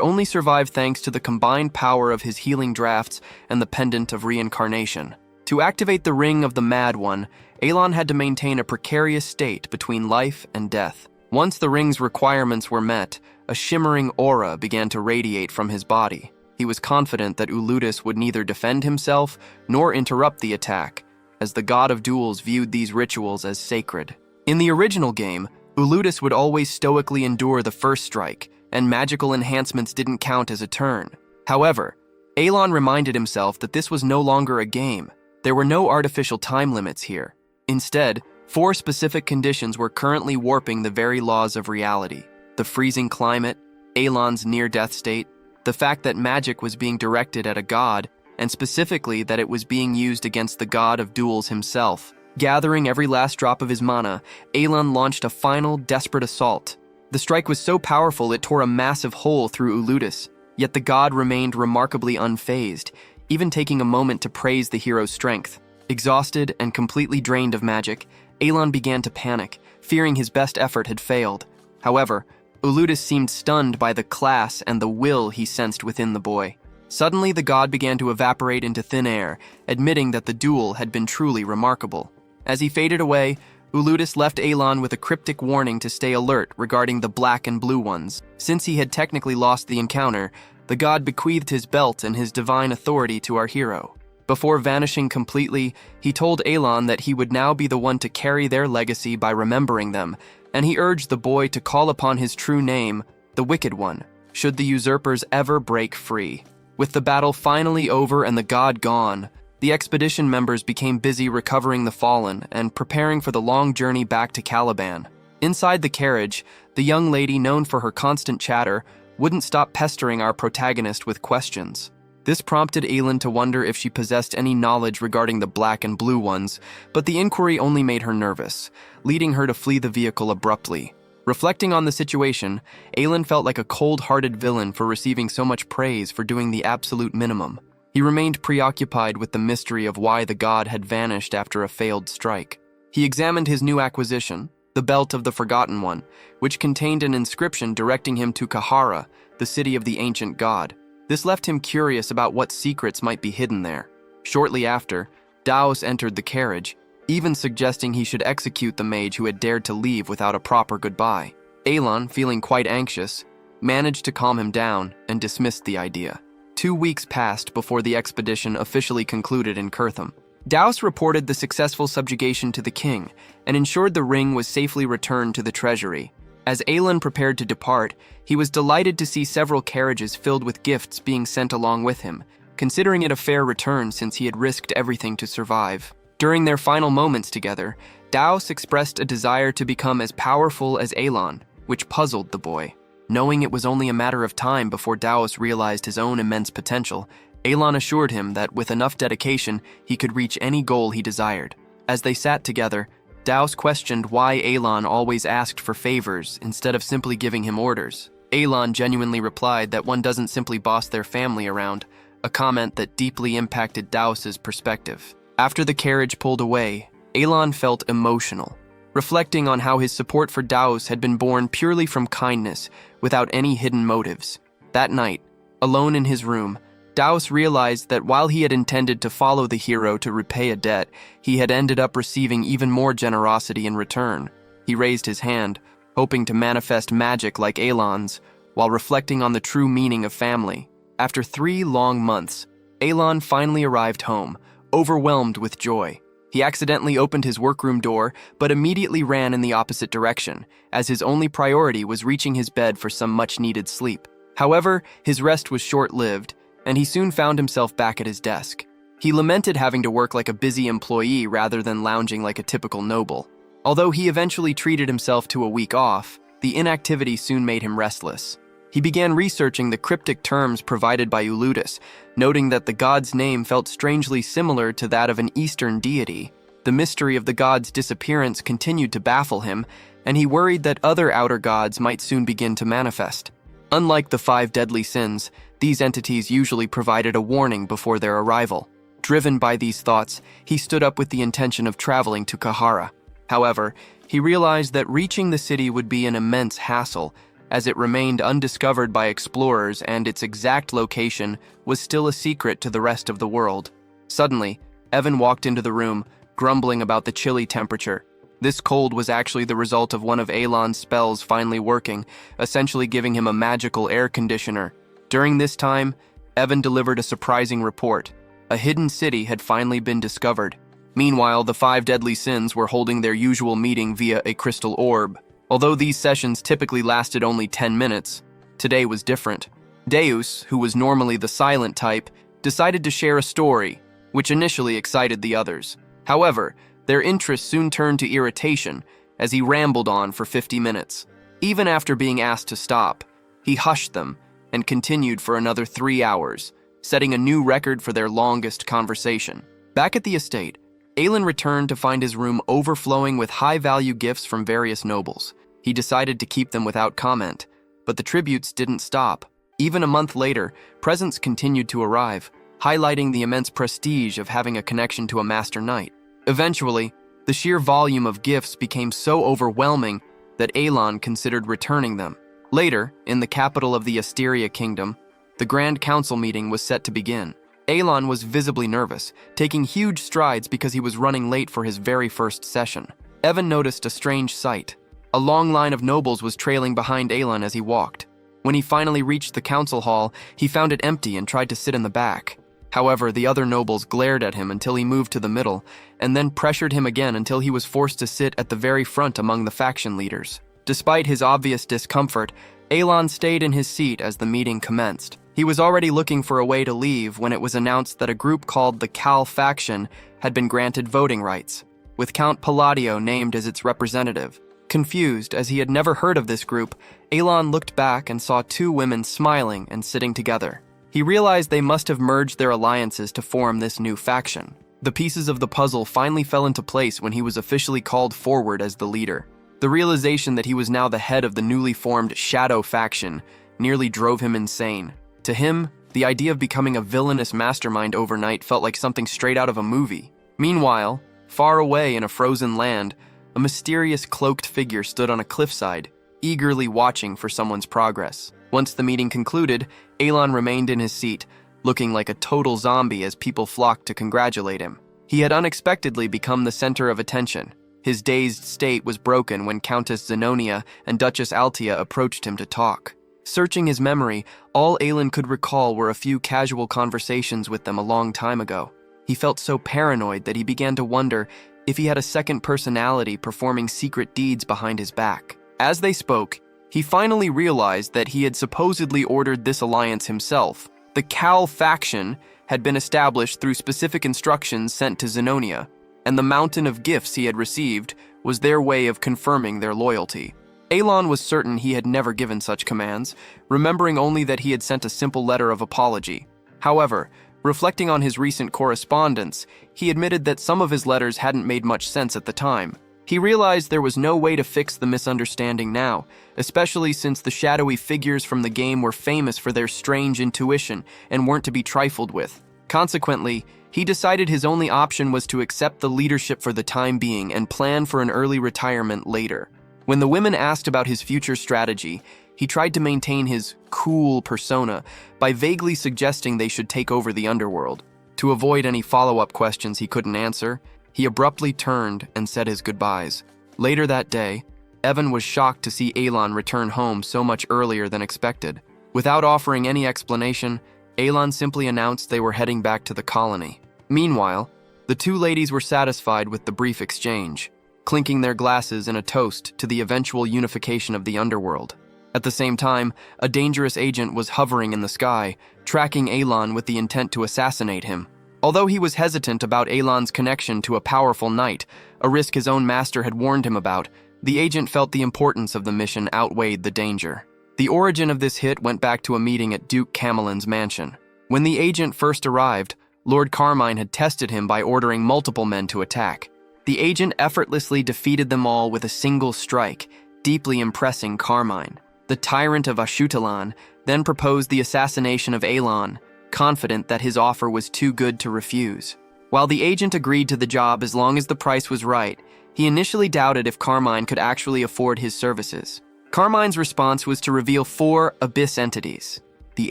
only survived thanks to the combined power of his healing drafts and the pendant of reincarnation. To activate the Ring of the Mad One, Elon had to maintain a precarious state between life and death. Once the ring's requirements were met, a shimmering aura began to radiate from his body. He was confident that Uludis would neither defend himself nor interrupt the attack, as the god of duels viewed these rituals as sacred. In the original game, Uludis would always stoically endure the first strike, and magical enhancements didn't count as a turn. However, Elon reminded himself that this was no longer a game. There were no artificial time limits here. Instead, 4 specific conditions were currently warping the very laws of reality: the freezing climate, Elon's near-death state, the fact that magic was being directed at a god, and specifically that it was being used against the god of duels himself. Gathering every last drop of his mana, Elon launched a final, desperate assault. The strike was so powerful it tore a massive hole through Uludis, yet the god remained remarkably unfazed, even taking a moment to praise the hero's strength. Exhausted and completely drained of magic, Elon began to panic, fearing his best effort had failed. However, Uludis seemed stunned by the class and the will he sensed within the boy. Suddenly, the god began to evaporate into thin air, admitting that the duel had been truly remarkable. As he faded away, Uludis left Elon with a cryptic warning to stay alert regarding the black and blue ones. Since he had technically lost the encounter, the god bequeathed his belt and his divine authority to our hero. Before vanishing completely, he told Elon that he would now be the one to carry their legacy by remembering them, and he urged the boy to call upon his true name, the Wicked One, should the usurpers ever break free. With the battle finally over and the god gone, the expedition members became busy recovering the fallen and preparing for the long journey back to Caliban. Inside the carriage, the young lady, known for her constant chatter, wouldn't stop pestering our protagonist with questions. This prompted Elon to wonder if she possessed any knowledge regarding the black and blue ones, but the inquiry only made her nervous, leading her to flee the vehicle abruptly. Reflecting on the situation, Elon felt like a cold-hearted villain for receiving so much praise for doing the absolute minimum. He remained preoccupied with the mystery of why the god had vanished after a failed strike. He examined his new acquisition, the Belt of the Forgotten One, which contained an inscription directing him to Kahara, the city of the ancient god. This left him curious about what secrets might be hidden there. Shortly after, Deos entered the carriage, even suggesting he should execute the mage who had dared to leave without a proper goodbye. Elon, feeling quite anxious, managed to calm him down and dismissed the idea. 2 weeks passed before the expedition officially concluded in Kirtham. Deos reported the successful subjugation to the king and ensured the ring was safely returned to the treasury. As Elon prepared to depart, he was delighted to see several carriages filled with gifts being sent along with him, considering it a fair return since he had risked everything to survive. During their final moments together, Deos expressed a desire to become as powerful as Elon, which puzzled the boy. Knowing it was only a matter of time before Deos realized his own immense potential, Elon assured him that with enough dedication, he could reach any goal he desired. As they sat together, Deos questioned why Elon always asked for favors instead of simply giving him orders. Elon genuinely replied that one doesn't simply boss their family around, a comment that deeply impacted Deos's perspective. After the carriage pulled away, Elon felt emotional, reflecting on how his support for Deos had been born purely from kindness, without any hidden motives. That night, alone in his room, Deos realized that while he had intended to follow the hero to repay a debt, he had ended up receiving even more generosity in return. He raised his hand, hoping to manifest magic like Elon's, while reflecting on the true meaning of family. After 3 long months, Elon finally arrived home, overwhelmed with joy. He accidentally opened his workroom door, but immediately ran in the opposite direction, as his only priority was reaching his bed for some much-needed sleep. However, his rest was short-lived, and he soon found himself back at his desk. He lamented having to work like a busy employee rather than lounging like a typical noble. Although he eventually treated himself to a week off, the inactivity soon made him restless. He began researching the cryptic terms provided by Uludus, noting that the god's name felt strangely similar to that of an Eastern deity. The mystery of the god's disappearance continued to baffle him, and he worried that other outer gods might soon begin to manifest. Unlike the 5 deadly sins, these entities usually provided a warning before their arrival. Driven by these thoughts, he stood up with the intention of traveling to Kahara. However, he realized that reaching the city would be an immense hassle, as it remained undiscovered by explorers and its exact location was still a secret to the rest of the world. Suddenly, Evan walked into the room, grumbling about the chilly temperature. This cold was actually the result of one of Elon's spells finally working, essentially giving him a magical air conditioner. During this time, Evan delivered a surprising report. A hidden city had finally been discovered. Meanwhile, the 5 deadly sins were holding their usual meeting via a crystal orb. Although these sessions typically lasted only 10 minutes, today was different. Deos, who was normally the silent type, decided to share a story, which initially excited the others. However, their interest soon turned to irritation as he rambled on for 50 minutes. Even after being asked to stop, he hushed them and continued for another 3 hours, setting a new record for their longest conversation. Back at the estate, Aelin returned to find his room overflowing with high-value gifts from various nobles. He decided to keep them without comment, but the tributes didn't stop. Even a month later, presents continued to arrive, highlighting the immense prestige of having a connection to a master knight. Eventually, the sheer volume of gifts became so overwhelming that Aelon considered returning them. Later, in the capital of the Asteria Kingdom, the Grand Council meeting was set to begin. Aelon was visibly nervous, taking huge strides because he was running late for his very first session. Evan noticed a strange sight. A long line of nobles was trailing behind Aelon as he walked. When he finally reached the council hall, he found it empty and tried to sit in the back. However, the other nobles glared at him until he moved to the middle, and then pressured him again until he was forced to sit at the very front among the faction leaders. Despite his obvious discomfort, Aelon stayed in his seat as the meeting commenced. He was already looking for a way to leave when it was announced that a group called the Cal faction had been granted voting rights, with Count Palladio named as its representative. Confused, as he had never heard of this group, Aelon looked back and saw 2 women smiling and sitting together. He realized they must have merged their alliances to form this new faction. The pieces of the puzzle finally fell into place when he was officially called forward as the leader. The realization that he was now the head of the newly formed Shadow faction nearly drove him insane. To him, the idea of becoming a villainous mastermind overnight felt like something straight out of a movie. Meanwhile, far away in a frozen land, a mysterious cloaked figure stood on a cliffside, eagerly watching for someone's progress. Once the meeting concluded, Aelon remained in his seat, looking like a total zombie as people flocked to congratulate him. He had unexpectedly become the center of attention. His dazed state was broken when Countess Zenonia and Duchess Altia approached him to talk. Searching his memory, all Aelin could recall were a few casual conversations with them a long time ago. He felt so paranoid that he began to wonder if he had a second personality performing secret deeds behind his back. As they spoke, he finally realized that he had supposedly ordered this alliance himself. The Cal faction had been established through specific instructions sent to Zenonia, and the mountain of gifts he had received was their way of confirming their loyalty. Aelon was certain he had never given such commands, remembering only that he had sent a simple letter of apology. However, reflecting on his recent correspondence, he admitted that some of his letters hadn't made much sense at the time. He realized there was no way to fix the misunderstanding now, especially since the shadowy figures from the game were famous for their strange intuition and weren't to be trifled with. Consequently, he decided his only option was to accept the leadership for the time being and plan for an early retirement later. When the women asked about his future strategy, He tried to maintain his cool persona by vaguely suggesting they should take over the underworld. To avoid any follow-up questions he couldn't answer, he abruptly turned and said his goodbyes. Later that day, Evan was shocked to see Elan return home so much earlier than expected. Without offering any explanation, Elan simply announced they were heading back to the colony. Meanwhile, the two ladies were satisfied with the brief exchange, clinking their glasses in a toast to the eventual unification of the underworld. At the same time, a dangerous agent was hovering in the sky, tracking Elan with the intent to assassinate him. Although he was hesitant about Elan's connection to a powerful knight, a risk his own master had warned him about, the agent felt the importance of the mission outweighed the danger. The origin of this hit went back to a meeting at Duke Camelin's mansion. When the agent first arrived, Lord Carmine had tested him by ordering multiple men to attack. The agent effortlessly defeated them all with a single strike, deeply impressing Carmine. The tyrant of Ashutalan then proposed the assassination of Elan, confident that his offer was too good to refuse. While the agent agreed to the job as long as the price was right, he initially doubted if Carmine could actually afford his services. Carmine's response was to reveal 4 abyss entities. The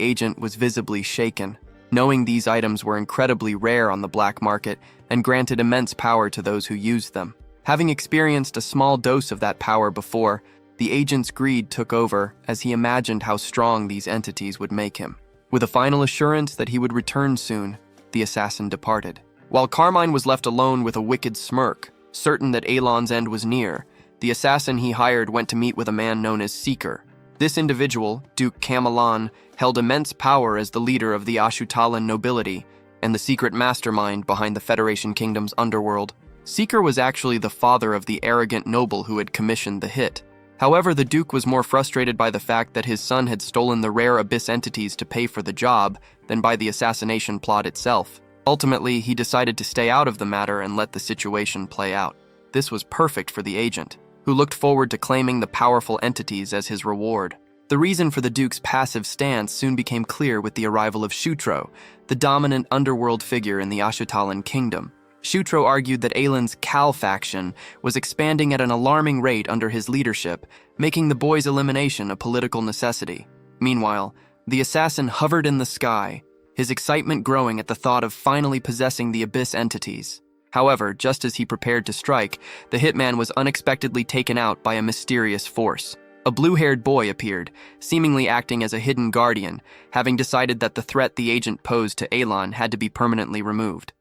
agent was visibly shaken, knowing these items were incredibly rare on the black market and granted immense power to those who used them. Having experienced a small dose of that power before, the agent's greed took over as he imagined how strong these entities would make him. With a final assurance that he would return soon, the assassin departed. While Carmine was left alone with a wicked smirk, certain that Elan's end was near, the assassin he hired went to meet with a man known as Seeker. This individual, Duke Camelan, held immense power as the leader of the Ashutalan nobility and the secret mastermind behind the Federation Kingdom's underworld. Seeker was actually the father of the arrogant noble who had commissioned the hit. However, the Duke was more frustrated by the fact that his son had stolen the rare abyss entities to pay for the job than by the assassination plot itself. Ultimately, he decided to stay out of the matter and let the situation play out. This was perfect for the agent, who looked forward to claiming the powerful entities as his reward. The reason for the Duke's passive stance soon became clear with the arrival of Shutro, the dominant underworld figure in the Ashutalan kingdom. Shutro argued that Elan's Cal faction was expanding at an alarming rate under his leadership, making the boy's elimination a political necessity. Meanwhile, the assassin hovered in the sky, his excitement growing at the thought of finally possessing the abyss entities. However, just as he prepared to strike, the hitman was unexpectedly taken out by a mysterious force. A blue-haired boy appeared, seemingly acting as a hidden guardian, having decided that the threat the agent posed to Elan had to be permanently removed.